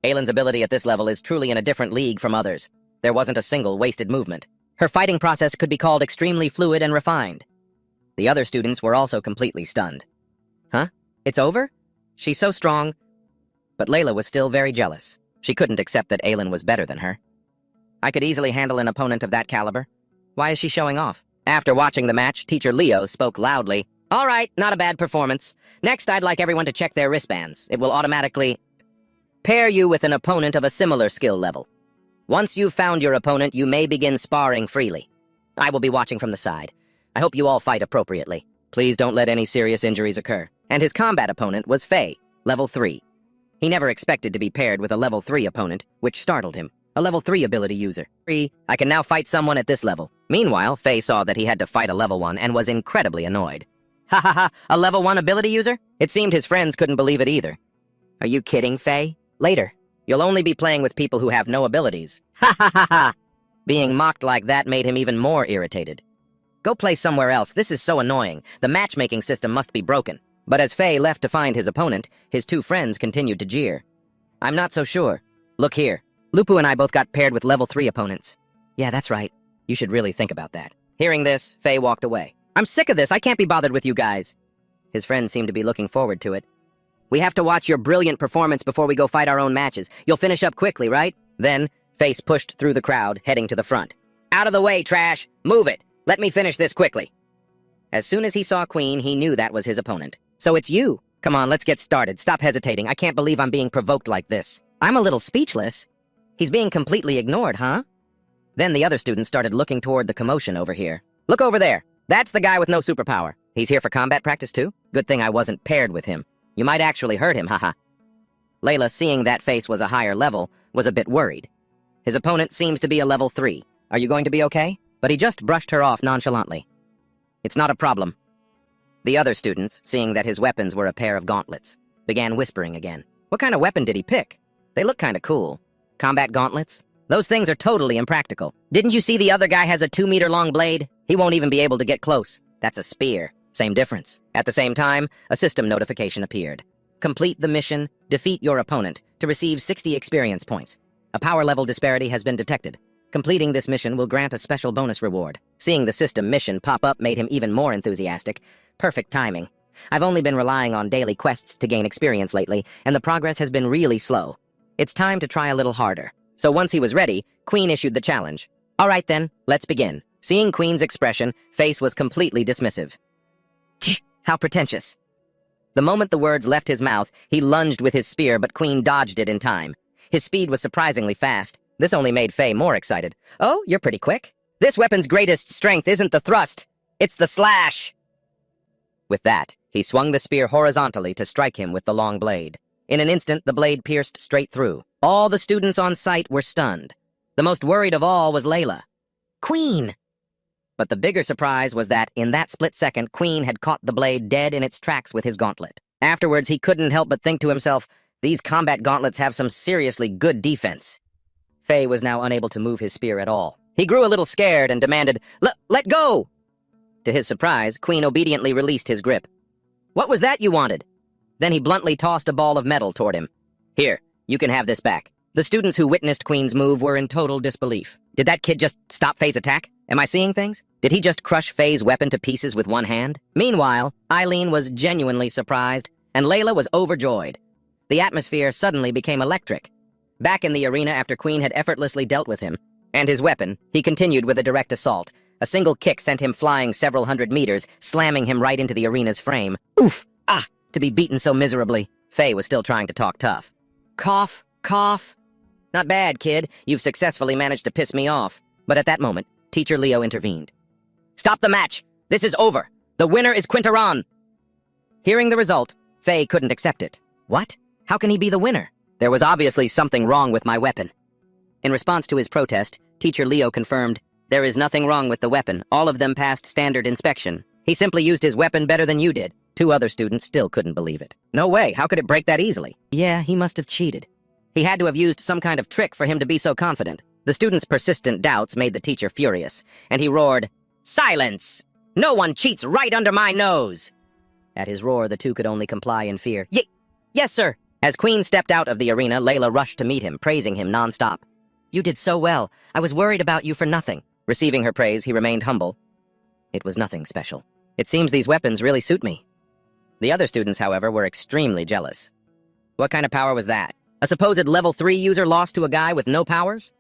Aylin's ability at this level is truly in a different league from others. There wasn't a single wasted movement. Her fighting process could be called extremely fluid and refined. The other students were also completely stunned. Huh? It's over? She's so strong. But Layla was still very jealous. She couldn't accept that Aylin was better than her. "I could easily handle an opponent of that caliber. Why is she showing off?" After watching the match, Teacher Leo spoke loudly. "All right, not a bad performance. Next, I'd like everyone to check their wristbands. It will automatically pair you with an opponent of a similar skill level. Once you've found your opponent, you may begin sparring freely. I will be watching from the side. I hope you all fight appropriately. Please don't let any serious injuries occur." And his combat opponent was Faye, level 3. He never expected to be paired with a level 3 opponent, which startled him. A level 3 ability user. I can now fight someone at this level. Meanwhile, Faye saw that he had to fight a level 1 and was incredibly annoyed. "Ha ha ha, a level 1 ability user?" It seemed his friends couldn't believe it either. "Are you kidding, Faye? Later. You'll only be playing with people who have no abilities." Ha ha ha ha! Being mocked like that made him even more irritated. "Go play somewhere else. This is so annoying. The matchmaking system must be broken." But as Faye left to find his opponent, his two friends continued to jeer. "I'm not so sure. Look here. Lupu and I both got paired with level 3 opponents." "Yeah, that's right. You should really think about that." Hearing this, Faye walked away. "I'm sick of this. I can't be bothered with you guys." His friends seemed to be looking forward to it. "We have to watch your brilliant performance before we go fight our own matches. You'll finish up quickly, right?" Then, Face pushed through the crowd, heading to the front. "Out of the way, trash! Move it! Let me finish this quickly!" As soon as he saw Queen, he knew that was his opponent. "So it's you! Come on, let's get started. Stop hesitating. I can't believe I'm being provoked like this." I'm a little speechless. He's being completely ignored, huh? Then the other students started looking toward the commotion over here. "Look over there. That's the guy with no superpower. He's here for combat practice too? Good thing I wasn't paired with him. You might actually hurt him, haha." Layla, seeing that Face was a higher level, was a bit worried. His opponent seems to be a level 3. "Are you going to be okay?" But he just brushed her off nonchalantly. "It's not a problem." The other students, seeing that his weapons were a pair of gauntlets, began whispering again. What kind of weapon did he pick? They look kinda cool. Combat gauntlets? Those things are totally impractical. Didn't you see the other guy has a 2-meter-long blade? He won't even be able to get close. That's a spear. Same difference. At the same time, a system notification appeared. Complete the mission, defeat your opponent, to receive 60 experience points. A power level disparity has been detected. Completing this mission will grant a special bonus reward. Seeing the system mission pop up made him even more enthusiastic. Perfect timing. I've only been relying on daily quests to gain experience lately, and the progress has been really slow. It's time to try a little harder. So once he was ready, Queen issued the challenge. "All right then, let's begin." Seeing Queen's expression, Face was completely dismissive. "Tch, how pretentious." The moment the words left his mouth, he lunged with his spear, but Queen dodged it in time. His speed was surprisingly fast. This only made Faye more excited. "Oh, you're pretty quick. This weapon's greatest strength isn't the thrust, it's the slash." With that, he swung the spear horizontally to strike him with the long blade. In an instant, the blade pierced straight through. All the students on site were stunned. The most worried of all was Layla. "Queen!" But the bigger surprise was that, in that split second, Queen had caught the blade dead in its tracks with his gauntlet. Afterwards, he couldn't help but think to himself, these combat gauntlets have some seriously good defense. Faye was now unable to move his spear at all. He grew a little scared and demanded, Let go! To his surprise, Queen obediently released his grip. What was that you wanted? Then he bluntly tossed a ball of metal toward him. Here, you can have this back. The students who witnessed Queen's move were in total disbelief. Did that kid just stop Faye's attack? Am I seeing things? Did he just crush Faye's weapon to pieces with one hand? Meanwhile, Eileen was genuinely surprised, and Layla was overjoyed. The atmosphere suddenly became electric. Back in the arena after Queen had effortlessly dealt with him, and his weapon, he continued with a direct assault. A single kick sent him flying several hundred meters, slamming him right into the arena's frame. Oof! Ah! To be beaten so miserably. Faye was still trying to talk tough. Cough, cough. Not bad, kid. You've successfully managed to piss me off. But at that moment, Teacher Leo intervened. Stop the match! This is over! The winner is Quintaron! Hearing the result, Faye couldn't accept it. What? How can he be the winner? There was obviously something wrong with my weapon. In response to his protest, Teacher Leo confirmed, there is nothing wrong with the weapon. All of them passed standard inspection. He simply used his weapon better than you did. Two other students still couldn't believe it. No way, how could it break that easily? Yeah, he must have cheated. He had to have used some kind of trick for him to be so confident. The students' persistent doubts made the teacher furious, and he roared, Silence! No one cheats right under my nose! At his roar, the two could only comply in fear. Yes, sir! As Queen stepped out of the arena, Layla rushed to meet him, praising him nonstop. You did so well. I was worried about you for nothing. Receiving her praise, he remained humble. It was nothing special. It seems these weapons really suit me. The other students, however, were extremely jealous. What kind of power was that? A supposed level 3 user lost to a guy with no powers?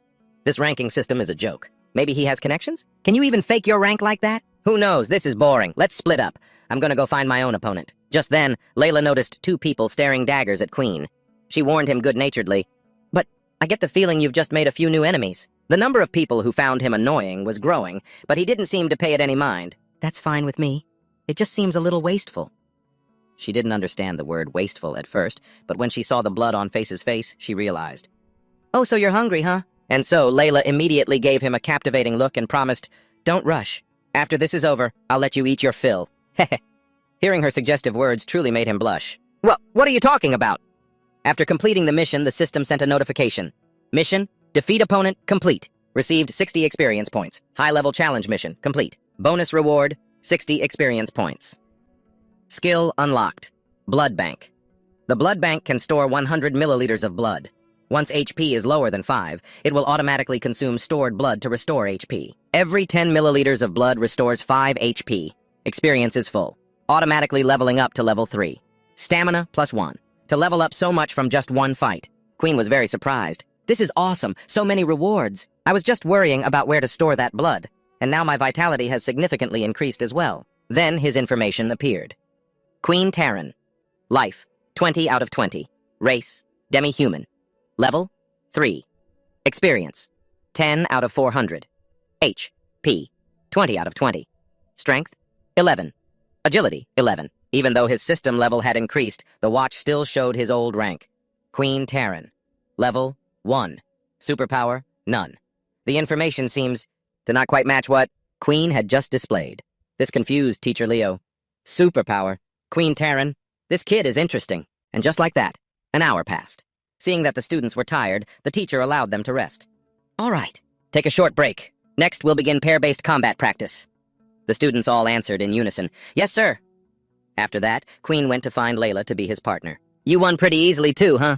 This ranking system is a joke. Maybe he has connections? Can you even fake your rank like that? Who knows? This is boring. Let's split up. I'm gonna go find my own opponent. Just then, Layla noticed two people staring daggers at Queen. She warned him good-naturedly, but I get the feeling you've just made a few new enemies. The number of people who found him annoying was growing, but he didn't seem to pay it any mind. That's fine with me. It just seems a little wasteful. She didn't understand the word wasteful at first, but when she saw the blood on Face's face, she realized. Oh, so you're hungry, huh? And so Layla immediately gave him a captivating look and promised, Don't rush. After this is over, I'll let you eat your fill. Heh. Hearing her suggestive words truly made him blush. Well, what are you talking about? After completing the mission, the system sent a notification. Mission, defeat opponent, complete. Received 60 experience points. High-level challenge mission, complete. Bonus reward, 60 experience points. Skill unlocked. Blood Bank. The blood bank can store 100 milliliters of blood. Once HP is lower than 5, it will automatically consume stored blood to restore HP. Every 10 milliliters of blood restores 5 HP. Experience is full. Automatically leveling up to level 3. Stamina +1. To level up so much from just one fight. Queen was very surprised. This is awesome. So many rewards. I was just worrying about where to store that blood, and now my vitality has significantly increased as well. Then his information appeared. Queen Taryn. Life, 20 out of 20. Race, demi-human. Level, 3. Experience, 10 out of 400. HP, 20 out of 20. Strength, 11. Agility, 11. Even though his system level had increased, the watch still showed his old rank. Queen Taryn. Level, 1. Superpower, none. The information seems to not quite match what Queen had just displayed. This confused Teacher Leo. Superpower. Queen Taryn. This kid is interesting. And just like that, an hour passed. Seeing that the students were tired, the teacher allowed them to rest. All right, take a short break. Next, we'll begin pair-based combat practice. The students all answered in unison, Yes, sir. After that, Queen went to find Layla to be his partner. You won pretty easily too, huh?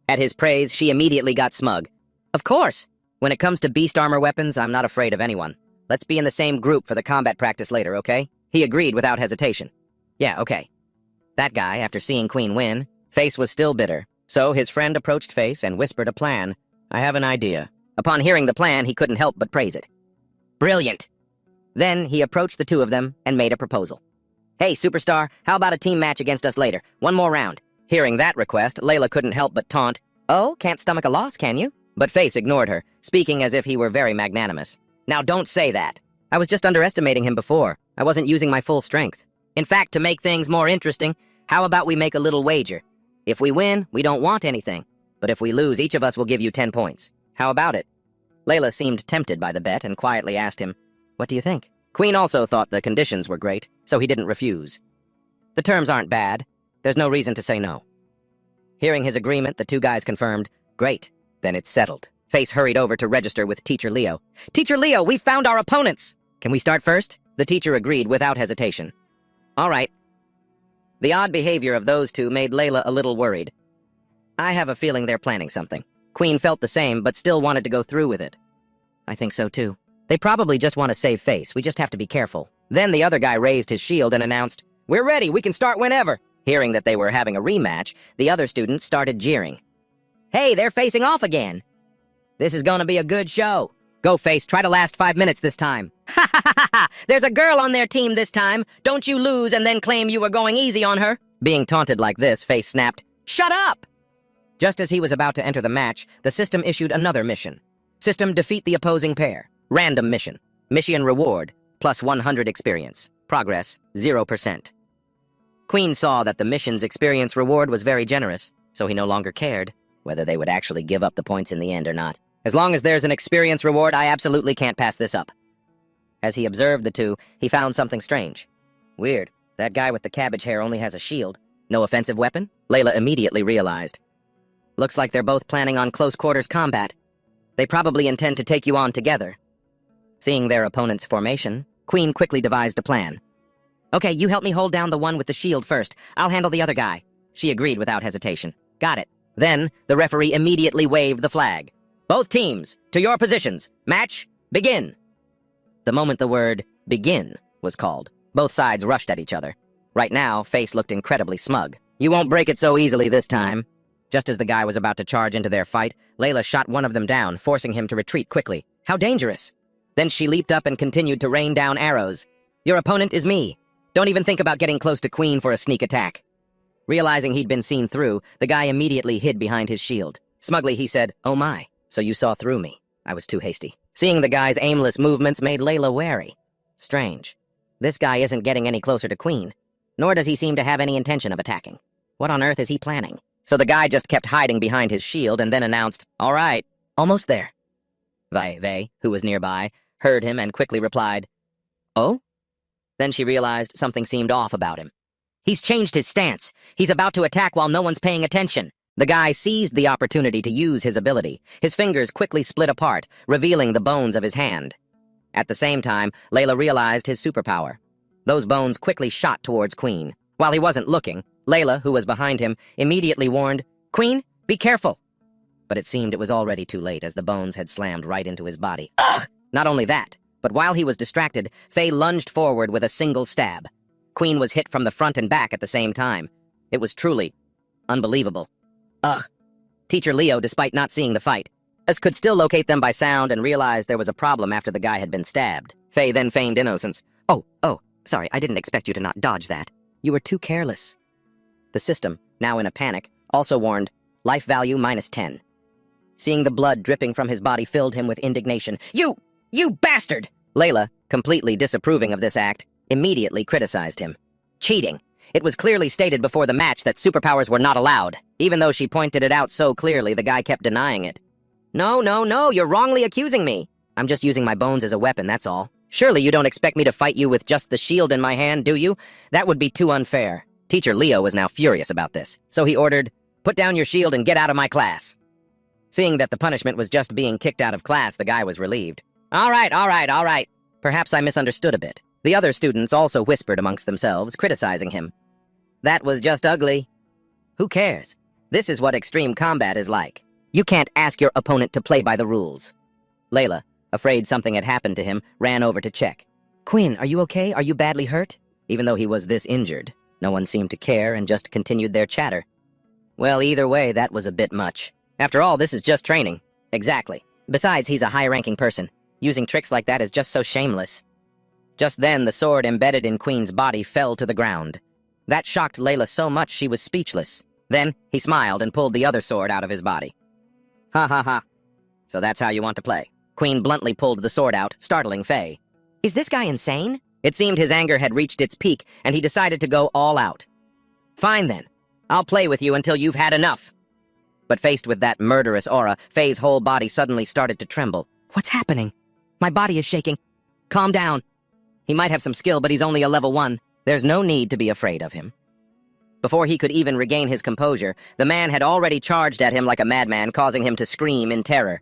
At his praise, she immediately got smug. Of course. When it comes to beast armor weapons, I'm not afraid of anyone. Let's be in the same group for the combat practice later, okay? He agreed without hesitation. Yeah, okay. That guy, after seeing Queen win, Face was still bitter. So his friend approached Face and whispered a plan. I have an idea. Upon hearing the plan, he couldn't help but praise it. Brilliant! Then he approached the two of them and made a proposal. Hey, Superstar, how about a team match against us later? One more round. Hearing that request, Layla couldn't help but taunt. Oh, can't stomach a loss, can you? But Face ignored her, speaking as if he were very magnanimous. Now don't say that. I was just underestimating him before. I wasn't using my full strength. In fact, to make things more interesting, how about we make a little wager? If we win, we don't want anything. But if we lose, each of us will give you 10 points. How about it? Layla seemed tempted by the bet and quietly asked him, What do you think? Queen also thought the conditions were great, so he didn't refuse. The terms aren't bad. There's no reason to say no. Hearing his agreement, the two guys confirmed, "Great, then it's settled." Face hurried over to register with Teacher Leo. "Teacher Leo, we found our opponents! Can we start first?" The teacher agreed without hesitation. "All right." The odd behavior of those two made Layla a little worried. "I have a feeling they're planning something." Queen felt the same, but still wanted to go through with it. "I think so too. They probably just want to save face. We just have to be careful." Then the other guy raised his shield and announced, "We're ready. We can start whenever." Hearing that they were having a rematch, the other students started jeering. "Hey, they're facing off again. This is gonna be a good show. Go, Face, try to last 5 minutes this time." "Ha ha ha ha! There's a girl on their team this time. Don't you lose and then claim you were going easy on her." Being taunted like this, Face snapped, "Shut up!" Just as he was about to enter the match, the system issued another mission. System, defeat the opposing pair. Random mission. Mission reward, plus 100 experience. Progress, 0%. Queen saw that the mission's experience reward was very generous, so he no longer cared whether they would actually give up the points in the end or not. "As long as there's an experience reward, I absolutely can't pass this up." As he observed the two, he found something strange. Weird, that guy with the cabbage hair only has a shield. No offensive weapon? Layla immediately realized. Looks like they're both planning on close quarters combat. They probably intend to take you on together. Seeing their opponent's formation, Queen quickly devised a plan. "Okay, you help me hold down the one with the shield first. I'll handle the other guy." She agreed without hesitation. "Got it." Then, the referee immediately waved the flag. "Both teams, to your positions. Match, begin." The moment the word, begin, was called, both sides rushed at each other. Right now, Face looked incredibly smug. "You won't break it so easily this time." Just as the guy was about to charge into their fight, Layla shot one of them down, forcing him to retreat quickly. How dangerous! Then she leaped up and continued to rain down arrows. "Your opponent is me. Don't even think about getting close to Queen for a sneak attack." Realizing he'd been seen through, the guy immediately hid behind his shield. Smugly, he said, "Oh my, so you saw through me. I was too hasty." Seeing the guy's aimless movements made Layla wary. Strange. This guy isn't getting any closer to Queen, nor does he seem to have any intention of attacking. What on earth is he planning? So the guy just kept hiding behind his shield and then announced, "All right, almost there." Vei, who was nearby, heard him and quickly replied, "Oh?" Then she realized something seemed off about him. He's changed his stance. He's about to attack while no one's paying attention. The guy seized the opportunity to use his ability. His fingers quickly split apart, revealing the bones of his hand. At the same time, Layla realized his superpower. Those bones quickly shot towards Queen. While he wasn't looking, Layla, who was behind him, immediately warned, "Queen, be careful!" But it seemed it was already too late as the bones had slammed right into his body. Ugh! Not only that, but while he was distracted, Faye lunged forward with a single stab. Queen was hit from the front and back at the same time. It was truly unbelievable. Ugh. Teacher Leo, despite not seeing the fight, could still locate them by sound and realized there was a problem after the guy had been stabbed. Faye then feigned innocence. Oh, sorry, I didn't expect you to not dodge that. You were too careless." The system, now in a panic, also warned, "Life value -10. Seeing the blood dripping from his body filled him with indignation. You bastard!" Layla, completely disapproving of this act, immediately criticized him. Cheating. It was clearly stated before the match that superpowers were not allowed. Even though she pointed it out so clearly, the guy kept denying it. No, you're wrongly accusing me. I'm just using my bones as a weapon, that's all. Surely you don't expect me to fight you with just the shield in my hand, do you? That would be too unfair." Teacher Leo was now furious about this, so he ordered, "Put down your shield and get out of my class." Seeing that the punishment was just being kicked out of class, the guy was relieved. All right. Perhaps I misunderstood a bit. The other students also whispered amongst themselves, criticizing him. "That was just ugly." Who cares? This is what extreme combat is like. You can't ask your opponent to play by the rules. Layla, afraid something had happened to him, ran over to check. "Quinn, are you okay? Are you badly hurt?" Even though he was this injured, no one seemed to care and just continued their chatter. Well, either way, that was a bit much. After all, this is just training. Exactly. Besides, he's a high-ranking person. Using tricks like that is just so shameless. Just then, the sword embedded in Queen's body fell to the ground. That shocked Layla so much she was speechless. Then, he smiled and pulled the other sword out of his body. Ha. So that's how you want to play. Queen bluntly pulled the sword out, startling Faye. Is this guy insane? It seemed his anger had reached its peak, and he decided to go all out. Fine then. I'll play with you until you've had enough. But faced with that murderous aura, Faye's whole body suddenly started to tremble. What's happening? My body is shaking. Calm down. He might have some skill, but he's only a level 1. There's no need to be afraid of him. Before he could even regain his composure, the man had already charged at him like a madman, causing him to scream in terror.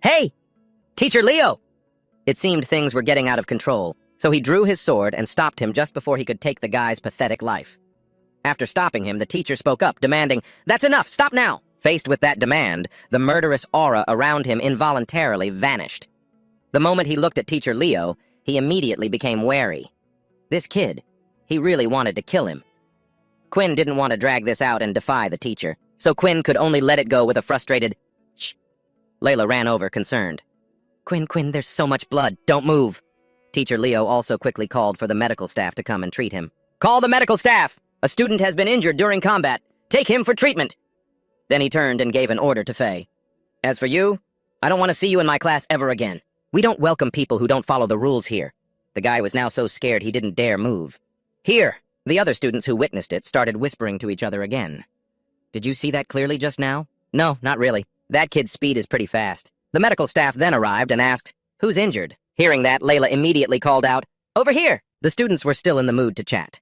"Hey! Teacher Leo!" It seemed things were getting out of control, so he drew his sword and stopped him just before he could take the guy's pathetic life. After stopping him, the teacher spoke up, demanding, "That's enough! Stop now!" Faced with that demand, the murderous aura around him involuntarily vanished. The moment he looked at Teacher Leo, he immediately became wary. This kid, he really wanted to kill him. Quinn didn't want to drag this out and defy the teacher, so Quinn could only let it go with a frustrated, "Shh." Layla ran over, concerned. Quinn, there's so much blood. Don't move." Teacher Leo also quickly called for the medical staff to come and treat him. "Call the medical staff! A student has been injured during combat. Take him for treatment!" Then he turned and gave an order to Faye. "As for you, I don't want to see you in my class ever again. We don't welcome people who don't follow the rules here." The guy was now so scared he didn't dare move. "Here!" The other students who witnessed it started whispering to each other again. "Did you see that clearly just now?" "No, not really. That kid's speed is pretty fast." The medical staff then arrived and asked, "Who's injured?" Hearing that, Layla immediately called out, "Over here!" The students were still in the mood to chat.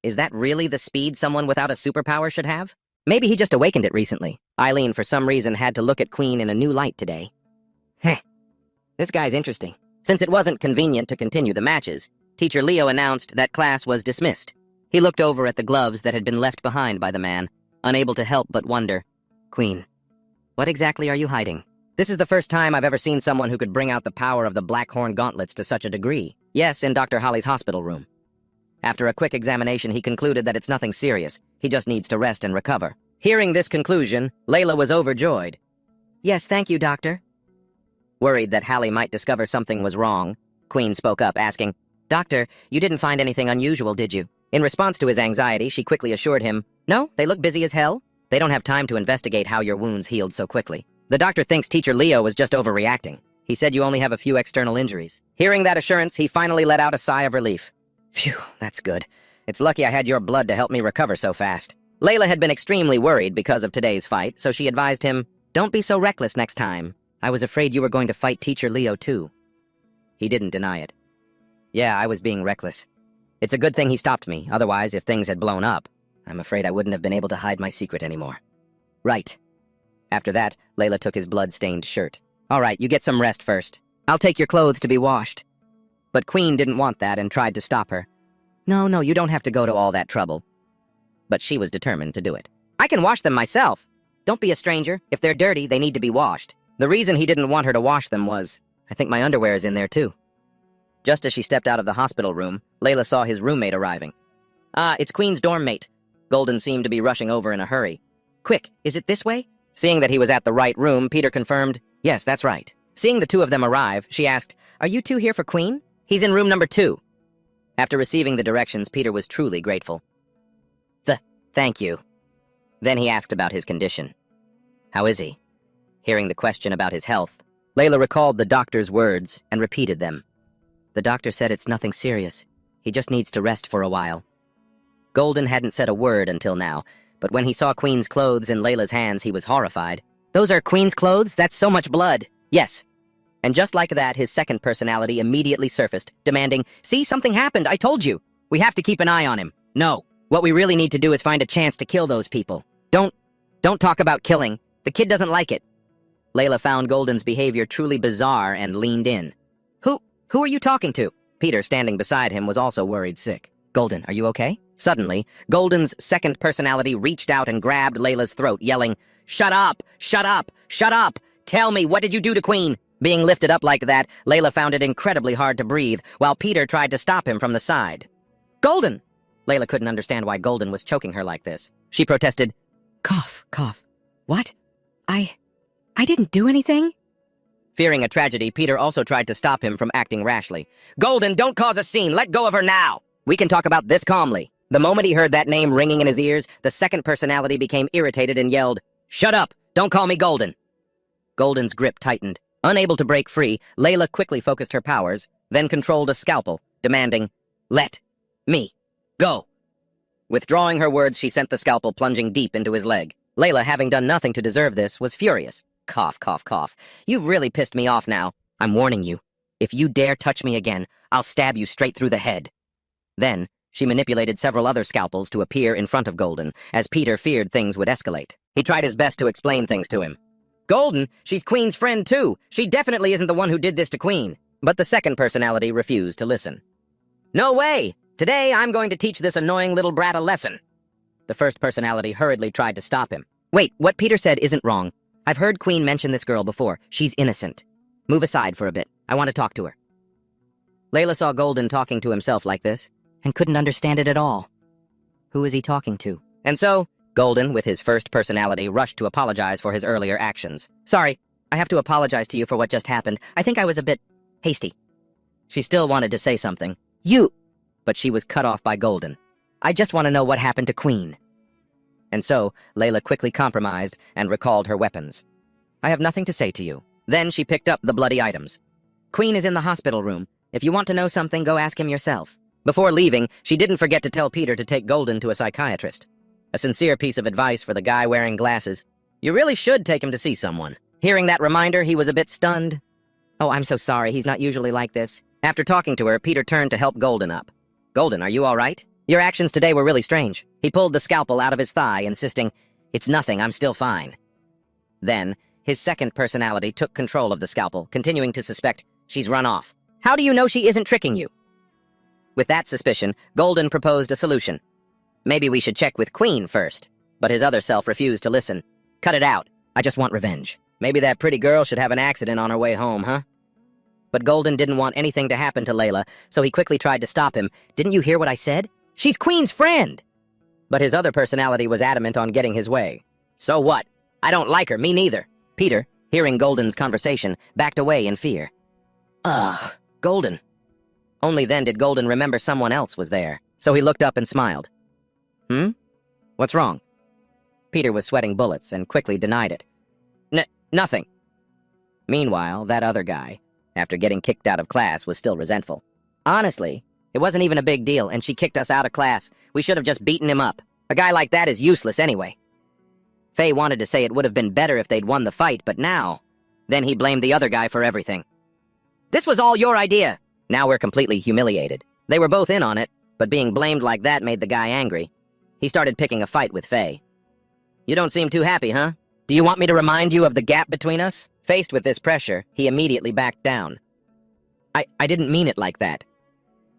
Is that really the speed someone without a superpower should have? Maybe he just awakened it recently. Eileen, for some reason, had to look at Queen in a new light today. Heh. This guy's interesting. Since it wasn't convenient to continue the matches, Teacher Leo announced that class was dismissed. He looked over at the gloves that had been left behind by the man, unable to help but wonder, "Queen, what exactly are you hiding?" This is the first time I've ever seen someone who could bring out the power of the Blackhorn gauntlets to such a degree. Yes, in Dr. Holly's hospital room. After a quick examination, he concluded that it's nothing serious. He just needs to rest and recover. Hearing this conclusion, Layla was overjoyed. "Yes, thank you, Doctor." Worried that Hallie might discover something was wrong, Queen spoke up, asking, "Doctor, you didn't find anything unusual, did you?" In response to his anxiety, she quickly assured him, "No, they look busy as hell. They don't have time to investigate how your wounds healed so quickly. The doctor thinks Teacher Leo was just overreacting. He said you only have a few external injuries." Hearing that assurance, he finally let out a sigh of relief. "Phew, that's good. It's lucky I had your blood to help me recover so fast." Layla had been extremely worried because of today's fight, so she advised him, "Don't be so reckless next time. I was afraid you were going to fight Teacher Leo too." He didn't deny it. "Yeah, I was being reckless. It's a good thing he stopped me, otherwise if things had blown up, I'm afraid I wouldn't have been able to hide my secret anymore." "Right." After that, Layla took his blood-stained shirt. "All right, you get some rest first. I'll take your clothes to be washed." But Queen didn't want that and tried to stop her. No, you don't have to go to all that trouble." But she was determined to do it. "I can wash them myself. Don't be a stranger. If they're dirty, they need to be washed." The reason he didn't want her to wash them was, "I think my underwear is in there too." Just as she stepped out of the hospital room, Layla saw his roommate arriving. "Ah, it's Queen's dorm mate." Golden seemed to be rushing over in a hurry. "Quick, is it this way?" Seeing that he was at the right room, Peter confirmed, "Yes, that's right." Seeing the two of them arrive, she asked, "Are you two here for Queen?" "He's in room number 2. After receiving the directions, Peter was truly grateful. Thank you." Then he asked about his condition. "How is he?" Hearing the question about his health, Layla recalled the doctor's words and repeated them. "The doctor said it's nothing serious. He just needs to rest for a while." Golden hadn't said a word until now, but when he saw Queen's clothes in Layla's hands, he was horrified. "Those are Queen's clothes? That's so much blood." "Yes." And just like that, his second personality immediately surfaced, demanding, "See, something happened, I told you. We have to keep an eye on him." "No. What we really need to do is find a chance to kill those people. Don't talk about killing. The kid doesn't like it." Layla found Golden's behavior truly bizarre and leaned in. Who are you talking to?" Peter, standing beside him, was also worried sick. "Golden, are you okay?" Suddenly, Golden's second personality reached out and grabbed Layla's throat, yelling, "Shut up! Shut up! Shut up! Tell me, what did you do to Queen?" Being lifted up like that, Layla found it incredibly hard to breathe, while Peter tried to stop him from the side. "Golden!" Layla couldn't understand why Golden was choking her like this. She protested, "Cough, cough. What? I didn't do anything?" Fearing a tragedy, Peter also tried to stop him from acting rashly. "Golden, don't cause a scene. Let go of her now. We can talk about this calmly." The moment he heard that name ringing in his ears, the second personality became irritated and yelled, "Shut up! Don't call me Golden!" Golden's grip tightened. Unable to break free, Layla quickly focused her powers, then controlled a scalpel, demanding, "Let me go." Withdrawing her words, she sent the scalpel plunging deep into his leg. Layla, having done nothing to deserve this, was furious. "Cough, cough, cough. You've really pissed me off now. I'm warning you. If you dare touch me again, I'll stab you straight through the head." Then, she manipulated several other scalpels to appear in front of Golden, as Peter feared things would escalate. He tried his best to explain things to him. "Golden, she's Queen's friend too. She definitely isn't the one who did this to Queen." But the second personality refused to listen. "No way! Today I'm going to teach this annoying little brat a lesson." The first personality hurriedly tried to stop him. "Wait, what Peter said isn't wrong. I've heard Queen mention this girl before. She's innocent. Move aside for a bit. I want to talk to her." Layla saw Golden talking to himself like this, and couldn't understand it at all. Who is he talking to? And so, Golden, with his first personality, rushed to apologize for his earlier actions. "Sorry, I have to apologize to you for what just happened. I think I was a bit hasty." She still wanted to say something. But she was cut off by Golden. "I just want to know what happened to Queen." And so, Layla quickly compromised and recalled her weapons. "I have nothing to say to you." Then she picked up the bloody items. "Queen is in the hospital room. If you want to know something, go ask him yourself." Before leaving, she didn't forget to tell Peter to take Golden to a psychiatrist. A sincere piece of advice for the guy wearing glasses. You really should take him to see someone. Hearing that reminder, he was a bit stunned. "Oh, I'm so sorry. He's not usually like this." After talking to her, Peter turned to help Golden up. "Golden, are you all right? Your actions today were really strange." He pulled the scalpel out of his thigh, insisting, "It's nothing, I'm still fine." Then, his second personality took control of the scalpel, continuing to suspect she's run off. "How do you know she isn't tricking you?" With that suspicion, Golden proposed a solution. "Maybe we should check with Queen first." But his other self refused to listen. "Cut it out. I just want revenge. Maybe that pretty girl should have an accident on her way home, huh?" But Golden didn't want anything to happen to Layla, so he quickly tried to stop him. "Didn't you hear what I said? She's Queen's friend!" But his other personality was adamant on getting his way. "So what? I don't like her, me neither." Peter, hearing Golden's conversation, backed away in fear. "Ugh, Golden." Only then did Golden remember someone else was there, so he looked up and smiled. What's wrong?" Peter was sweating bullets and quickly denied it. Nothing." Meanwhile, that other guy, after getting kicked out of class, was still resentful. "Honestly, it wasn't even a big deal, and she kicked us out of class. We should have just beaten him up. A guy like that is useless anyway." Faye wanted to say it would have been better if they'd won the fight, but now... Then he blamed the other guy for everything. "This was all your idea." Now we're completely humiliated. They were both in on it, but being blamed like that made the guy angry. He started picking a fight with Faye. "You don't seem too happy, huh? Do you want me to remind you of the gap between us?" Faced with this pressure, he immediately backed down. I didn't mean it like that."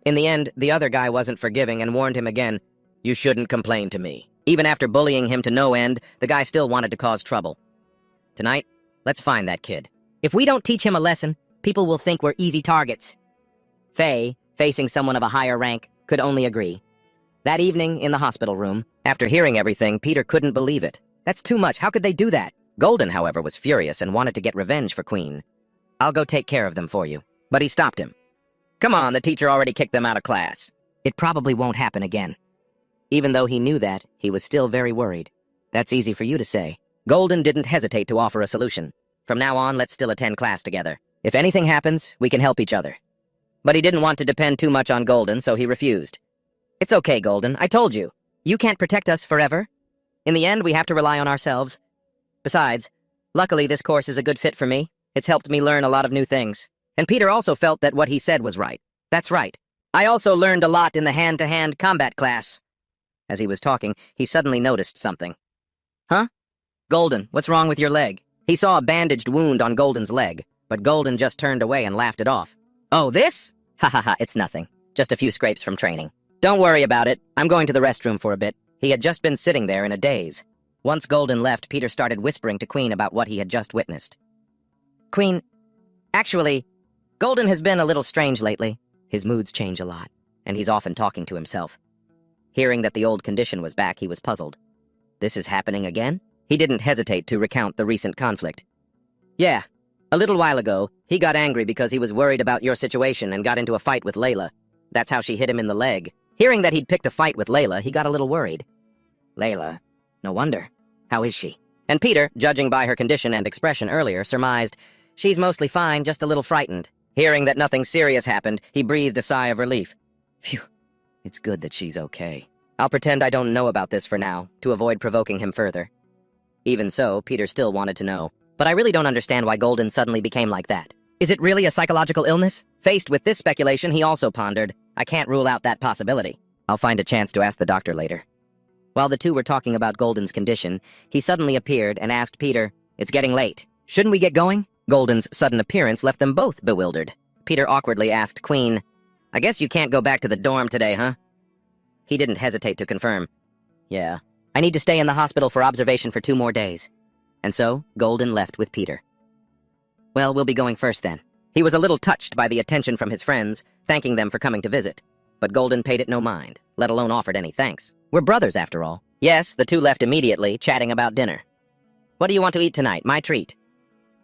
In the end, the other guy wasn't forgiving and warned him again. "You shouldn't complain to me." Even after bullying him to no end, the guy still wanted to cause trouble. "Tonight, let's find that kid. If we don't teach him a lesson, people will think we're easy targets." Faye, facing someone of a higher rank, could only agree. That evening, in the hospital room, after hearing everything, Peter couldn't believe it. That's too much. How could they do that? Golden, however, was furious and wanted to get revenge for Queen. "I'll go take care of them for you." But he stopped him. "Come on, the teacher already kicked them out of class." It probably won't happen again. Even though he knew that, he was still very worried. That's easy for you to say. Golden didn't hesitate to offer a solution. "From now on, let's still attend class together. If anything happens, we can help each other." But he didn't want to depend too much on Golden, so he refused. "It's okay, Golden. I told you. You can't protect us forever. In the end, we have to rely on ourselves. Besides, luckily this course is a good fit for me. It's helped me learn a lot of new things." And Peter also felt that what he said was right. "That's right. I also learned a lot in the hand-to-hand combat class." As he was talking, he suddenly noticed something. "Huh? Golden, what's wrong with your leg?" He saw a bandaged wound on Golden's leg, but Golden just turned away and laughed it off. "Oh, this? Ha ha ha, it's nothing. Just a few scrapes from training. Don't worry about it. I'm going to the restroom for a bit." He had just been sitting there in a daze. Once Golden left, Peter started whispering to Queen about what he had just witnessed. "Queen, actually, Golden has been a little strange lately. His moods change a lot, and he's often talking to himself." Hearing that the old condition was back, he was puzzled. This is happening again? He didn't hesitate to recount the recent conflict. "Yeah, a little while ago, he got angry because he was worried about your situation and got into a fight with Layla. That's how she hit him in the leg. Hearing that he'd picked a fight with Layla, he got a little worried." "Layla? No wonder. How is she?" And Peter, judging by her condition and expression earlier, surmised, "She's mostly fine, just a little frightened." Hearing that nothing serious happened, he breathed a sigh of relief. "Phew, it's good that she's okay. I'll pretend I don't know about this for now, to avoid provoking him further." Even so, Peter still wanted to know. "But I really don't understand why Golden suddenly became like that. Is it really a psychological illness? Faced with this speculation, he also pondered, I can't rule out that possibility. I'll find a chance to ask the doctor later. While the two were talking about Golden's condition, he suddenly appeared and asked Peter, It's getting late. Shouldn't we get going? Golden's sudden appearance left them both bewildered. Peter awkwardly asked Queen, I guess you can't go back to the dorm today, huh? He didn't hesitate to confirm. Yeah. I need to stay in the hospital for observation for 2 more days. And so, Golden left with Peter. Well, we'll be going first then. He was a little touched by the attention from his friends, thanking them for coming to visit. But Golden paid it no mind, let alone offered any thanks. We're brothers, after all. Yes, the two left immediately, chatting about dinner. What do you want to eat tonight? My treat.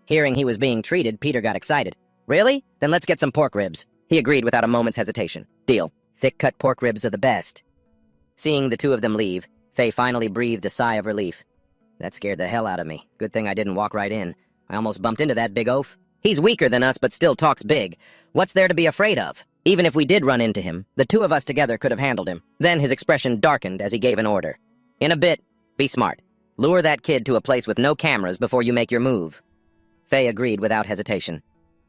Hearing he was being treated, Peter got excited. Really? Then let's get some pork ribs. He agreed without a moment's hesitation. Deal. Thick-cut pork ribs are the best. Seeing the two of them leave, Faye finally breathed a sigh of relief. That scared the hell out of me. Good thing I didn't walk right in. I almost bumped into that big oaf. He's weaker than us, but still talks big. What's there to be afraid of? Even if we did run into him, the two of us together could have handled him. Then his expression darkened as he gave an order. In a bit, be smart. Lure that kid to a place with no cameras before you make your move. Faye agreed without hesitation.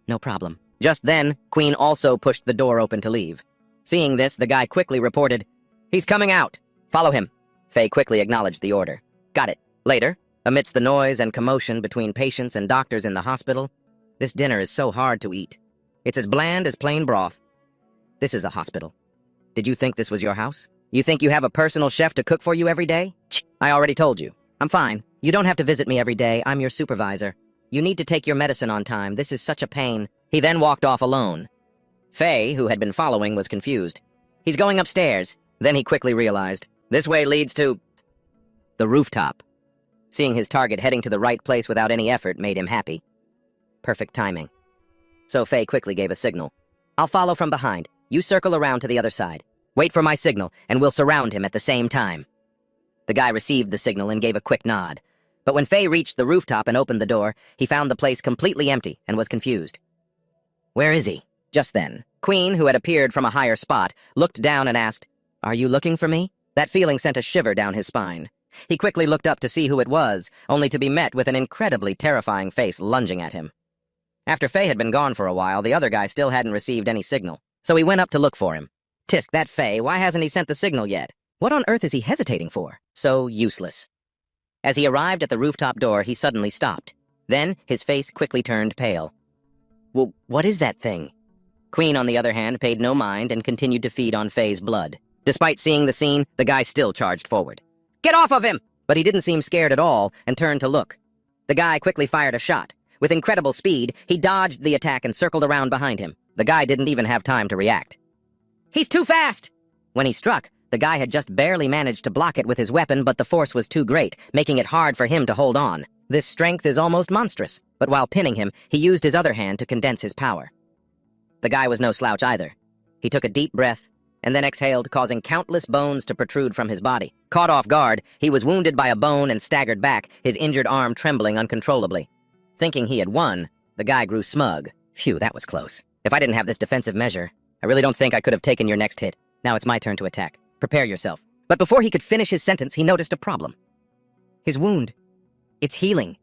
No problem. Just then, Queen also pushed the door open to leave. Seeing this, the guy quickly reported, He's coming out. Follow him. Faye quickly acknowledged the order. Got it. Later, amidst the noise and commotion between patients and doctors in the hospital, this dinner is so hard to eat. It's as bland as plain broth. This is a hospital. Did you think this was your house? You think you have a personal chef to cook for you every day? I already told you. I'm fine. You don't have to visit me every day. I'm your supervisor. You need to take your medicine on time. This is such a pain. He then walked off alone. Faye, who had been following, was confused. He's going upstairs. Then he quickly realized, this way leads to the rooftop. Seeing his target heading to the right place without any effort made him happy. Perfect timing. So Faye quickly gave a signal. I'll follow from behind. You circle around to the other side. Wait for my signal, and we'll surround him at the same time. The guy received the signal and gave a quick nod. But when Faye reached the rooftop and opened the door, he found the place completely empty and was confused. Where is he? Just then, Queen, who had appeared from a higher spot, looked down and asked, Are you looking for me? That feeling sent a shiver down his spine. He quickly looked up to see who it was, only to be met with an incredibly terrifying face lunging at him. After Faye had been gone for a while, the other guy still hadn't received any signal, so he went up to look for him. Tisk, that Faye, why hasn't he sent the signal yet? What on earth is he hesitating for? So useless. As he arrived at the rooftop door, he suddenly stopped. Then, his face quickly turned pale. Well, what is that thing? Queen, on the other hand, paid no mind and continued to feed on Faye's blood. Despite seeing the scene, the guy still charged forward. Get off of him! But he didn't seem scared at all and turned to look. The guy quickly fired a shot. With incredible speed, he dodged the attack and circled around behind him. The guy didn't even have time to react. He's too fast! When he struck, the guy had just barely managed to block it with his weapon, but the force was too great, making it hard for him to hold on. This strength is almost monstrous, but while pinning him, he used his other hand to condense his power. The guy was no slouch either. He took a deep breath, and then exhaled, causing countless bones to protrude from his body. Caught off guard, he was wounded by a bone and staggered back, his injured arm trembling uncontrollably. Thinking he had won, the guy grew smug. Phew, that was close. If I didn't have this defensive measure, I really don't think I could have taken your next hit. Now it's my turn to attack. Prepare yourself. But before he could finish his sentence, he noticed a problem. His wound. It's healing.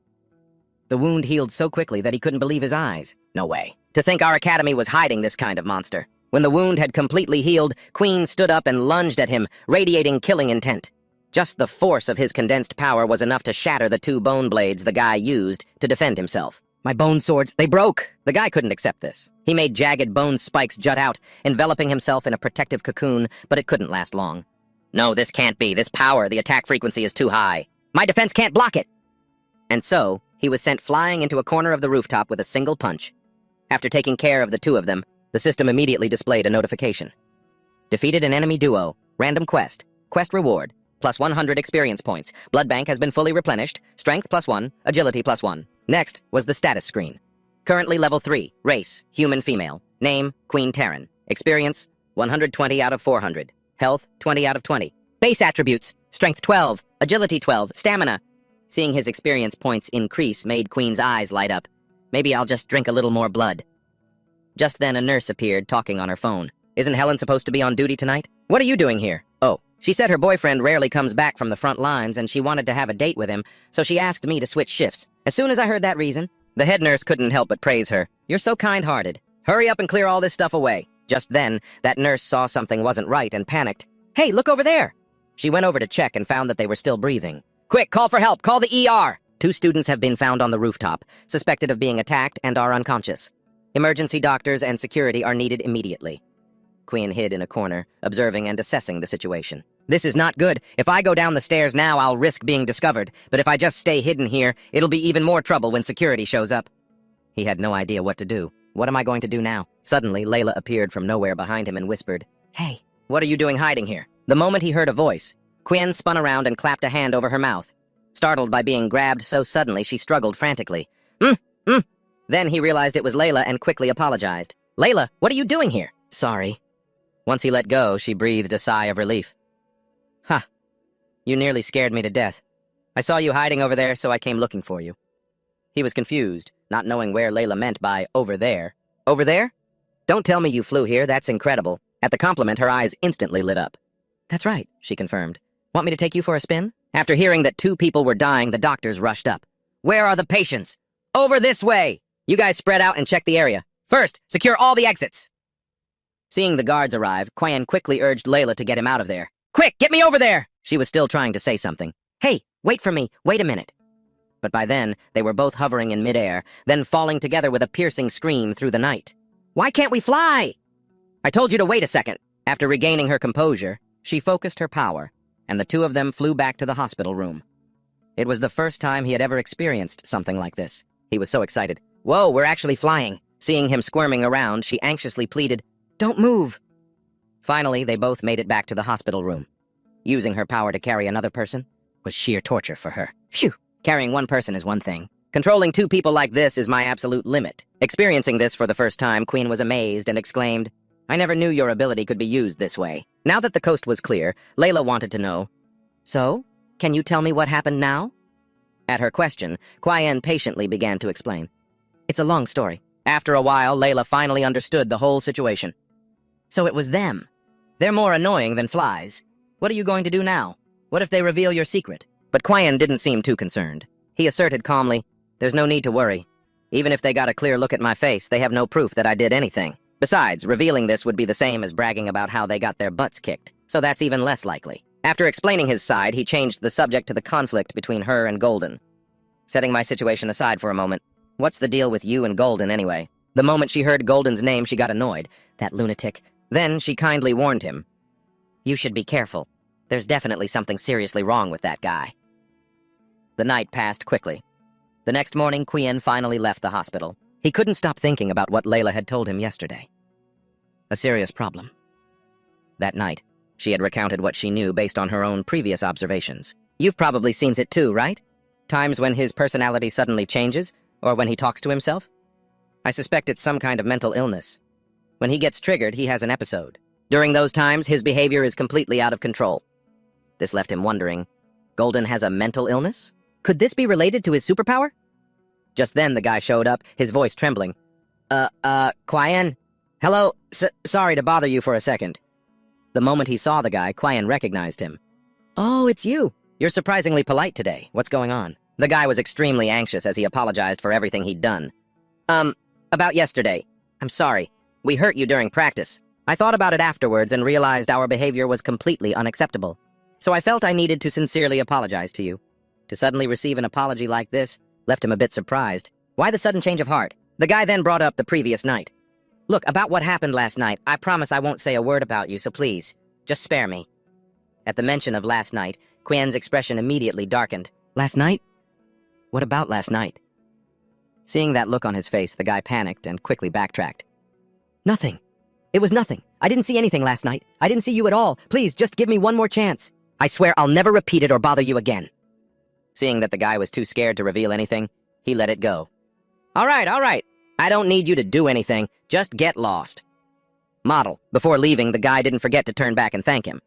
The wound healed so quickly that he couldn't believe his eyes. No way. To think our academy was hiding this kind of monster. When the wound had completely healed, Queen stood up and lunged at him, radiating killing intent. Just the force of his condensed power was enough to shatter the 2 bone blades the guy used to defend himself. My bone swords, they broke! The guy couldn't accept this. He made jagged bone spikes jut out, enveloping himself in a protective cocoon, but it couldn't last long. No, this can't be. This power, the attack frequency is too high. My defense can't block it! And so, he was sent flying into a corner of the rooftop with a single punch. After taking care of the 2 of them, the system immediately displayed a notification. Defeated an enemy duo. Random quest. Quest reward. Plus 100 experience points. Blood bank has been fully replenished. Strength +1. Agility +1. Next was the status screen. Currently level 3. Race. Human female. Name. Queen Terran. Experience. 120 out of 400. Health. 20 out of 20. Base attributes. Strength 12. Agility 12. Stamina. Seeing his experience points increase made Queen's eyes light up. Maybe I'll just drink a little more blood. Just then a nurse appeared, talking on her phone. Isn't Helen supposed to be on duty tonight? What are you doing here? Oh, she said her boyfriend rarely comes back from the front lines and she wanted to have a date with him, so she asked me to switch shifts. As soon as I heard that reason, The head nurse couldn't help but praise her. "You're so kind-hearted. Hurry up and clear all this stuff away." Just then, that nurse saw something wasn't right and panicked. "Hey, look over there!" She went over to check and found that they were still breathing. "Quick, call for help! Call the ER!" 2 students have been found on the rooftop, suspected of being attacked and are unconscious. Emergency doctors and security are needed immediately. Queen hid in a corner, observing and assessing the situation. "This is not good. If I go down the stairs now, I'll risk being discovered. But if I just stay hidden here, it'll be even more trouble when security shows up." He had no idea what to do. What am I going to do now? Suddenly, Layla appeared from nowhere behind him and whispered, "Hey, what are you doing hiding here?" The moment he heard a voice, Quinn spun around and clapped a hand over her mouth. Startled by being grabbed so suddenly, she struggled frantically. Then he realized it was Layla and quickly apologized. "Layla, what are you doing here?" "Sorry." Once he let go, she breathed a sigh of relief. "Huh. You nearly scared me to death. I saw you hiding over there, so I came looking for you." He was confused, not knowing where Layla meant by over there. "Over there? Don't tell me you flew here, that's incredible." At the compliment, her eyes instantly lit up. "That's right," she confirmed. "Want me to take you for a spin?" After hearing that 2 people were dying, the doctors rushed up. "Where are the patients?" "Over this way! You guys spread out and check the area. First, secure all the exits." Seeing the guards arrive, Quinn quickly urged Layla to get him out of there. "Quick, get me over there!" She was still trying to say something. "Hey, wait for me, wait a minute." But by then, they were both hovering in midair, then falling together with a piercing scream through the night. "Why can't we fly?" "I told you to wait a second." After regaining her composure, she focused her power, and the 2 of them flew back to the hospital room. It was the first time he had ever experienced something like this. He was so excited. "Whoa, we're actually flying." Seeing him squirming around, she anxiously pleaded, "Don't move." Finally, they both made it back to the hospital room. Using her power to carry another person was sheer torture for her. Phew! Carrying 1 person is one thing. Controlling 2 people like this is my absolute limit. Experiencing this for the first time, Queen was amazed and exclaimed, "I never knew your ability could be used this way." Now that the coast was clear, Layla wanted to know, "So, can you tell me what happened now?" At her question, Quyen patiently began to explain. "It's a long story." After a while, Layla finally understood the whole situation. "So it was them. They're more annoying than flies. What are you going to do now? What if they reveal your secret?" But Quyen didn't seem too concerned. He asserted calmly, "There's no need to worry. Even if they got a clear look at my face, they have no proof that I did anything. Besides, revealing this would be the same as bragging about how they got their butts kicked, so that's even less likely." After explaining his side, he changed the subject to the conflict between her and Golden. "Setting my situation aside for a moment, what's the deal with you and Golden anyway?" The moment she heard Golden's name, she got annoyed. That lunatic. Then she kindly warned him, "You should be careful. There's definitely something seriously wrong with that guy." The night passed quickly. The next morning, Quyen finally left the hospital. He couldn't stop thinking about what Layla had told him yesterday. A serious problem. That night, she had recounted what she knew based on her own previous observations. You've probably seen it too, right? Times when his personality suddenly changes, or when he talks to himself? I suspect it's some kind of mental illness. When he gets triggered, he has an episode. During those times, his behavior is completely out of control. This left him wondering, Golden has a mental illness? Could this be related to his superpower? Just then, the guy showed up, his voice trembling. Quyen? Hello? Sorry to bother you for a second." The moment he saw the guy, Quyen recognized him. "Oh, it's you. You're surprisingly polite today. What's going on?" The guy was extremely anxious as he apologized for everything he'd done. About yesterday. I'm sorry. We hurt you during practice. I thought about it afterwards and realized our behavior was completely unacceptable. So I felt I needed to sincerely apologize to you. To suddenly receive an apology like this left him a bit surprised. Why the sudden change of heart? The guy then brought up the previous night. "Look, about what happened last night, I promise I won't say a word about you, so please, just spare me." At the mention of last night, Quyen's expression immediately darkened. "Last night? What about last night?" Seeing that look on his face, the guy panicked and quickly backtracked. "Nothing. It was nothing. I didn't see anything last night. I didn't see you at all. Please, just give me one more chance. I swear I'll never repeat it or bother you again." Seeing that the guy was too scared to reveal anything, he let it go. All right. I don't need you to do anything. Just get lost." Model. Before leaving, the guy didn't forget to turn back and thank him.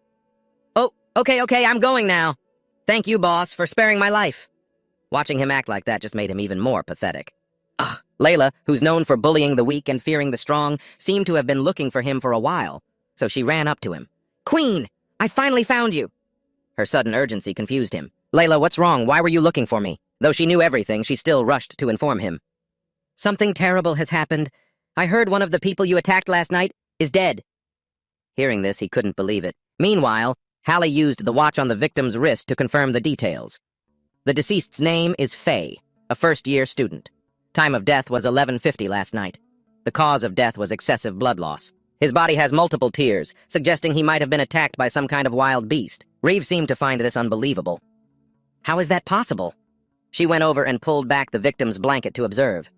"Oh, okay, I'm going now. Thank you, boss, for sparing my life." Watching him act like that just made him even more pathetic. Ugh. Layla, who's known for bullying the weak and fearing the strong, seemed to have been looking for him for a while, so she ran up to him. "Queen, I finally found you." Her sudden urgency confused him. "Layla, what's wrong? Why were you looking for me?" Though she knew everything, she still rushed to inform him. Something terrible has happened. I heard one of the people you attacked last night is dead. Hearing this, he couldn't believe it. Meanwhile, Hallie used the watch on the victim's wrist to confirm the details. The deceased's name is Faye, a first-year student. Time of death was 11:50 last night. The cause of death was excessive blood loss. His body has multiple tears, suggesting he might have been attacked by some kind of wild beast. Reeve seemed to find this unbelievable. How is that possible? She went over and pulled back the victim's blanket to observe.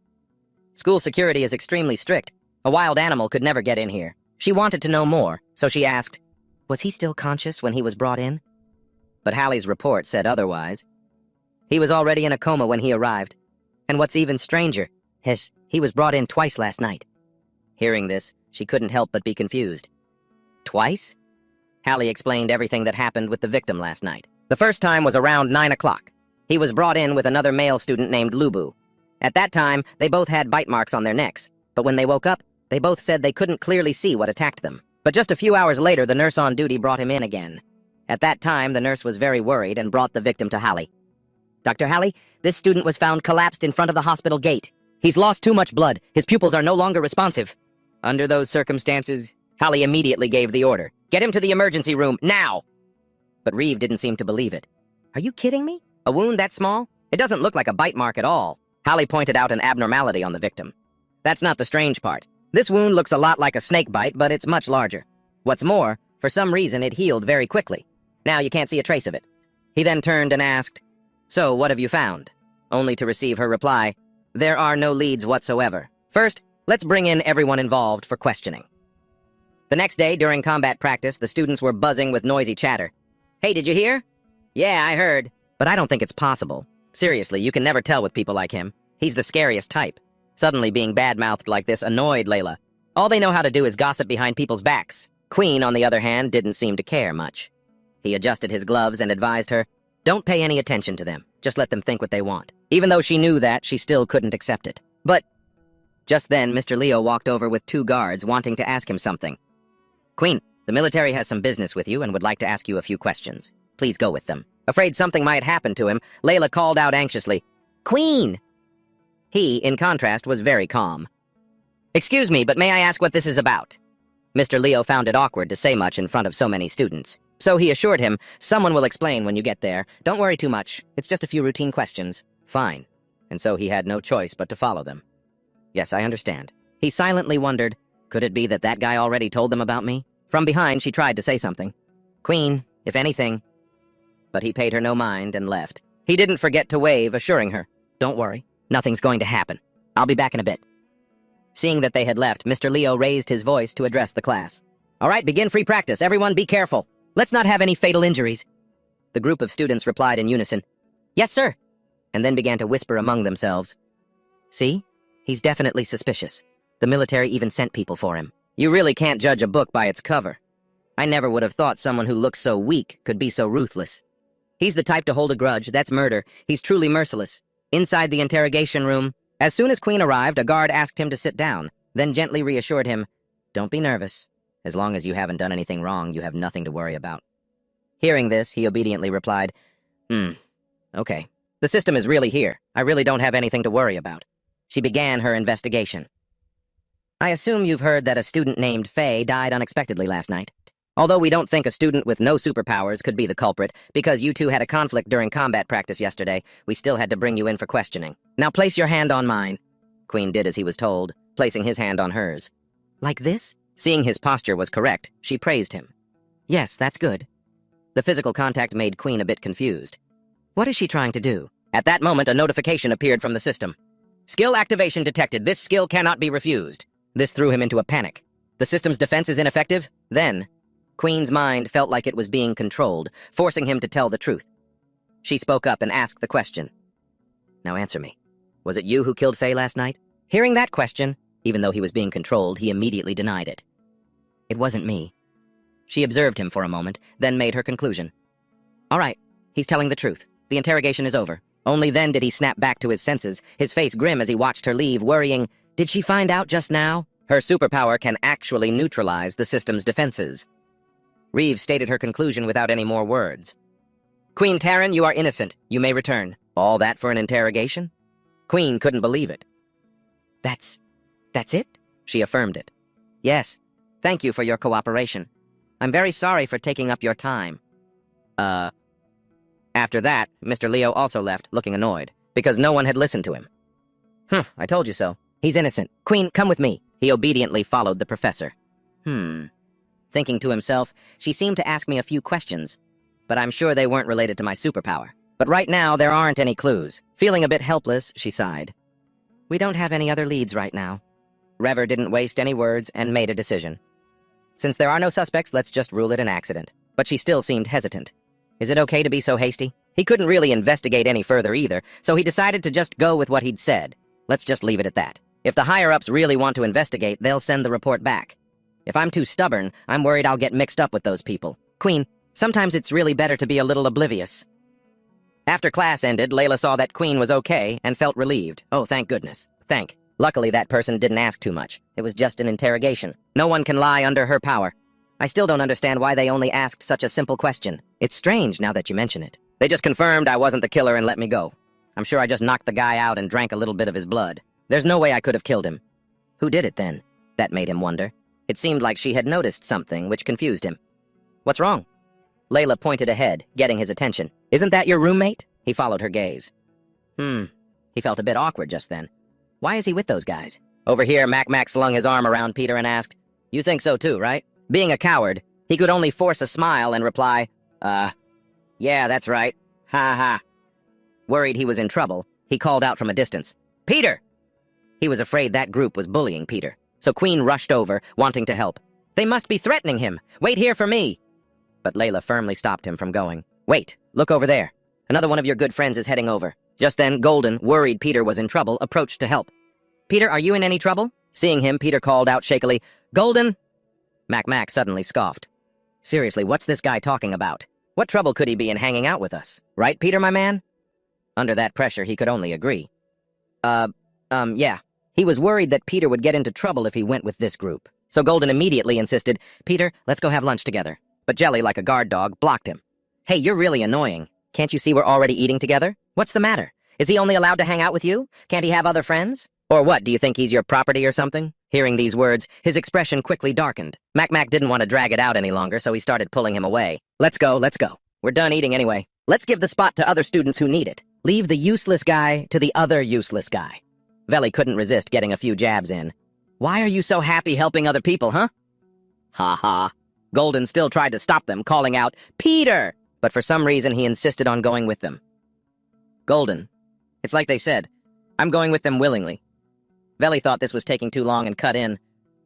School security is extremely strict. A wild animal could never get in here. She wanted to know more, so she asked, was he still conscious when he was brought in? But Hallie's report said otherwise. He was already in a coma when he arrived. And what's even stranger is he was brought in twice last night. Hearing this, she couldn't help but be confused. Twice? Hallie explained everything that happened with the victim last night. The first time was around 9 o'clock. He was brought in with another male student named Lubu. At that time, they both had bite marks on their necks, but when they woke up, they both said they couldn't clearly see what attacked them. But just a few hours later, the nurse on duty brought him in again. At that time, the nurse was very worried and brought the victim to Hallie. Dr. Hallie, this student was found collapsed in front of the hospital gate. He's lost too much blood. His pupils are no longer responsive. Under those circumstances, Hallie immediately gave the order. Get him to the emergency room, now! But Reeve didn't seem to believe it. Are you kidding me? A wound that small? It doesn't look like a bite mark at all. Hallie pointed out an abnormality on the victim. That's not the strange part. This wound looks a lot like a snake bite, but it's much larger. What's more, for some reason it healed very quickly. Now you can't see a trace of it. He then turned and asked, so what have you found? Only to receive her reply, there are no leads whatsoever. First, let's bring in everyone involved for questioning. The next day, during combat practice, the students were buzzing with noisy chatter. Hey, did you hear? Yeah, I heard. But I don't think it's possible. Seriously, you can never tell with people like him. He's the scariest type. Suddenly being bad-mouthed like this annoyed Layla. All they know how to do is gossip behind people's backs. Queen, on the other hand, didn't seem to care much. He adjusted his gloves and advised her, don't pay any attention to them. Just let them think what they want. Even though she knew that, she still couldn't accept it. But just then, Mr. Leo walked over with 2 guards wanting to ask him something. Queen, the military has some business with you and would like to ask you a few questions. Please go with them. Afraid something might happen to him, Layla called out anxiously, Queen! He, in contrast, was very calm. Excuse me, but may I ask what this is about? Mr. Leo found it awkward to say much in front of so many students. So he assured him, someone will explain when you get there. Don't worry too much. It's just a few routine questions. Fine. And so he had no choice but to follow them. Yes, I understand. He silently wondered, could it be that that guy already told them about me? From behind, she tried to say something. Queen, if anything. But he paid her no mind and left. He didn't forget to wave, assuring her, don't worry, nothing's going to happen. I'll be back in a bit. Seeing that they had left, Mr. Leo raised his voice to address the class. All right, begin free practice. Everyone be careful. Let's not have any fatal injuries. The group of students replied in unison, yes, sir, and then began to whisper among themselves. See? He's definitely suspicious. The military even sent people for him. You really can't judge a book by its cover. I never would have thought someone who looks so weak could be so ruthless. He's the type to hold a grudge. That's murder. He's truly merciless. Inside the interrogation room, as soon as Queen arrived, a guard asked him to sit down, then gently reassured him, don't be nervous. As long as you haven't done anything wrong, you have nothing to worry about. Hearing this, he obediently replied, okay. The system is really here. I really don't have anything to worry about. She began her investigation. I assume you've heard that a student named Faye died unexpectedly last night. Although we don't think a student with no superpowers could be the culprit, because you two had a conflict during combat practice yesterday, we still had to bring you in for questioning. Now place your hand on mine. Queen did as he was told, placing his hand on hers. Like this? Seeing his posture was correct, she praised him. Yes, that's good. The physical contact made Queen a bit confused. What is she trying to do? At that moment, a notification appeared from the system. Skill activation detected. This skill cannot be refused. This threw him into a panic. The system's defense is ineffective? Then, Queen's mind felt like it was being controlled, forcing him to tell the truth. She spoke up and asked the question. Now answer me. Was it you who killed Faye last night? Hearing that question, even though he was being controlled, he immediately denied it. It wasn't me. She observed him for a moment, then made her conclusion. All right, he's telling the truth. The interrogation is over. Only then did he snap back to his senses, his face grim as he watched her leave, worrying, did she find out just now? Her superpower can actually neutralize the system's defenses. Reeve stated her conclusion without any more words. Queen Taryn, you are innocent. You may return. All that for an interrogation? Queen couldn't believe it. That's it? She affirmed it. Yes. Thank you for your cooperation. I'm very sorry for taking up your time. After that, Mr. Leo also left, looking annoyed, because no one had listened to him. I told you so. He's innocent. Queen, come with me. He obediently followed the professor. Thinking to himself, she seemed to ask me a few questions, but I'm sure they weren't related to my superpower. But right now, there aren't any clues. Feeling a bit helpless, she sighed. We don't have any other leads right now. Rever didn't waste any words and made a decision. Since there are no suspects, let's just rule it an accident. But she still seemed hesitant. Is it okay to be so hasty? He couldn't really investigate any further either, so he decided to just go with what he'd said. Let's just leave it at that. If the higher-ups really want to investigate, they'll send the report back. If I'm too stubborn, I'm worried I'll get mixed up with those people. Queen, sometimes it's really better to be a little oblivious. After class ended, Layla saw that Queen was okay and felt relieved. Oh, thank goodness. Luckily, that person didn't ask too much. It was just an interrogation. No one can lie under her power. I still don't understand why they only asked such a simple question. It's strange now that you mention it. They just confirmed I wasn't the killer and let me go. I'm sure I just knocked the guy out and drank a little bit of his blood. There's no way I could have killed him. Who did it then? That made him wonder. It seemed like she had noticed something, which confused him. What's wrong? Layla pointed ahead, getting his attention. Isn't that your roommate? He followed her gaze. He felt a bit awkward just then. Why is he with those guys? Over here, Mac slung his arm around Peter and asked, You think so too, right? Being a coward, he could only force a smile and reply, yeah, that's right. Ha ha. Worried he was in trouble, he called out from a distance, Peter! He was afraid that group was bullying Peter, so Queen rushed over, wanting to help. They must be threatening him. Wait here for me. But Layla firmly stopped him from going. Wait, look over there. Another one of your good friends is heading over. Just then, Golden, worried Peter was in trouble, approached to help. Peter, are you in any trouble? Seeing him, Peter called out shakily, Golden! Mac suddenly scoffed. Seriously, what's this guy talking about? What trouble could he be in hanging out with us? Right, Peter, my man? Under that pressure, he could only agree. Yeah. He was worried that Peter would get into trouble if he went with this group. So Golden immediately insisted, Peter, let's go have lunch together. But Jelly, like a guard dog, blocked him. Hey, you're really annoying. Can't you see we're already eating together? What's the matter? Is he only allowed to hang out with you? Can't he have other friends? Or what, do you think he's your property or something? Hearing these words, his expression quickly darkened. Mac didn't want to drag it out any longer, so he started pulling him away. Let's go. We're done eating anyway. Let's give the spot to other students who need it. Leave the useless guy to the other useless guy. Veli couldn't resist getting a few jabs in. Why are you so happy helping other people, huh? Ha ha. Golden still tried to stop them, calling out, Peter! But for some reason he insisted on going with them. Golden. It's like they said. I'm going with them willingly. Veli thought this was taking too long and cut in.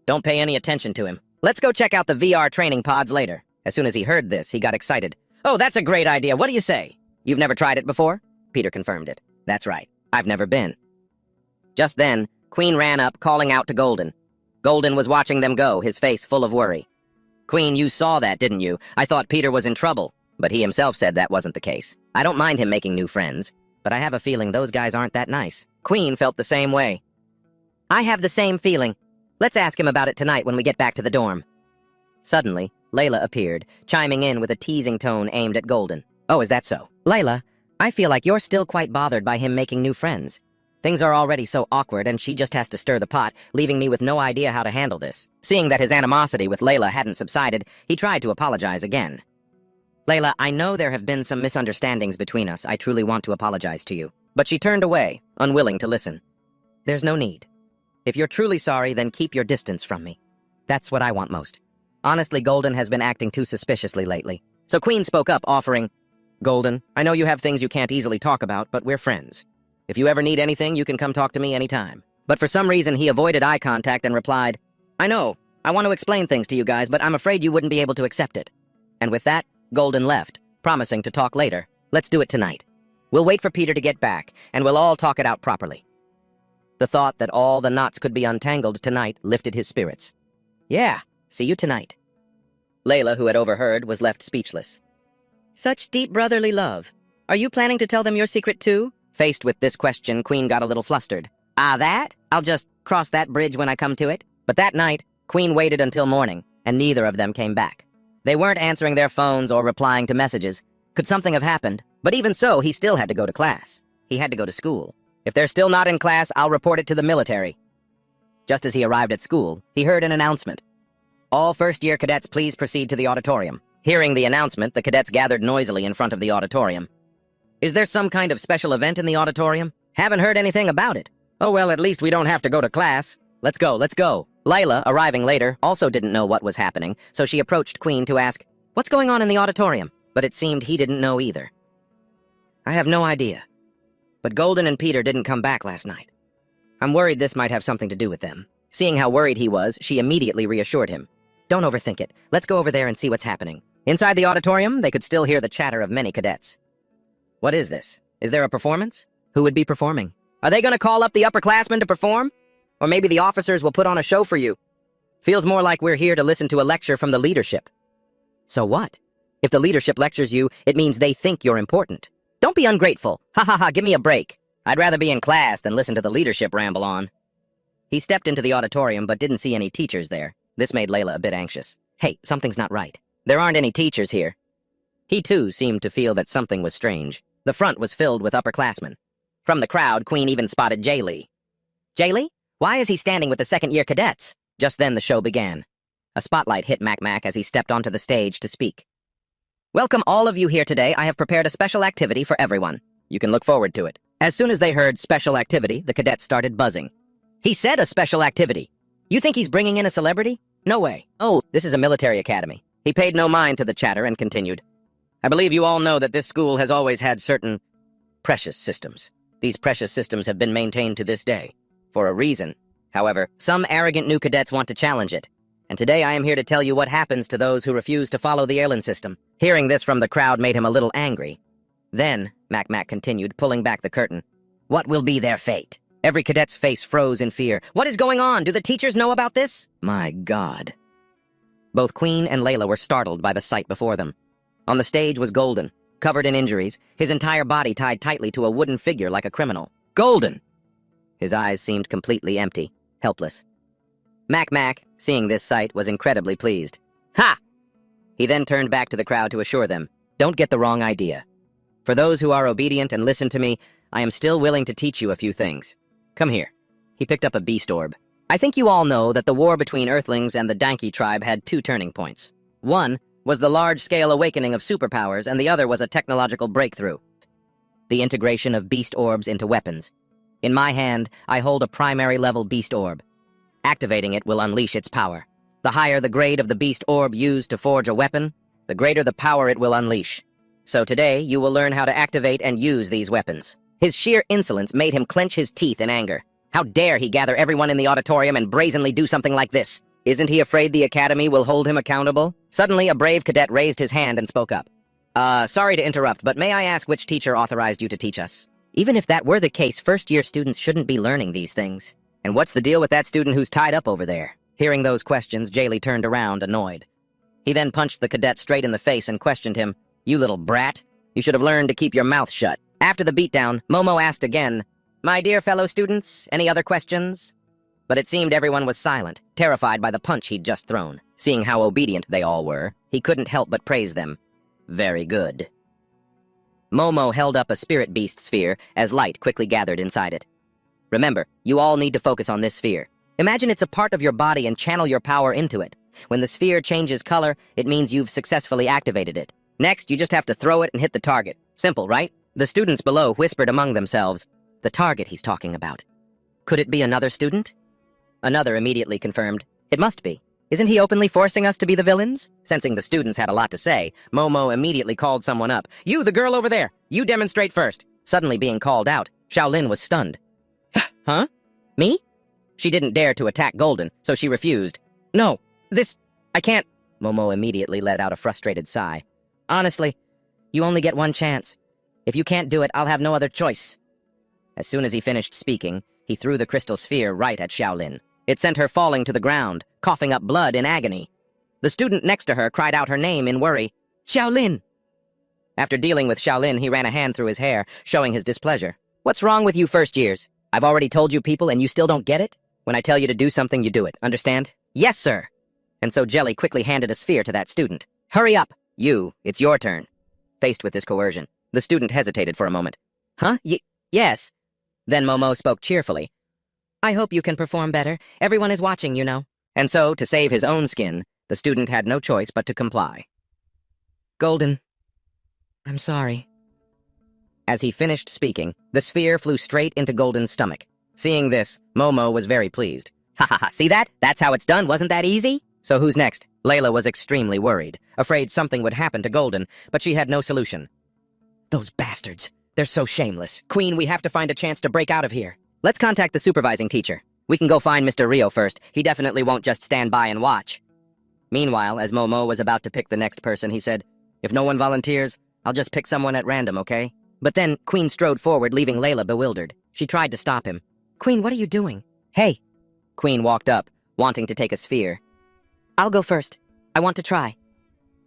Don't pay any attention to him. Let's go check out the VR training pods later. As soon as he heard this, he got excited. Oh, that's a great idea. What do you say? You've never tried it before? Peter confirmed it. That's right. I've never been. Just then, Queen ran up, calling out to Golden. Golden was watching them go, his face full of worry. Queen, you saw that, didn't you? I thought Peter was in trouble. But he himself said that wasn't the case. I don't mind him making new friends, but I have a feeling those guys aren't that nice. Queen felt the same way. I have the same feeling. Let's ask him about it tonight when we get back to the dorm. Suddenly, Layla appeared, chiming in with a teasing tone aimed at Golden. Oh, is that so? Layla, I feel like you're still quite bothered by him making new friends. Things are already so awkward and she just has to stir the pot, leaving me with no idea how to handle this. Seeing that his animosity with Layla hadn't subsided, he tried to apologize again. Layla, I know there have been some misunderstandings between us. I truly want to apologize to you. But she turned away, unwilling to listen. There's no need. If you're truly sorry, then keep your distance from me. That's what I want most. Honestly, Golden has been acting too suspiciously lately. So Queen spoke up, offering, Golden, I know you have things you can't easily talk about, but we're friends. If you ever need anything, you can come talk to me anytime. But for some reason, he avoided eye contact and replied, I know, I want to explain things to you guys, but I'm afraid you wouldn't be able to accept it. And with that, Golden left, promising to talk later. Let's do it tonight. We'll wait for Peter to get back, and we'll all talk it out properly. The thought that all the knots could be untangled tonight lifted his spirits. Yeah, see you tonight. Layla, who had overheard, was left speechless. Such deep brotherly love. Are you planning to tell them your secret too? Faced with this question, Queen got a little flustered. That? I'll just cross that bridge when I come to it. But that night, Queen waited until morning, and neither of them came back. They weren't answering their phones or replying to messages. Could something have happened? But even so, he still had to go to class. He had to go to school. If they're still not in class, I'll report it to the military. Just as he arrived at school, he heard an announcement. All first-year cadets please proceed to the auditorium. Hearing the announcement, the cadets gathered noisily in front of the auditorium. Is there some kind of special event in the auditorium? Haven't heard anything about it. Oh well, at least we don't have to go to class. Let's go, let's go. Layla, arriving later, also didn't know what was happening, so she approached Queen to ask, "What's going on in the auditorium?" But it seemed he didn't know either. I have no idea. But Golden and Peter didn't come back last night. I'm worried this might have something to do with them. Seeing how worried he was, she immediately reassured him. Don't overthink it. Let's go over there and see what's happening. Inside the auditorium, they could still hear the chatter of many cadets. What is this? Is there a performance? Who would be performing? Are they going to call up the upperclassmen to perform? Or maybe the officers will put on a show for you. Feels more like we're here to listen to a lecture from the leadership. So what? If the leadership lectures you, it means they think you're important. Don't be ungrateful. Ha ha ha, give me a break. I'd rather be in class than listen to the leadership ramble on. He stepped into the auditorium but didn't see any teachers there. This made Layla a bit anxious. Hey, something's not right. There aren't any teachers here. He too seemed to feel that something was strange. The front was filled with upperclassmen. From the crowd, Queen even spotted Jaylee. Jaylee? Why is he standing with the second-year cadets? Just then the show began. A spotlight hit Mac as he stepped onto the stage to speak. Welcome all of you here today. I have prepared a special activity for everyone. You can look forward to it. As soon as they heard special activity, the cadets started buzzing. He said a special activity. You think he's bringing in a celebrity? No way. Oh, this is a military academy. He paid no mind to the chatter and continued. I believe you all know that this school has always had certain precious systems. These precious systems have been maintained to this day. For a reason. However, some arrogant new cadets want to challenge it. And today I am here to tell you what happens to those who refuse to follow the airline system. Hearing this from the crowd made him a little angry. Then, Mac continued, pulling back the curtain. What will be their fate? Every cadet's face froze in fear. What is going on? Do the teachers know about this? My God. Both Queen and Layla were startled by the sight before them. On the stage was Golden, covered in injuries, his entire body tied tightly to a wooden figure like a criminal. Golden! His eyes seemed completely empty, helpless. Mac, seeing this sight, was incredibly pleased. Ha! He then turned back to the crowd to assure them, don't get the wrong idea. For those who are obedient and listen to me, I am still willing to teach you a few things. Come here. He picked up a beast orb. I think you all know that the war between Earthlings and the Danki tribe had two turning points. One was the large-scale awakening of superpowers, and the other was a technological breakthrough. The integration of beast orbs into weapons. In my hand, I hold a primary-level beast orb. Activating it will unleash its power. The higher the grade of the beast orb used to forge a weapon, the greater the power it will unleash. So today, you will learn how to activate and use these weapons. His sheer insolence made him clench his teeth in anger. How dare he gather everyone in the auditorium and brazenly do something like this? Isn't he afraid the Academy will hold him accountable? Suddenly, a brave cadet raised his hand and spoke up. Sorry to interrupt, but may I ask which teacher authorized you to teach us? Even if that were the case, first-year students shouldn't be learning these things. And what's the deal with that student who's tied up over there? Hearing those questions, Jaylee turned around, annoyed. He then punched the cadet straight in the face and questioned him. You little brat. You should have learned to keep your mouth shut. After the beatdown, Momo asked again, My dear fellow students, any other questions? But it seemed everyone was silent, terrified by the punch he'd just thrown. Seeing how obedient they all were, he couldn't help but praise them. Very good. Momo held up a spirit beast sphere as light quickly gathered inside it. Remember, you all need to focus on this sphere. Imagine it's a part of your body and channel your power into it. When the sphere changes color, it means you've successfully activated it. Next, you just have to throw it and hit the target. Simple, right? The students below whispered among themselves, the target he's talking about. Could it be another student? Another immediately confirmed, it must be. Isn't he openly forcing us to be the villains? Sensing the students had a lot to say, Momo immediately called someone up. You, the girl over there, you demonstrate first. Suddenly being called out, Xiaolin was stunned. Huh? Me? She didn't dare to attack Golden, so she refused. No, I can't. Momo immediately let out a frustrated sigh. Honestly, you only get one chance. If you can't do it, I'll have no other choice. As soon as he finished speaking, he threw the crystal sphere right at Xiaolin. It sent her falling to the ground, coughing up blood in agony. The student next to her cried out her name in worry. Xiaolin! After dealing with Xiaolin, he ran a hand through his hair, showing his displeasure. What's wrong with you first years? I've already told you people and you still don't get it? When I tell you to do something, you do it, understand? Yes, sir! And so Jelly quickly handed a sphere to that student. Hurry up! It's your turn. Faced with this coercion, the student hesitated for a moment. Huh? Yes. Then Momo spoke cheerfully. I hope you can perform better. Everyone is watching, you know. And so, to save his own skin, the student had no choice but to comply. Golden, I'm sorry. As he finished speaking, the sphere flew straight into Golden's stomach. Seeing this, Momo was very pleased. Ha ha ha, see that? That's how it's done, wasn't that easy? So who's next? Layla was extremely worried, afraid something would happen to Golden, but she had no solution. Those bastards. They're so shameless. Queen, we have to find a chance to break out of here. Let's contact the supervising teacher. We can go find Mr. Rio first. He definitely won't just stand by and watch. Meanwhile, as Momo was about to pick the next person, he said, if no one volunteers, I'll just pick someone at random, okay? But then, Queen strode forward, leaving Layla bewildered. She tried to stop him. Queen, what are you doing? Hey! Queen walked up, wanting to take a sphere. I'll go first. I want to try.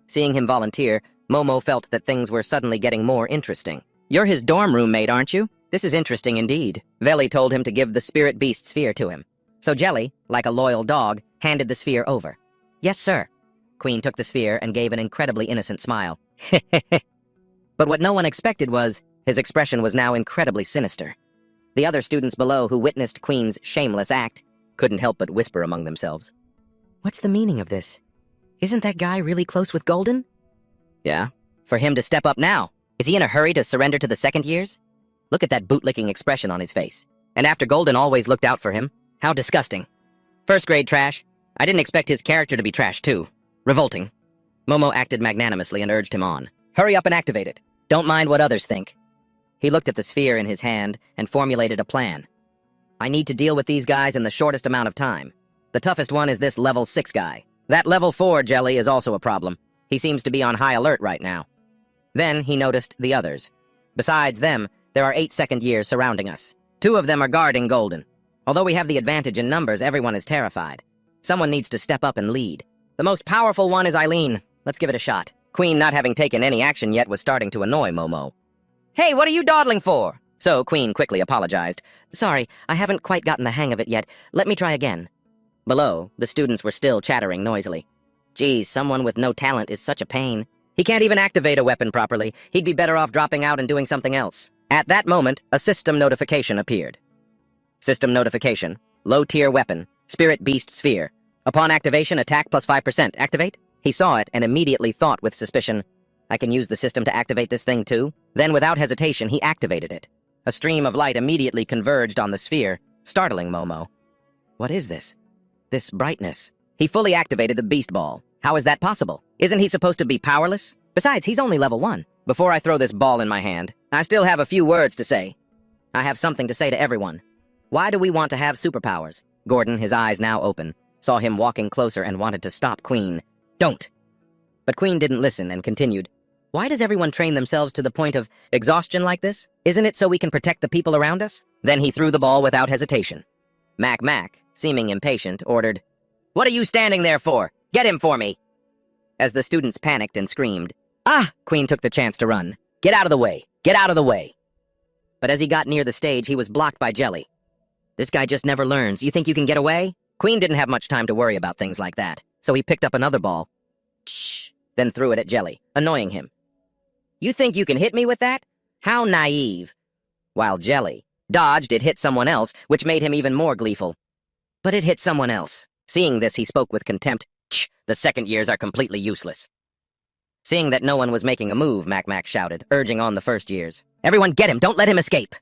Seeing him volunteer, Momo felt that things were suddenly getting more interesting. You're his dorm roommate, aren't you? This is interesting indeed. Veli told him to give the spirit beast sphere to him. So Jelly, like a loyal dog, handed the sphere over. Yes, sir. Queen took the sphere and gave an incredibly innocent smile. But what no one expected was, his expression was now incredibly sinister. The other students below who witnessed Queen's shameless act couldn't help but whisper among themselves. What's the meaning of this? Isn't that guy really close with Golden? Yeah. For him to step up now. Is he in a hurry to surrender to the second years? Look at that bootlicking expression on his face. And after Golden always looked out for him? How disgusting. First grade trash. I didn't expect his character to be trash too. Revolting. Momo acted magnanimously and urged him on. Hurry up and activate it. Don't mind what others think. He looked at the sphere in his hand and formulated a plan. I need to deal with these guys in the shortest amount of time. The toughest one is this level 6 guy. That level 4 Jelly is also a problem. He seems to be on high alert right now. Then he noticed the others. Besides them, there are 8 second years surrounding us. 2 of them are guarding Golden. Although we have the advantage in numbers, everyone is terrified. Someone needs to step up and lead. The most powerful one is Eileen. Let's give it a shot. Queen, not having taken any action yet, was starting to annoy Momo. Hey, what are you dawdling for? So Queen quickly apologized. Sorry, I haven't quite gotten the hang of it yet. Let me try again. Below, the students were still chattering noisily. Geez, someone with no talent is such a pain. He can't even activate a weapon properly. He'd be better off dropping out and doing something else. At that moment, a system notification appeared. System notification. Low-tier weapon. Spirit Beast Sphere. Upon activation, attack plus 5%. Activate? He saw it and immediately thought with suspicion, I can use the system to activate this thing too? Then, without hesitation, he activated it. A stream of light immediately converged on the sphere, startling Momo. What is this? This brightness. He fully activated the beast ball. How is that possible? Isn't he supposed to be powerless? Besides, he's only level 1. Before I throw this ball in my hand, I still have a few words to say. I have something to say to everyone. Why do we want to have superpowers? Gordon, his eyes now open, saw him walking closer and wanted to stop Queen. Don't! But Queen didn't listen and continued. Why does everyone train themselves to the point of exhaustion like this? Isn't it so we can protect the people around us? Then he threw the ball without hesitation. Mac, seeming impatient, ordered, What are you standing there for? Get him for me! As the students panicked and screamed, Ah! Queen took the chance to run. Get out of the way! Get out of the way! But as he got near the stage, he was blocked by Jelly. This guy just never learns. You think you can get away? Queen didn't have much time to worry about things like that, so he picked up another ball. Shh! Then threw it at Jelly, annoying him. You think you can hit me with that? How naive! While Jelly dodged, it hit someone else, which made him even more gleeful. But it hit someone else. Seeing this, he spoke with contempt. The second years are completely useless. Seeing that no one was making a move, Mac shouted, urging on the first years. Everyone get him! Don't let him escape!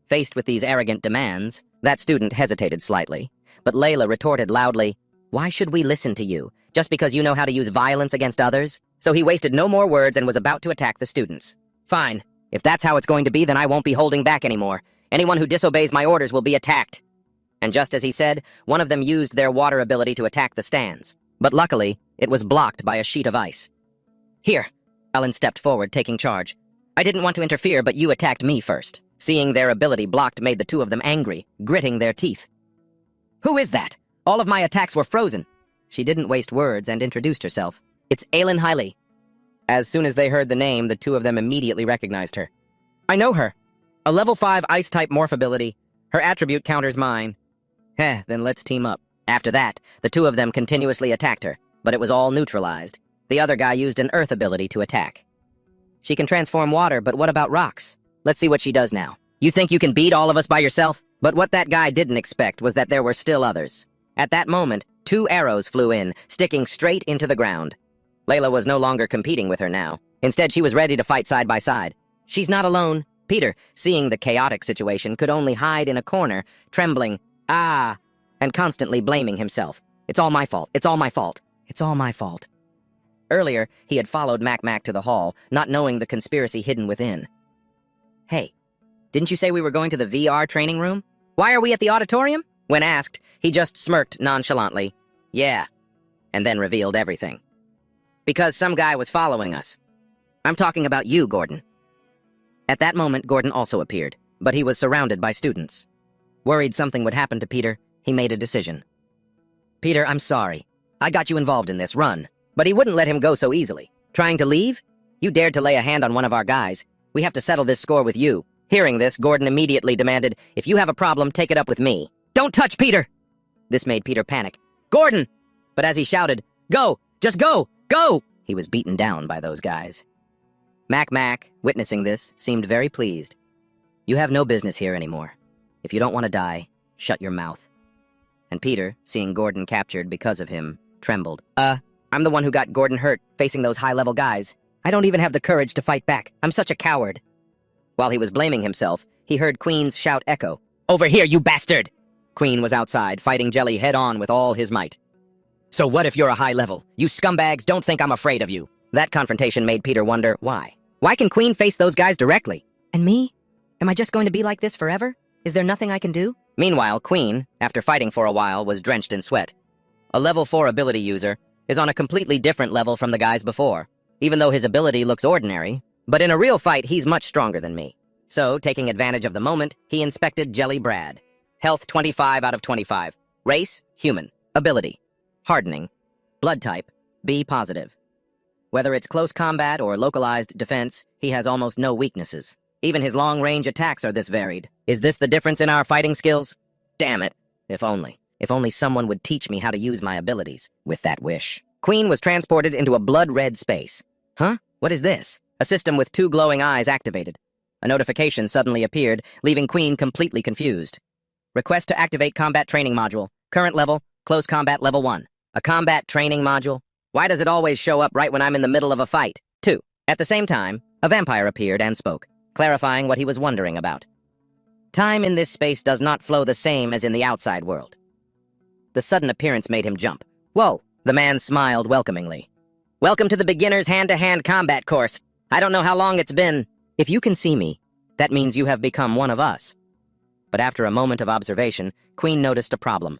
Faced with these arrogant demands, that student hesitated slightly, but Layla retorted loudly, Why should we listen to you? Just because you know how to use violence against others? So he wasted no more words and was about to attack the students. Fine. If that's how it's going to be, then I won't be holding back anymore. Anyone who disobeys my orders will be attacked. And just as he said, one of them used their water ability to attack the stands. But luckily, it was blocked by a sheet of ice. Here. Ellen stepped forward, taking charge. I didn't want to interfere, but you attacked me first. Seeing their ability blocked made the two of them angry, gritting their teeth. Who is that? All of my attacks were frozen. She didn't waste words and introduced herself. It's Aylin Hiley. As soon as they heard the name, the two of them immediately recognized her. I know her. A level 5 ice-type morph ability. Her attribute counters mine. Then let's team up. After that, the two of them continuously attacked her, but it was all neutralized. The other guy used an earth ability to attack. She can transform water, but what about rocks? Let's see what she does now. You think you can beat all of us by yourself? But what that guy didn't expect was that there were still others. At that moment, 2 arrows flew in, sticking straight into the ground. Layla was no longer competing with her now. Instead, she was ready to fight side by side. She's not alone. Peter, seeing the chaotic situation, could only hide in a corner, trembling, and constantly blaming himself. It's all my fault. It's all my fault. It's all my fault. Earlier, he had followed Mac to the hall, not knowing the conspiracy hidden within. Hey, didn't you say we were going to the VR training room? Why are we at the auditorium? When asked, he just smirked nonchalantly. Yeah, and then revealed everything. Because some guy was following us. I'm talking about you, Gordon. At that moment, Gordon also appeared, but he was surrounded by students. Worried something would happen to Peter, he made a decision. Peter, I'm sorry. I got you involved in this, run. But he wouldn't let him go so easily. Trying to leave? You dared to lay a hand on one of our guys. We have to settle this score with you. Hearing this, Gordon immediately demanded, if you have a problem, take it up with me. Don't touch Peter! This made Peter panic. Gordon! But as he shouted, go! Just go! Go! He was beaten down by those guys. Mac, witnessing this, seemed very pleased. You have no business here anymore. If you don't want to die, shut your mouth. And Peter, seeing Gordon captured because of him, trembled. I'm the one who got Gordon hurt, facing those high-level guys. I don't even have the courage to fight back. I'm such a coward. While he was blaming himself, he heard Queen's shout echo. Over here, you bastard! Queen was outside, fighting Jelly head-on with all his might. So what if you're a high level? You scumbags don't think I'm afraid of you. That confrontation made Peter wonder, why? Why can Queen face those guys directly? And me? Am I just going to be like this forever? Is there nothing I can do? Meanwhile, Queen, after fighting for a while, was drenched in sweat. A level 4 ability user is on a completely different level from the guys before, even though his ability looks ordinary, but in a real fight, he's much stronger than me. So, taking advantage of the moment, he inspected Jelly Brad. Health 25 out of 25. Race, human. Ability, hardening. Blood type, B positive. Whether it's close combat or localized defense, he has almost no weaknesses. Even his long-range attacks are this varied. Is this the difference in our fighting skills? Damn it. If only. If only someone would teach me how to use my abilities. With that wish. Queen was transported into a blood-red space. Huh? What is this? A system with 2 glowing eyes activated. A notification suddenly appeared, leaving Queen completely confused. Request to activate combat training module. Current level, close combat level 1. A combat training module? Why does it always show up right when I'm in the middle of a fight? 2. At the same time, a vampire appeared and spoke, clarifying what he was wondering about. Time in this space does not flow the same as in the outside world. The sudden appearance made him jump. Whoa! The man smiled welcomingly. Welcome to the beginner's hand-to-hand combat course. I don't know how long it's been. If you can see me, that means you have become one of us. But after a moment of observation, Queen noticed a problem.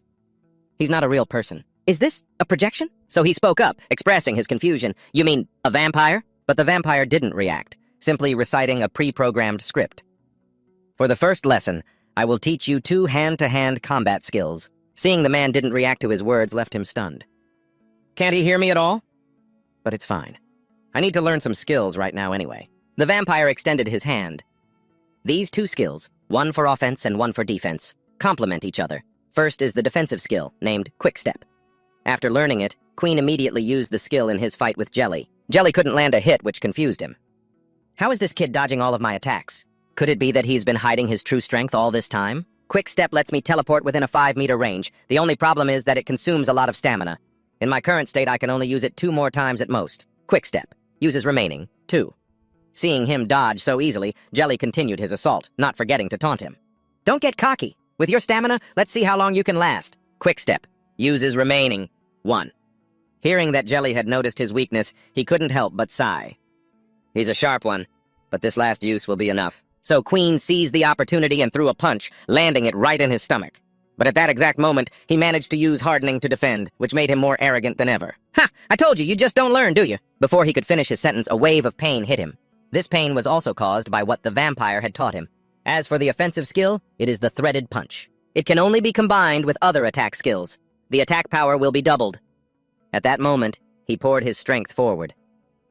He's not a real person. Is this a projection? So he spoke up, expressing his confusion. You mean a vampire? But the vampire didn't react, simply reciting a pre-programmed script. For the first lesson, I will teach you 2 hand-to-hand combat skills. Seeing the man didn't react to his words left him stunned. Can't he hear me at all? But it's fine. I need to learn some skills right now anyway. The vampire extended his hand. These 2 skills, one for offense and one for defense, complement each other. First is the defensive skill, named Quick Step. After learning it, Queen immediately used the skill in his fight with Jelly. Jelly couldn't land a hit, which confused him. How is this kid dodging all of my attacks? Could it be that he's been hiding his true strength all this time? Quick Step lets me teleport within a 5-meter range. The only problem is that it consumes a lot of stamina. In my current state, I can only use it 2 more times at most. Quick Step uses remaining 2. Seeing him dodge so easily, Jelly continued his assault, not forgetting to taunt him. Don't get cocky. With your stamina, let's see how long you can last. Quick Step uses remaining 1. Hearing that Jelly had noticed his weakness, he couldn't help but sigh. He's a sharp one, but this last use will be enough. So Queen seized the opportunity and threw a punch, landing it right in his stomach. But at that exact moment, he managed to use hardening to defend, which made him more arrogant than ever. Ha! I told you just don't learn, do you? Before he could finish his sentence, a wave of pain hit him. This pain was also caused by what the vampire had taught him. As for the offensive skill, it is the threaded punch. It can only be combined with other attack skills. The attack power will be doubled. At that moment, he poured his strength forward.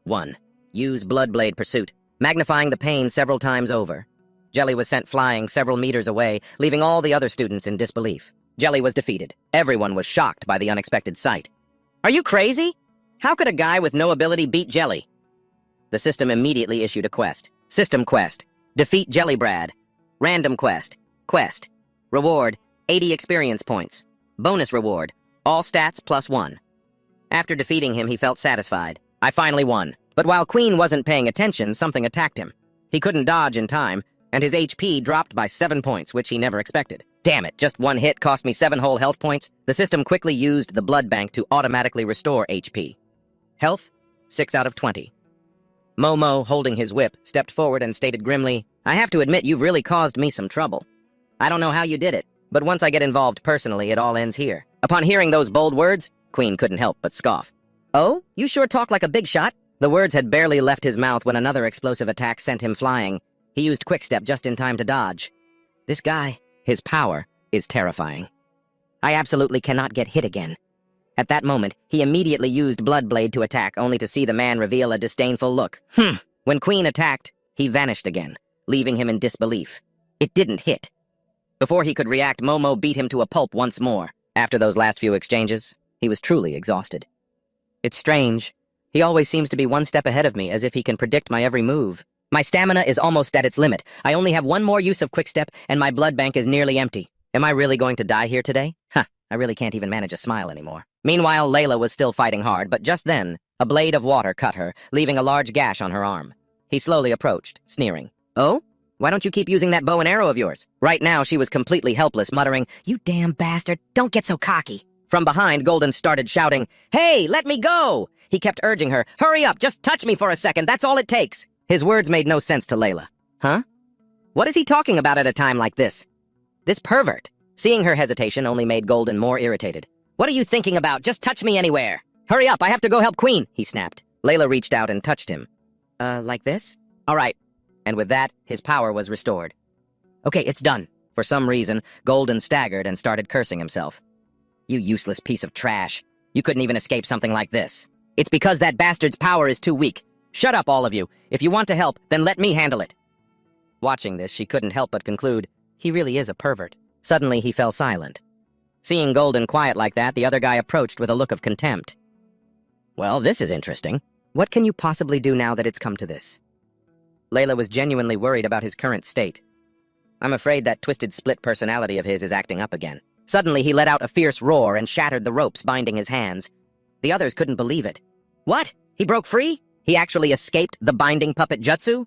1. Use Bloodblade Pursuit, magnifying the pain several times over. Jelly was sent flying several meters away, leaving all the other students in disbelief. Jelly was defeated. Everyone was shocked by the unexpected sight. Are you crazy? How could a guy with no ability beat Jelly? The system immediately issued a quest. System quest. Defeat Jelly Brad. Random quest. Quest. Reward, 80 experience points. Bonus reward, all stats +1. After defeating him, he felt satisfied. I finally won. But while Queen wasn't paying attention, something attacked him. He couldn't dodge in time, and his HP dropped by 7 points, which he never expected. Damn it, just one hit cost me 7 whole health points. The system quickly used the blood bank to automatically restore HP. Health, 6 out of 20. Momo, holding his whip, stepped forward and stated grimly, I have to admit you've really caused me some trouble. I don't know how you did it, but once I get involved personally, it all ends here. Upon hearing those bold words, Queen couldn't help but scoff. Oh, you sure talk like a big shot. The words had barely left his mouth when another explosive attack sent him flying. He used Quickstep just in time to dodge. This guy, his power, is terrifying. I absolutely cannot get hit again. At that moment, he immediately used Bloodblade to attack, only to see the man reveal a disdainful look. When Queen attacked, he vanished again, leaving him in disbelief. It didn't hit. Before he could react, Momo beat him to a pulp once more. After those last few exchanges, he was truly exhausted. It's strange. He always seems to be one step ahead of me, as if he can predict my every move. My stamina is almost at its limit. I only have one more use of Quickstep, and my blood bank is nearly empty. Am I really going to die here today? I really can't even manage a smile anymore. Meanwhile, Layla was still fighting hard, but just then, a blade of water cut her, leaving a large gash on her arm. He slowly approached, sneering. Oh? Why don't you keep using that bow and arrow of yours? Right now, she was completely helpless, muttering, You damn bastard, don't get so cocky. From behind, Golden started shouting, Hey, let me go! He kept urging her, Hurry up, just touch me for a second, that's all it takes. His words made no sense to Layla. Huh? What is he talking about at a time like this? This pervert. Seeing her hesitation only made Golden more irritated. What are you thinking about? Just touch me anywhere. Hurry up, I have to go help Queen, he snapped. Layla reached out and touched him. Like this? All right. And with that, his power was restored. Okay, it's done. For some reason, Golden staggered and started cursing himself. You useless piece of trash. You couldn't even escape something like this. It's because that bastard's power is too weak. Shut up, all of you. If you want to help, then let me handle it. Watching this, she couldn't help but conclude, he really is a pervert. Suddenly, he fell silent. Seeing Golden quiet like that, the other guy approached with a look of contempt. Well, this is interesting. What can you possibly do now that it's come to this? Layla was genuinely worried about his current state. I'm afraid that twisted split personality of his is acting up again. Suddenly, he let out a fierce roar and shattered the ropes binding his hands. The others couldn't believe it. What? He broke free? He actually escaped the binding puppet jutsu?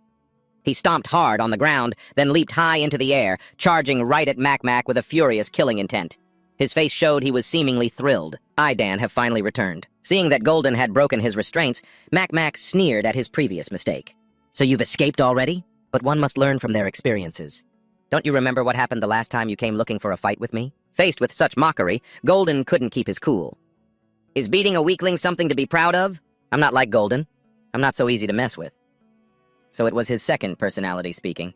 He stomped hard on the ground, then leaped high into the air, charging right at Mac with a furious killing intent. His face showed he was seemingly thrilled. Dan have finally returned. Seeing that Golden had broken his restraints, Mac sneered at his previous mistake. So you've escaped already? But one must learn from their experiences. Don't you remember what happened the last time you came looking for a fight with me? Faced with such mockery, Golden couldn't keep his cool. Is beating a weakling something to be proud of? I'm not like Golden. I'm not so easy to mess with. So it was his second personality speaking.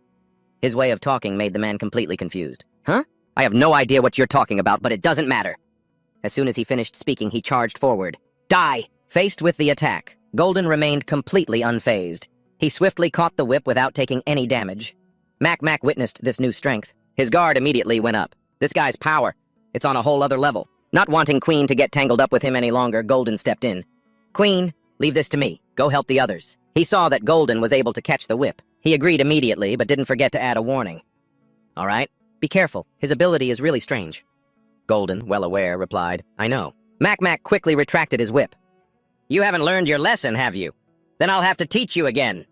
His way of talking made the man completely confused. Huh? I have no idea what you're talking about, but it doesn't matter. As soon as he finished speaking, he charged forward. Die! Faced with the attack, Golden remained completely unfazed. He swiftly caught the whip without taking any damage. Mac witnessed this new strength. His guard immediately went up. This guy's power. It's on a whole other level. Not wanting Queen to get tangled up with him any longer, Golden stepped in. Queen, leave this to me. Go help the others. He saw that Golden was able to catch the whip. He agreed immediately, but didn't forget to add a warning. All right, be careful. His ability is really strange. Golden, well aware, replied, I know. Mac quickly retracted his whip. You haven't learned your lesson, have you? Then I'll have to teach you again.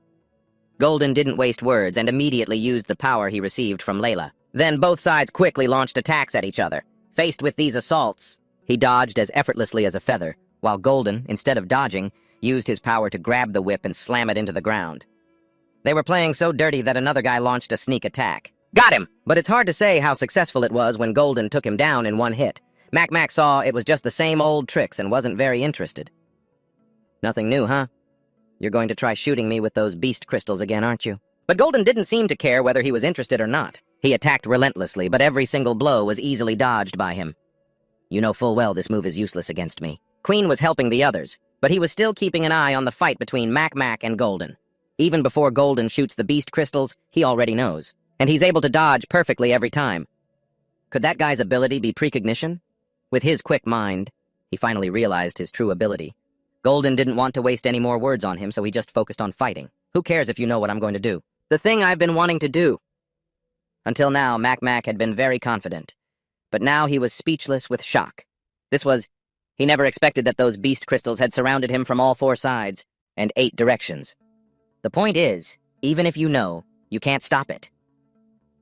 Golden didn't waste words and immediately used the power he received from Layla. Then both sides quickly launched attacks at each other. Faced with these assaults, he dodged as effortlessly as a feather, while Golden, instead of dodging, used his power to grab the whip and slam it into the ground. They were playing so dirty that another guy launched a sneak attack. Got him! But it's hard to say how successful it was when Golden took him down in one hit. Mac saw it was just the same old tricks and wasn't very interested. Nothing new, huh? You're going to try shooting me with those beast crystals again, aren't you? But Golden didn't seem to care whether he was interested or not. He attacked relentlessly, but every single blow was easily dodged by him. You know full well this move is useless against me. Queen was helping the others, but he was still keeping an eye on the fight between Mac and Golden. Even before Golden shoots the beast crystals, he already knows. And he's able to dodge perfectly every time. Could that guy's ability be precognition? With his quick mind, he finally realized his true ability. Golden didn't want to waste any more words on him, so he just focused on fighting. Who cares if you know what I'm going to do? The thing I've been wanting to do. Until now, Mac had been very confident. But now he was speechless with shock. He never expected that those beast crystals had surrounded him from all 4 sides, and 8 directions. The point is, even if you know, you can't stop it.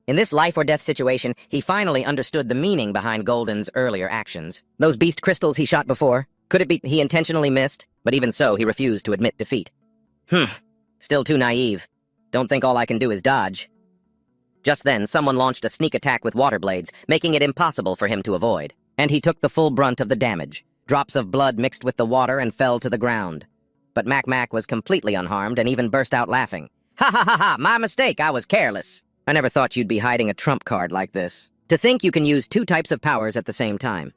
In this life-or-death situation, he finally understood the meaning behind Golden's earlier actions. Those beast crystals he shot before, could it be he intentionally missed? But even so, he refused to admit defeat. Still too naive. Don't think all I can do is dodge. Just then, someone launched a sneak attack with water blades, making it impossible for him to avoid. And he took the full brunt of the damage. Drops of blood mixed with the water and fell to the ground. But Mac was completely unharmed and even burst out laughing. Ha ha ha ha, my mistake, I was careless. I never thought you'd be hiding a trump card like this. To think you can use 2 types of powers at the same time.